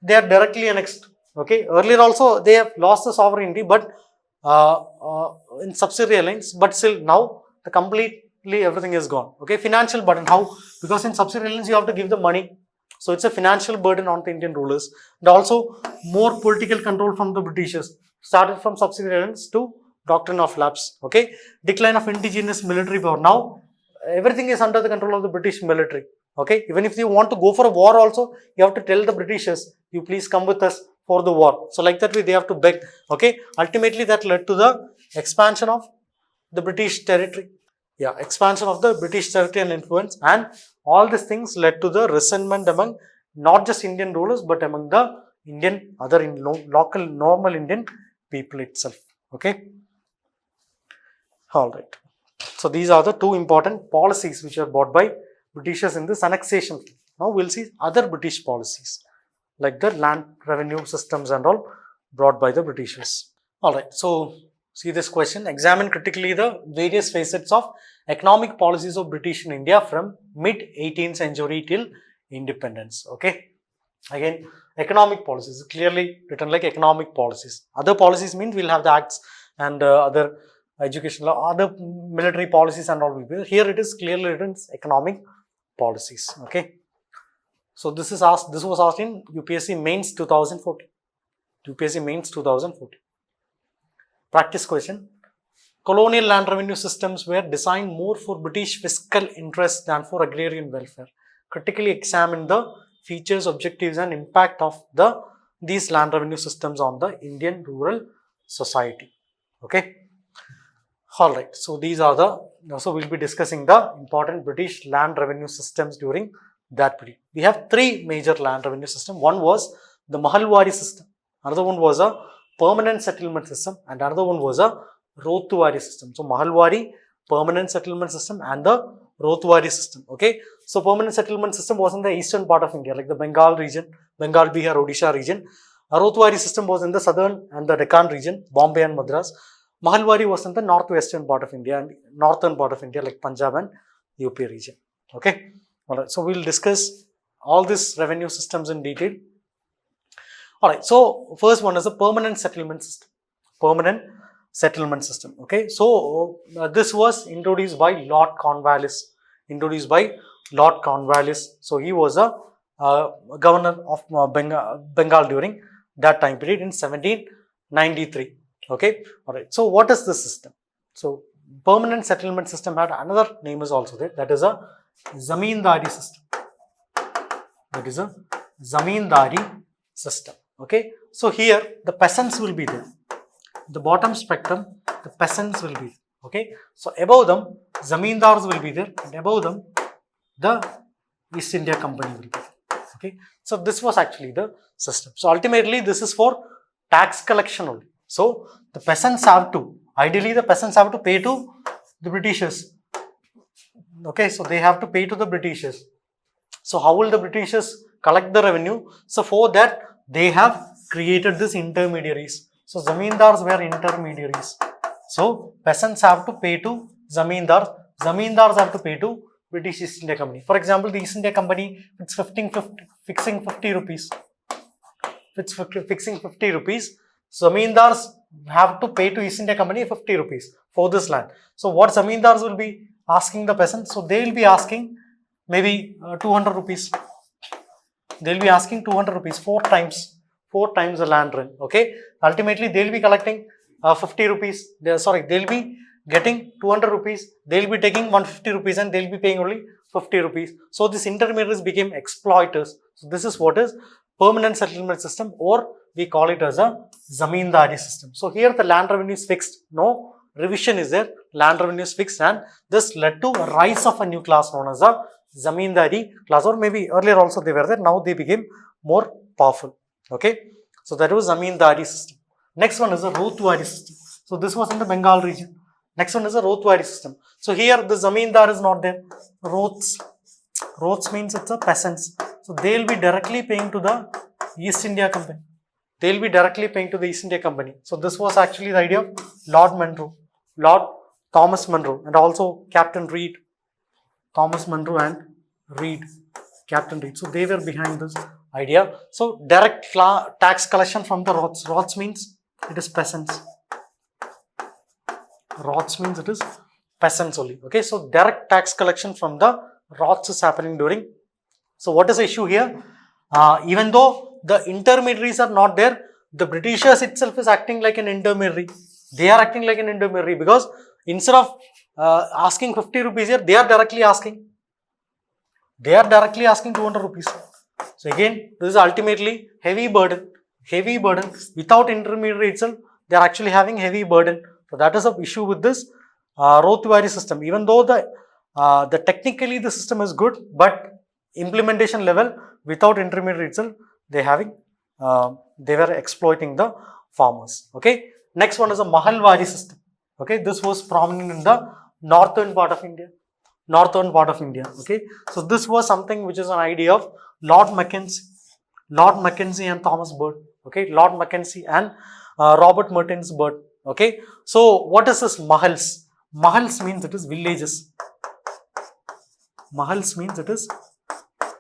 They are directly annexed. Okay, earlier also they have lost the sovereignty, but in subsidiary lines, but still now the completely everything is gone. Okay, financial burden. How? Because in subsidiary lines you have to give the money. So it's a financial burden on the Indian rulers, and also more political control from the Britishers. Started from subsidiary lines to doctrine of lapse. Okay, decline of indigenous military power. Now everything is under the control of the British military. Okay, even if you want to go for a war also, you have to tell the Britishers, you please come with us for the war. So like that way they have to beg. Okay, ultimately that led to the expansion of the British territory. Yeah, expansion of the British territory and influence, and all these things led to the resentment among not just Indian rulers but among the Indian other local normal Indian people itself. Okay, all right. So these are the two important policies which are brought by Britishers in this annexation. Now we'll see other British policies like the land revenue systems and all brought by the Britishers. All right. So see this question. Examine critically the various facets of economic policies of British in India from mid 18th century till independence. Okay. Again, economic policies clearly written like economic policies. Other policies means we'll have the acts and other education law, other military policies and all will be there. Here it is clearly written economic policies. Okay. So this was asked in UPSC Mains 2014. UPSC Mains 2014. Practice question. Colonial land revenue systems were designed more for British fiscal interests than for agrarian welfare. Critically examine the features, objectives and impact of these land revenue systems on the Indian rural society. Okay. Alright, so these are so we'll be discussing the important British land revenue systems during that period. We have three major land revenue systems. One was the Mahalwari system, another one was a permanent settlement system, and another one was a Rothuwari system. So Mahalwari, permanent settlement system and the Rothuwari system. Okay, so permanent settlement system was in the eastern part of India, like the Bengal region, Bengal, Bihar, Odisha region. A Rothuwari system was in the southern and the Deccan region, Bombay and Madras. Mahalwari was in the northwestern part of India and northern part of India like Punjab and UP region. Okay. Alright. So we'll discuss all these revenue systems in detail. Alright. So first one is a permanent settlement system. Permanent settlement system. Okay. So this was introduced by Lord Cornwallis. So he was a governor of Bengal during that time period in 1793. Okay, all right. So what is this system? So permanent settlement system had another name is also there. That is a zamindari system. That is a zamindari system. Okay. So here the peasants will be there. The bottom spectrum, the peasants will be there. Okay. So above them, zamindars will be there, and above them, the East India Company will be there. Okay. So this was actually the system. So ultimately, this is for tax collection only. So the peasants have to, ideally the peasants have to pay to the Britishers. Okay, so they have to pay to the Britishers. So how will the Britishers collect the revenue? So for that they have created this intermediaries. So zamindars were intermediaries. So peasants have to pay to zamindars. Zamindars have to pay to British East India Company. For example, the East India Company, it's fixing 50 rupees. It's fixing 50 rupees. Zamindars have to pay to East India Company 50 rupees for this land. So what zamindars will be asking the peasants? So they will be asking maybe 200 rupees. They will be asking 200 rupees, four times the land rent. Okay. Ultimately, they will be collecting 50 rupees. They will be getting 200 rupees. They will be taking 150 rupees and they will be paying only 50 rupees. So this intermediaries became exploiters. So this is what is permanent settlement system, or we call it as a zamindari system. So here the land revenue is fixed. No revision is there. Land revenue is fixed, and this led to a rise of a new class known as a zamindari class, or maybe earlier also they were there. Now they became more powerful. Okay. So that was zamindari system. Next one is a Rothuwari system. So this was in the Bengal region. Next one is a Rothuwari system. So here the zamindar is not there. Roths means it's a peasants. So they will be directly paying to the East India Company. So this was actually the idea of Lord Monroe. Lord Thomas Munro and also Captain Reed. Thomas Munro and Reed, Captain Reed. So they were behind this idea. So direct tax collection from the Roths. Roths means it is peasants. Roths means it is peasants only. Okay, so direct tax collection from the Roths is happening during. So what is the issue here? Even though the intermediaries are not there, the Britishers itself is acting like an intermediary. They are acting like an intermediary because instead of asking 50 rupees here, they are directly asking. They are directly asking 200 rupees. So again, this is ultimately heavy burden. Heavy burden. Without intermediary itself, they are actually having heavy burden. So that is the issue with this Rothwari system. Even though the technically the system is good, but implementation level without intermediary itself, they were exploiting the farmers. Okay. Next one is a Mahalwari system. Okay, this was prominent in the northern part of India. Okay, so this was something which is an idea of Lord Mackenzie and Thomas Bird. Okay, Lord Mackenzie and Robert Merton's Bird. Okay, so what is this Mahals? Mahals means it is villages. Mahals means it is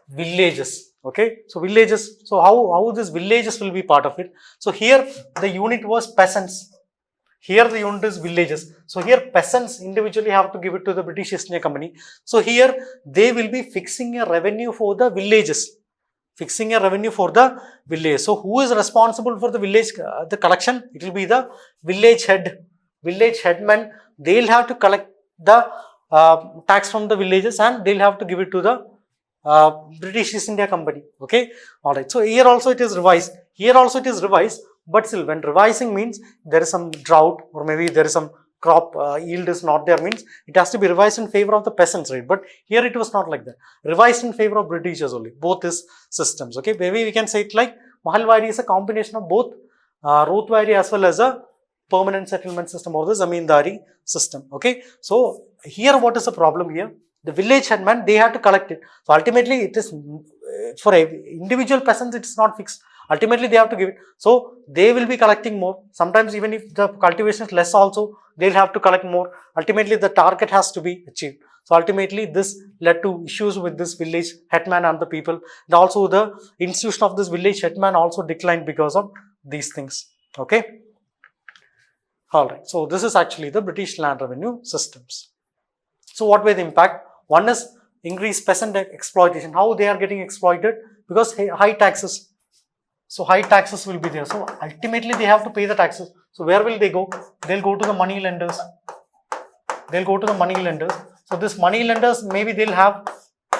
villages. Okay, so villages. So how these villages will be part of it? So here the unit was peasants. Here the unit is villages. So here peasants individually have to give it to the British East India Company. So here they will be fixing a revenue for the villages. So who is responsible for the village, the collection? It will be the village head. Village headman. They will have to collect the tax from the villages and they will have to give it to the British East India Company. Okay. Alright. So here also it is revised. But still, when revising means there is some drought or maybe there is some crop yield is not there, means it has to be revised in favor of the peasants, right? But here it was not like that. Revised in favor of Britishers only. Both these systems. Okay, maybe we can say it like Mahalwari is a combination of both Rothwari as well as a permanent settlement system or the Zamindari system. Okay, so here what is the problem here? The village headman, they have to collect it. So ultimately, it is for individual peasants, it is not fixed. Ultimately, they have to give it. So they will be collecting more. Sometimes even if the cultivation is less also, they'll have to collect more. Ultimately, the target has to be achieved. So ultimately, this led to issues with this village hetman and the people. And also the institution of this village hetman also declined because of these things. Okay. Alright. So this is actually the British land revenue systems. So what were the impact? One is increased peasant exploitation. How they are getting exploited? Because high taxes. So high taxes will be there. So ultimately they have to pay the taxes. So where will they go? They'll go to the money lenders. So this money lenders, maybe they'll have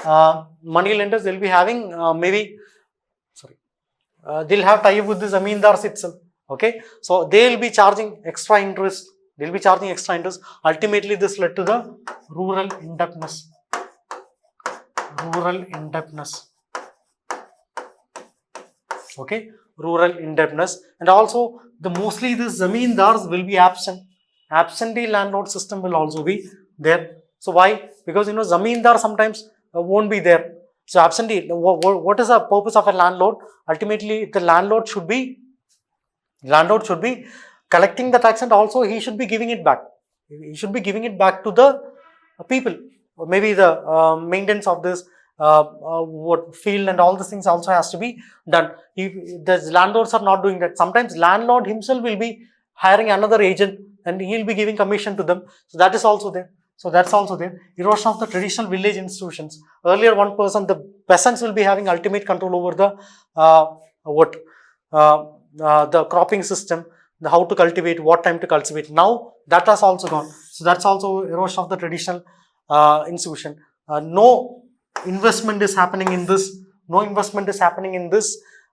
they'll be having they'll have tie-up with the zamindars itself. Okay. So they'll be charging extra interest. Ultimately this led to the rural indebtedness. Okay, rural indebtedness, and also mostly the zamindars will be absent. Absentee landlord system will also be there. So why? Because zamindar sometimes won't be there. So absentee. What is the purpose of a landlord? Ultimately, the landlord should be collecting the tax and also he should be giving it back. He should be giving it back to the people. Or maybe the maintenance of this what field and all these things also has to be done. If the landlords are not doing that, sometimes landlord himself will be hiring another agent and he'll be giving commission to them. So that is also there. Erosion of the traditional village institutions. Earlier, the peasants will be having ultimate control over the cropping system, how to cultivate, what time to cultivate. Now that has also gone. So that's also erosion of the traditional institution. No investment is happening in this.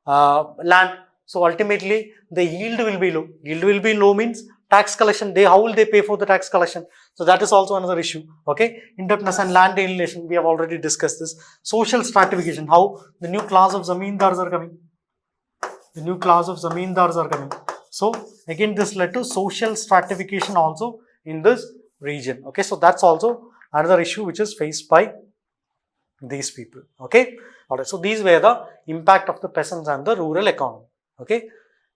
Land. So ultimately, the yield will be low. Yield will be low means tax collection. How will they pay for the tax collection? So that is also another issue. Okay, indebtedness and land alienation. We have already discussed this. Social stratification. How the new class of zamindars are coming. So again, this led to social stratification also in this region. Okay, so that's also another issue which is faced by these people. Okay, alright. So these were the impact of the peasants and the rural economy. Okay,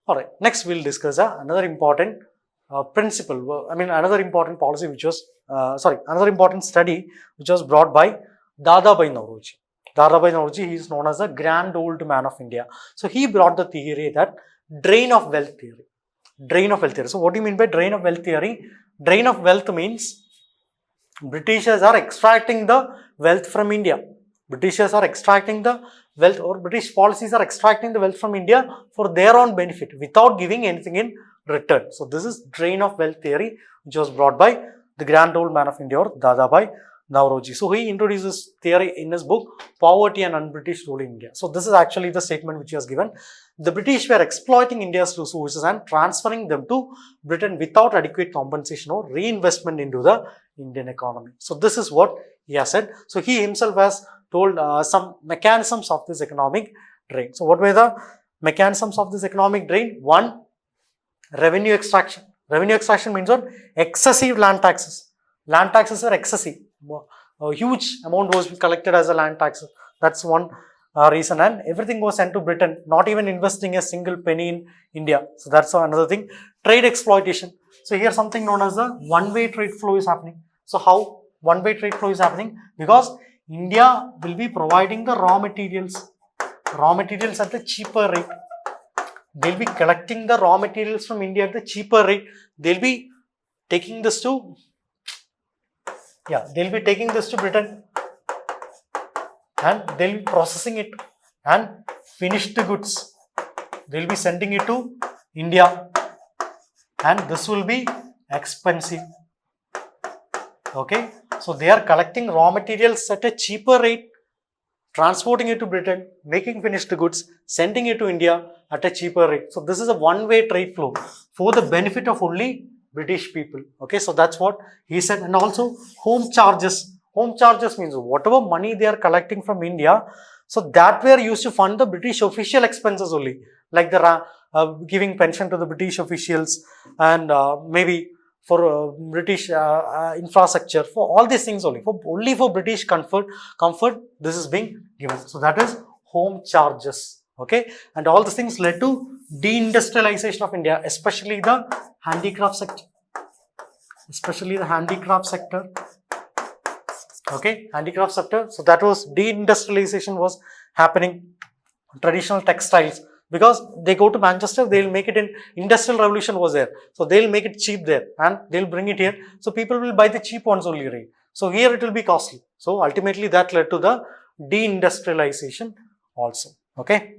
alright. Next, we'll discuss another important principle, I mean another important policy which was, another important study which was brought by Dadabhai Naoroji. Dadabhai Naoroji, he is known as the grand old man of India. So he brought the theory that drain of wealth theory. Drain of wealth theory. So what do you mean by drain of wealth theory? Drain of wealth means Britishers are extracting the wealth from India. Britishers are extracting the wealth, or British policies are extracting the wealth from India for their own benefit without giving anything in return. So this is drain of wealth theory which was brought by the grand old man of India, or Dadabhai Naoroji. So he introduces this theory in his book Poverty and Un-British Rule in India. So this is actually the statement which he has given. The British were exploiting India's resources and transferring them to Britain without adequate compensation or reinvestment into the Indian economy. So this is what he has said. So he himself has told some mechanisms of this economic drain. So what were the mechanisms of this economic drain? One, revenue extraction. Revenue extraction means what? Excessive land taxes. Land taxes are excessive. A huge amount was collected as a land tax. That's one reason, and everything was sent to Britain, not even investing a single penny in India. So that's another thing. Trade exploitation. So here something known as the one-way trade flow is happening. So how one-way trade flow is happening? Because India will be providing the raw materials at a cheaper rate. They'll be collecting the raw materials from India at the cheaper rate. They'll be taking this to Britain, and they'll be processing it, and finished goods they'll be sending it to India, and this will be expensive. Okay, so they are collecting raw materials at a cheaper rate, transporting it to Britain, making finished goods, sending it to India at a cheaper rate. So this is a one-way trade flow for the benefit of only British people. Okay, so that's what he said. And also home charges. Home charges means whatever money they are collecting from India, so that were used to fund the British official expenses only, like the giving pension to the British officials, and maybe for British infrastructure, for all these things only, only for British comfort, this is being given. So that is home charges. Okay, and all these things led to deindustrialization of India, especially the handicraft sector. Okay, handicraft sector. So that was deindustrialization was happening. Traditional textiles, because they go to Manchester, they'll make it in Industrial Revolution was there. So they'll make it cheap there and they'll bring it here. So people will buy the cheap ones only, right? So here it will be costly. So ultimately that led to the deindustrialization also. Okay.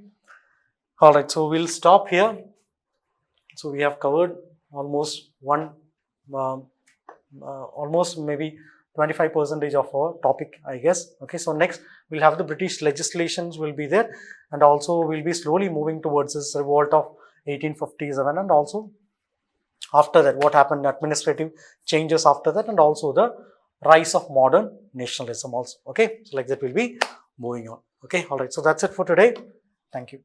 Alright, so we'll stop here. So we have covered almost almost maybe 25% of our topic, I guess. Okay, so next we'll have the British legislations will be there, and also we'll be slowly moving towards this revolt of 1857, and also after that what happened, administrative changes after that, and also the rise of modern nationalism also. Okay, so like that we'll be moving on. Okay, all right, so that's it for today. Thank you.